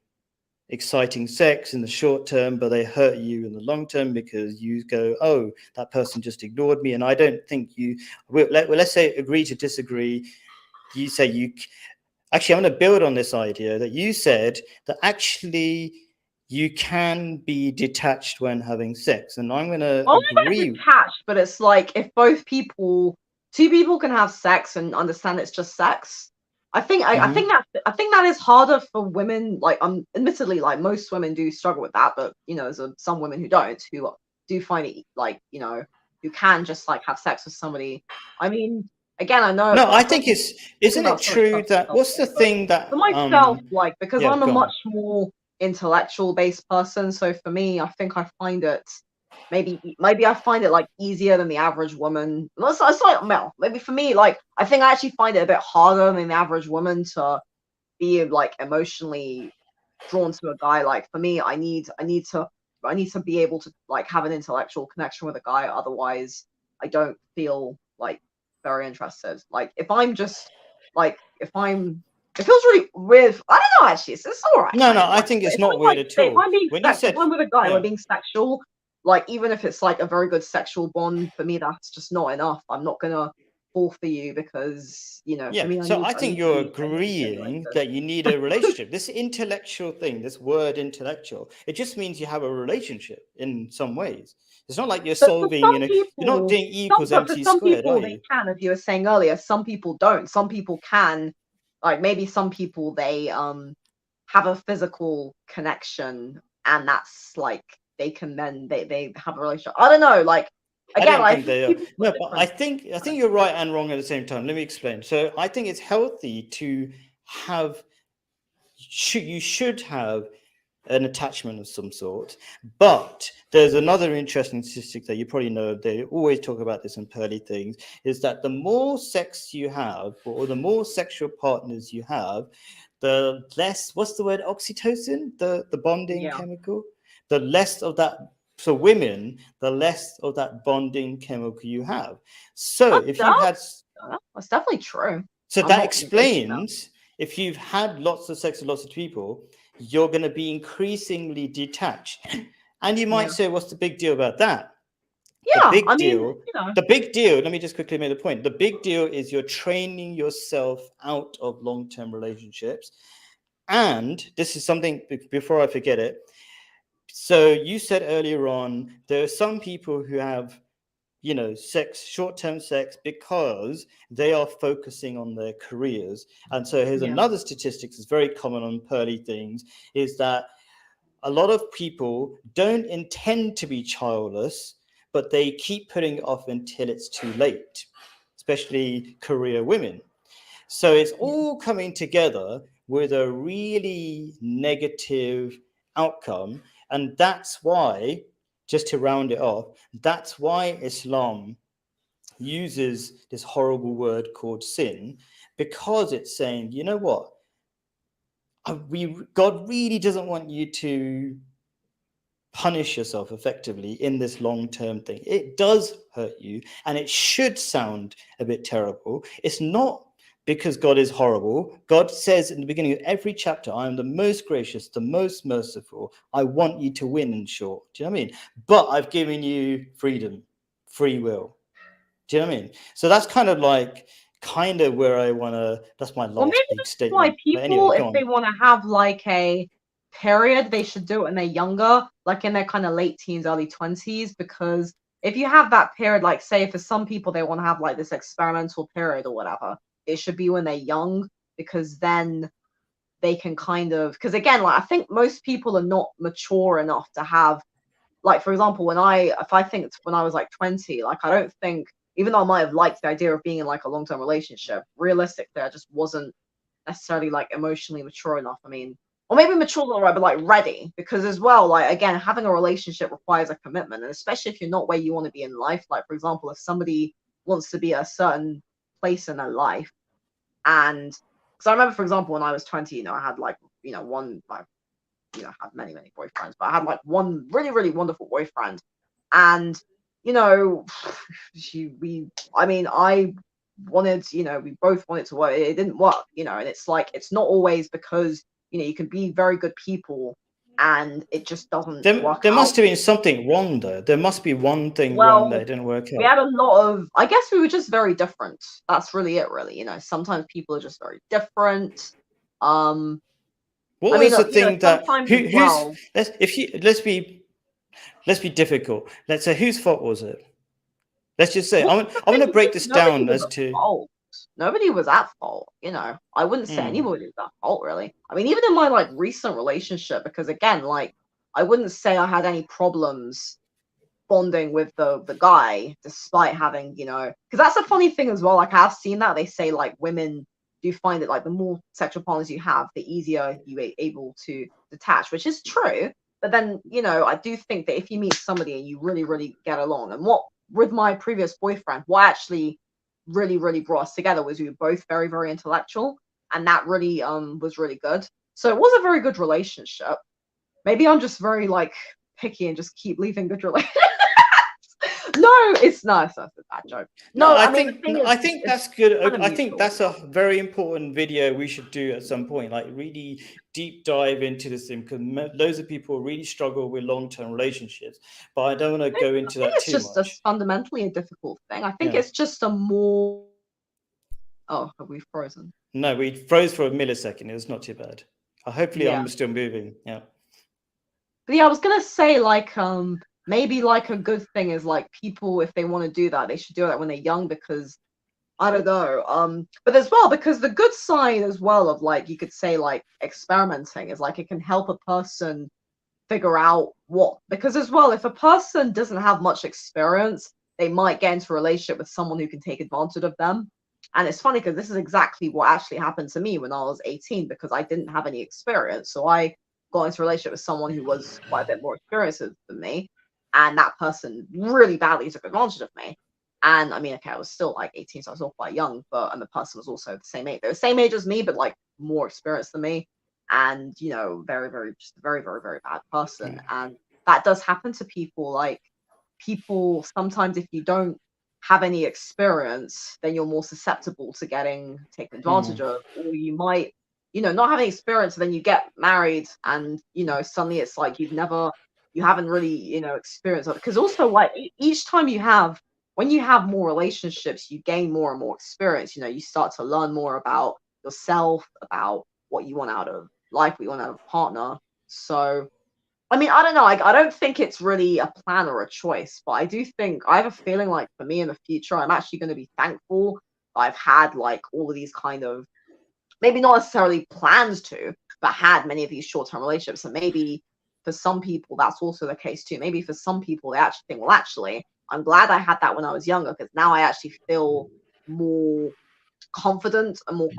exciting sex in the short term, but they hurt you in the long term because you go, oh, that person just ignored me. And I don't think you, let's say, agree to disagree. You say actually, I'm going to build on this idea that you said that actually you can be detached when having sex, and I'm going to Well, I don't agree. detached, but it's like if two people can have sex and understand it's just sex. Mhm. I think that is harder for women. Like, admittedly, like most women do struggle with that, but there's some women who don't, who do find it like who can just like have sex with somebody. I mean, again, I know No, I I feel think like it's, I'm talking isn't it about so much true stuff that, what's the but thing that for myself, like because yeah, I'm a go much on. more intellectual based person, so for me, I think I find it maybe I find it like easier than the average woman. It's like well, maybe for me, like I think I actually find it a bit harder than the average woman to be like emotionally drawn to a guy. Like for me, I need to be able to like have an intellectual connection with a guy. Otherwise, I don't feel like very interested. Like if I'm just like if I'm it feels really weird. I don't know actually. It's all right No, kind no, of I like think it's if not I'm weird like at if all. I'm being When you if said, I'm with a guy and we're yeah, being sexual, like even if it's like a very good sexual bond, for me that's just not enough. I'm not gonna fall for you because, you know, for Yeah, me, so I I think need to you're be agreeing stimulated. that you need a relationship. This intellectual thing, this word intellectual, it just means you have a relationship in some ways. It's not like you're But for solving, some you're not people, doing E equals but for MC some squared, are people they you? can, as you were saying earlier, some people don't. Some people can, like maybe some people they have a physical connection and that's like they can then they have a relationship. I don't know, like I again, don't like, I think think they are. people put No, but different I think you're right and wrong at the same time. Let me explain. So I think it's healthy to have, you should have an attachment of some sort. But there's another interesting statistic that you probably know, they always talk about this in Pearly Things, is that the more sex you have, or the more sexual partners you have, the less, what's the word, oxytocin, the bonding yeah. chemical, the less of that. So women, the less of that bonding chemical you have. So That's if you've that, had, that's definitely true. so I'm that not negating that. explains, if you've had lots of sex with lots of people, you're going to be increasingly detached. And you Yeah. might say, what's the big deal about that? Yeah, I mean, you know, The big deal, let me just quickly make the point. The big deal is you're training yourself out of long-term relationships. And this is something, before I forget it. So you said earlier on, there are some people who have, sex, short-term sex, because they are focusing on their careers. And so here's yeah. another statistic that's very common on Pearly Things, is that a lot of people don't intend to be childless, but they keep putting it off until it's too late, especially career women. So it's Yeah. all coming together with a really negative outcome. And that's why, just to round it off, that's why Islam uses this horrible word called sin, because it's saying, you know what? God really doesn't want you to punish yourself effectively in this long-term thing. It does hurt you, and it should sound a bit terrible. It's not because God is horrible. God says in the beginning of every chapter, I am the most gracious, the most merciful. I want you to win, in short. Do you know what I mean? But I've given you freedom, free will. Do you know what I mean? So that's kind of where I want to, that's my Well, last maybe big that's why statement. But anyway, people, go if on. they want to have like a period, they should do it when they're younger, like in their kind of late teens, early 20s, because if you have that period, like say for some people they want to have like this experimental period or whatever, it should be when they're young, because then they can kind of, because again, like I think most people are not mature enough to have, like for example, if I think when I was like 20, like I don't think, even though I might have liked the idea of being in like a long-term relationship, realistically I just wasn't necessarily like emotionally mature enough. I mean, or maybe mature not right, but like ready. Because as well, like again, having a relationship requires a commitment, and especially if you're not where you want to be in life. Like for example, if somebody wants to be at a certain place in their life, and because I remember, for example, when I was 20, I had like one like had many boyfriends, but I had like one really really wonderful boyfriend, and you know, I mean, I wanted, we both wanted to work. It didn't work, and it's like it's not always because you can be very good people and it just doesn't work There out. must have been something wrong, though. There must be one thing wrong that Well, it didn't work we out. had a lot of, I guess we were just very different. That's really it, really. Sometimes people are just very different. Um, I What mean, was the thing that sometimes as who's well. let's be difficult. Let's say, whose fault was it? Let's just say, Well, I'm going to the thing break is, this nobody down was as at to. fault. Nobody was at fault. I wouldn't say Hmm. anybody was at fault, really. I mean, even in my like recent relationship, because again, like I wouldn't say I had any problems bonding with the guy, despite having, because that's a funny thing as well. Like I've seen that they say like women do find that like the more sexual partners you have, the easier you are able to detach, which is true. But then, I do think that if you meet somebody and you really, really get along, and what with my previous boyfriend, what actually really, really brought us together was we were both very, very intellectual, and that really was really good. So it was a very good relationship. Maybe I'm just very like picky and just keep leaving good relationships. No, it's not. It's not a bad joke. No, No, I mean the thing is, I think that's good. kind of I think mutual. that's a very important video we should do at some point. Like really deep dive into this thing, because loads of people really struggle with long-term relationships. But I don't want to go I into think that it's too just a much. fundamentally a difficult thing. I think Yeah. it's just a more Oh, have we frozen? No, we froze for a millisecond. It was not too bad. Hopefully, Yeah. I'm still moving. Yeah. But yeah, I was gonna say like maybe like a good thing is like people, if they want to do that, they should do that when they're young, because I don't know. But as well, because the good side as well of like you could say like experimenting is like it can help a person figure out what, because as well, if a person doesn't have much experience, they might get into a relationship with someone who can take advantage of them. And it's funny because this is exactly what actually happened to me when I was 18, because I didn't have any experience. So I got into a relationship with someone who was quite a bit more experienced than me. And that person really badly took advantage of me. And I mean, okay, I was still like 18, so I was still quite young, but and the person was also the same age. They were the same age as me, but like more experienced than me. And very, very, just a very, very, very bad person. And that does happen to people. Like people sometimes, if you don't have any experience, then you're more susceptible to getting taken advantage of, or you might, not having experience, and then you get married, and suddenly it's like you haven't really, experienced it. Because also, like each time when you have more relationships, you gain more and more experience. You start to learn more about yourself, about what you want out of life, what you want out of a partner. So I mean, I don't know. I don't think it's really a plan or a choice, but I do think I have a feeling like for me in the future, I'm actually going to be thankful that I've had like all of these kind of, maybe not necessarily plans to, but had many of these short-term relationships. And maybe for some people, that's also the case too. Maybe for some people, they actually think, well, actually, I'm glad I had that when I was younger, because now I actually feel more confident and more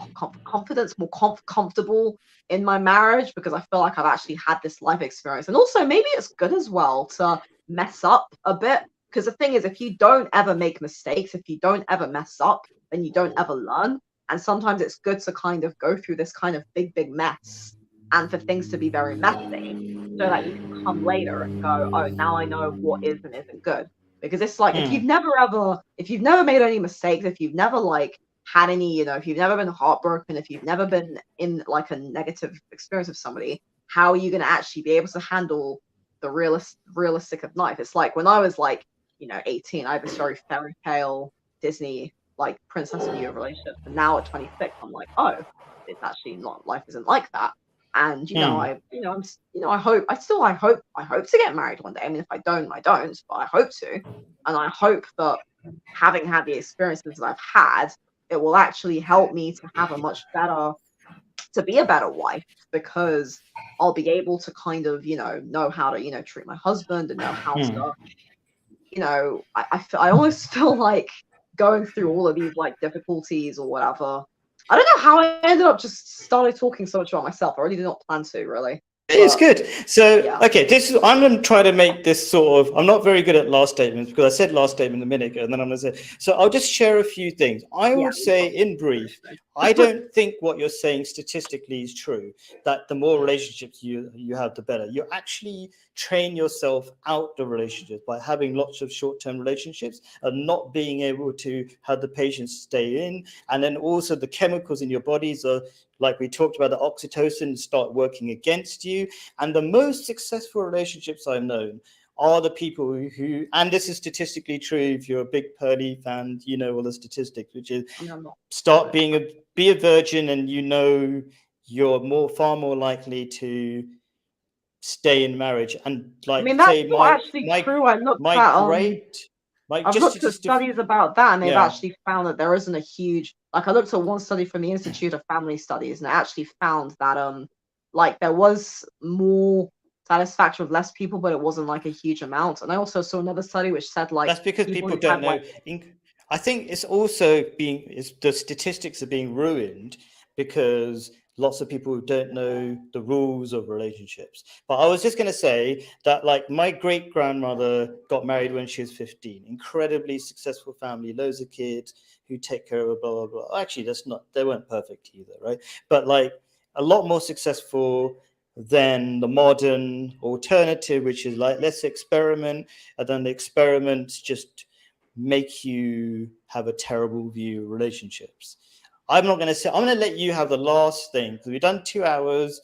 comfortable in my marriage, because I feel like I've actually had this life experience. And also maybe it's good as well to mess up a bit, because the thing is, if you don't ever make mistakes, if you don't ever mess up, then you don't ever learn. And sometimes it's good to kind of go through this kind of big mess, and for things to be very messy, so that you can come later and go, oh, now I know what is and isn't good. Because it's like if you've never made any mistakes, if you've never like had any, if you've never been heartbroken, if you've never been in like a negative experience with somebody, how are you going to actually be able to handle the realistic of life? It's like when I was like, 18, I had this very fairy tale Disney like princess and you relationship, and now at 26, I'm like, oh, it's actually not. Life isn't like that. And I hope to get married one day. I mean, if I don't, I don't, but I hope to, and I hope that having had the experiences that I've had, it will actually help me to have to be a better wife, because I'll be able to kind of, know how to, treat my husband, and know how to, I almost feel like going through all of these like difficulties or whatever. I don't know how I ended up just started talking so much about myself. I really did not plan to, really. It's good. So, yeah. Okay, I'm going to try to make this sort of, I'm not very good at last statements, because I said last statement a minute ago, and then I'm going to say, so I'll just share a few things. I would say in brief, I don't think what you're saying statistically is true, that the more relationships you have, the better. You actually train yourself out the relationships by having lots of short-term relationships and not being able to have the patience stay in. And then also the chemicals in your bodies are, like we talked about, the oxytocin start working against you. And the most successful relationships I've known are the people who, and this is statistically true, if you're a big Pearly fan, you know all the statistics, which is be a virgin, and you're far more likely to stay in marriage. And like, I mean, that's say not actually true. I've looked at studies about that, and they've actually found that there isn't a huge, like I looked at one study from the Institute of Family Studies, and it actually found that like there was more satisfaction with less people, but it wasn't like a huge amount. And I also saw another study which said like that's because people don't know. I think it's also the statistics are being ruined because lots of people don't know the rules of relationships. But I was just going to say that, like, my great grandmother got married when she was 15, incredibly successful family, loads of kids who take care of her, blah, blah, blah. Actually, they weren't perfect either, right? But like a lot more successful than the modern alternative, which is like, let's experiment. And then the experiments just make you have a terrible view of relationships. I'm not going to say, I'm going to let you have the last thing, because we've done 2 hours.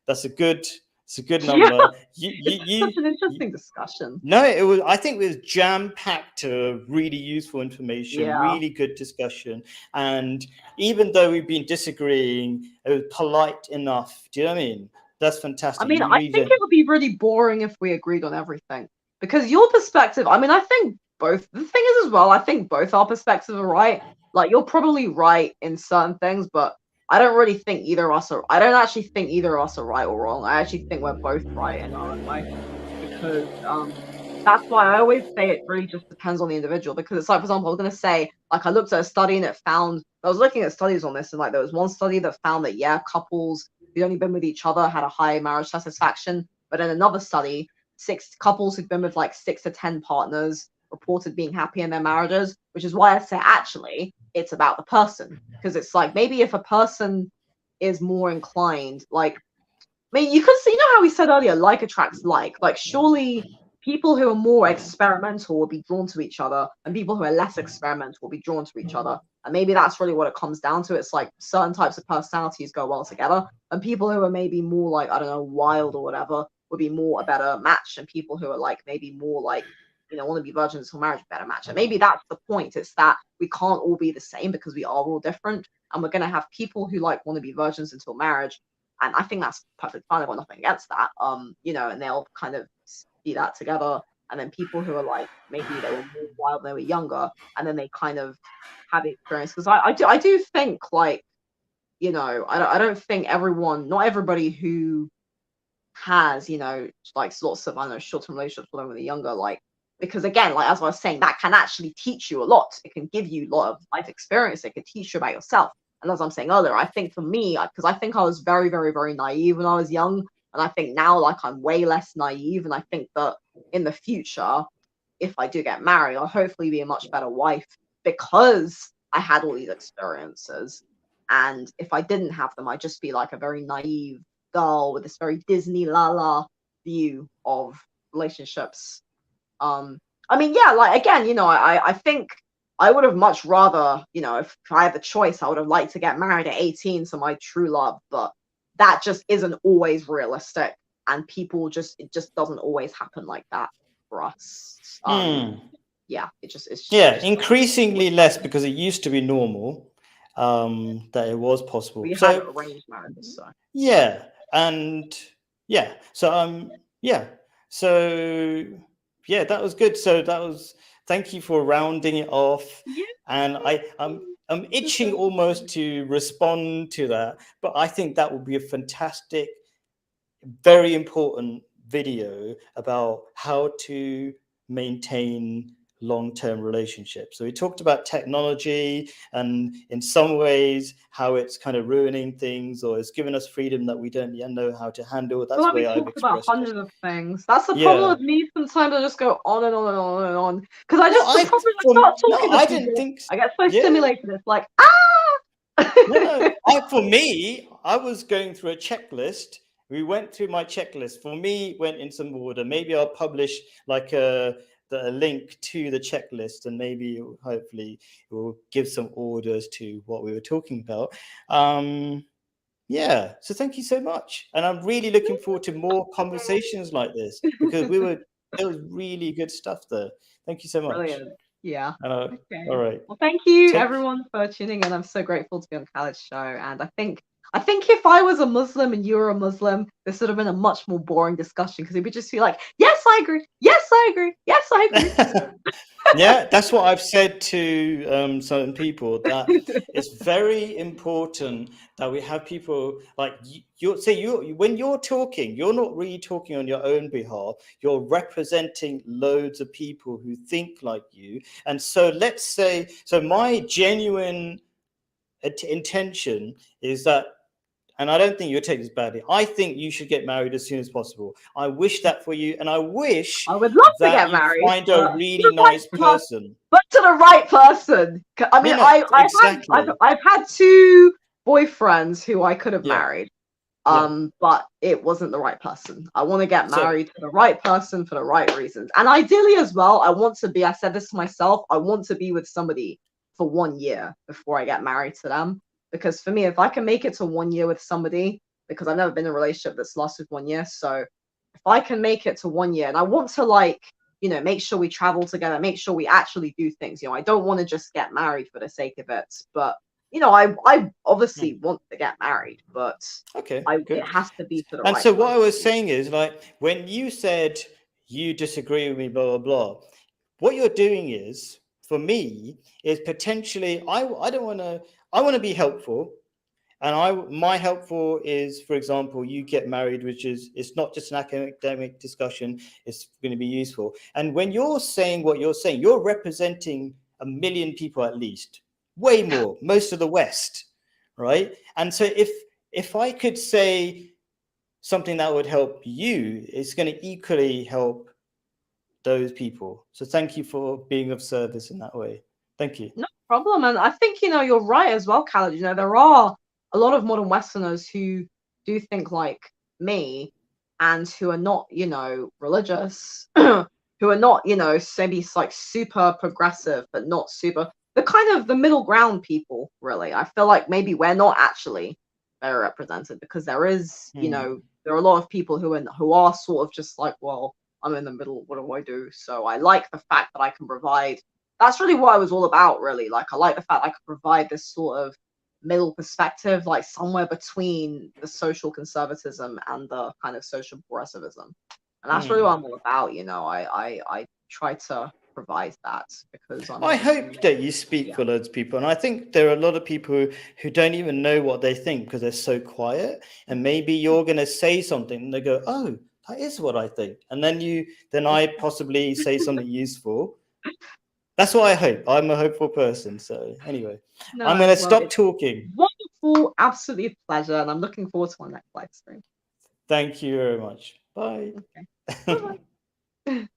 That's a good It's a good Yeah, number. it's such an interesting discussion. No, it was. I think it was jam packed to really useful information, Yeah. really good discussion, and even though we've been disagreeing, it was polite enough. Do you know what I mean? That's I fantastic. mean, You I really think don't. it would be really boring if we agreed on everything. Because your perspective, I mean, I think both, the thing is as well, I think both our perspectives are right. Like, you're probably right in certain things, but I don't really think either of us are, I don't actually think either of us are right or wrong. I actually think we're both right in our own way. Because that's why I always say it really just depends on the individual. Because it's like, for example, I was gonna say, like, I looked at a study and it found, I was looking at studies on this, and like there was one study that found that, yeah, couples who'd only been with each other had a high marriage satisfaction. But in another study, 6 couples who'd been with like 6 to 10 partners reported being happy in their marriages, which is why I say actually it's about the person. Because it's like maybe if a person is more inclined, like, I mean, you could see, you know how we said earlier, like attracts like. Like, surely people who are more experimental will be drawn to each other, and people who are less experimental will be drawn to each other. And maybe that's really what it comes down to. It's like certain types of personalities go well together, and people who are maybe more like, I don't know, wild or whatever would be more a better match, and people who are like maybe more like, want to be virgins until marriage, a better match. And maybe that's the point. It's that we can't all be the same because we are all different, and we're gonna have people who like want to be virgins until marriage, and I think that's perfectly fine. I've got nothing against that. And they'll kind of see that together. And then people who are like maybe they were more wild when they were younger, and then they kind of have the experience. Because I do think like, I don't think not everybody who has, like lots of, I don't know, short-term relationships when they're younger, like, because again, like as I was saying, that can actually teach you a lot. It can give you a lot of life experience. It can teach you about yourself. And as I'm saying earlier, I think for me, because I think I was very, very, very naive when I was young, and I think now like I'm way less naive, and I think that in the future, if I do get married, I'll hopefully be a much better wife because I had all these experiences. And if I didn't have them, I'd just be like a very naive girl with this very Disney la la view of relationships. I mean, yeah, like again, I think I would have much rather, if I had the choice, I would have liked to get married at 18 to my true love, but that just isn't always realistic, and it just doesn't always happen like that for us. Yeah, Increasingly less, because it used to be normal, that it was possible. We had arranged marriages, so yeah, and yeah, so yeah, that was good. So thank you for rounding it off. Yeah. And I'm itching almost to respond to that, but I think that would be a fantastic, very important video about how to maintain long-term relationships. So we talked about technology and in some ways how it's kind of ruining things, or it's given us freedom that we don't yet know how to handle. That's the way I've expressed about hundreds of things. That's the problem with me. Sometimes I just go on and on and on and on, because I start talking to people. I get so stimulated. It's like, for me, I was going through a checklist. We went through my checklist. For me, went in some order. Maybe I'll publish like the link to the checklist, and maybe hopefully it will give some orders to what we were talking about. Yeah, so thank you so much, and I'm really looking forward to more conversations like this, because it was really good stuff there. Thank you so much. Brilliant. Yeah. Okay. All right. Well, thank you everyone for tuning in. I'm so grateful to be on Khaled's show, and I think if I was a Muslim and you were a Muslim, this would have been a much more boring discussion, because it would just be like, yes, I agree. Yes, I agree. Yes, I agree. Yeah, that's what I've said to certain people, that it's very important that we have people like when you're talking, you're not really talking on your own behalf. You're representing loads of people who think like you. And so let's say, my genuine intention is that, and I don't think you'll take this badly, I think you should get married as soon as possible. I wish that for you, and I wish I would love to get married. Find a really nice person, but to the right person. I mean, I've had 2 boyfriends who I could have married, but it wasn't the right person. I want to get married to the right person for the right reasons, and ideally as well, I said this to myself, I want to be with somebody for 1 year before I get married to them. Because for me, if I can make it to 1 year with somebody because I've never been in a relationship that's lasted 1 year. So if I can make it to 1 year, and I want to like, make sure we travel together, make sure we actually do things. I don't want to just get married for the sake of it. But I obviously want to get married, but Okay, it good. has to be for the And right so what I person. was saying is, like, when you said you disagree with me, blah blah blah, what you're doing is, for me, is potentially I don't want to. I want to be helpful, and my helpful is, for example, you get married, which is, it's not just an academic discussion. It's going to be useful. And when you're saying what you're saying, you're representing 1 million people at least, way more, most of the West, right? And so if I could say something that would help you, it's going to equally help those people. So thank you for being of service in that way. Thank you. No problem. And I think, you're right as well, Khaled. There are a lot of modern Westerners who do think like me and who are not, religious, who are not, maybe like super progressive, but not super, the kind of the middle ground people, really. I feel like maybe we're not actually very represented because there is, there are a lot of people who are sort of just like, well, I'm in the middle. What do I do? So I like the fact that I can provide. That's really what I was all about, really. Like, I like the fact I could provide this sort of middle perspective, like somewhere between the social conservatism and the kind of social progressivism. And that's really what I'm all about. I try to provide that because I hope that you speak for loads of people. And I think there are a lot of people who don't even know what they think because they're so quiet. And maybe you're going to say something and they go, oh, that is what I think. And then I possibly say something useful. That's what I hope. I'm a hopeful person. So anyway, I'm going to stop talking. Wonderful. Absolutely a pleasure. And I'm looking forward to our next live stream. Thank you very much. Bye. Okay. Bye.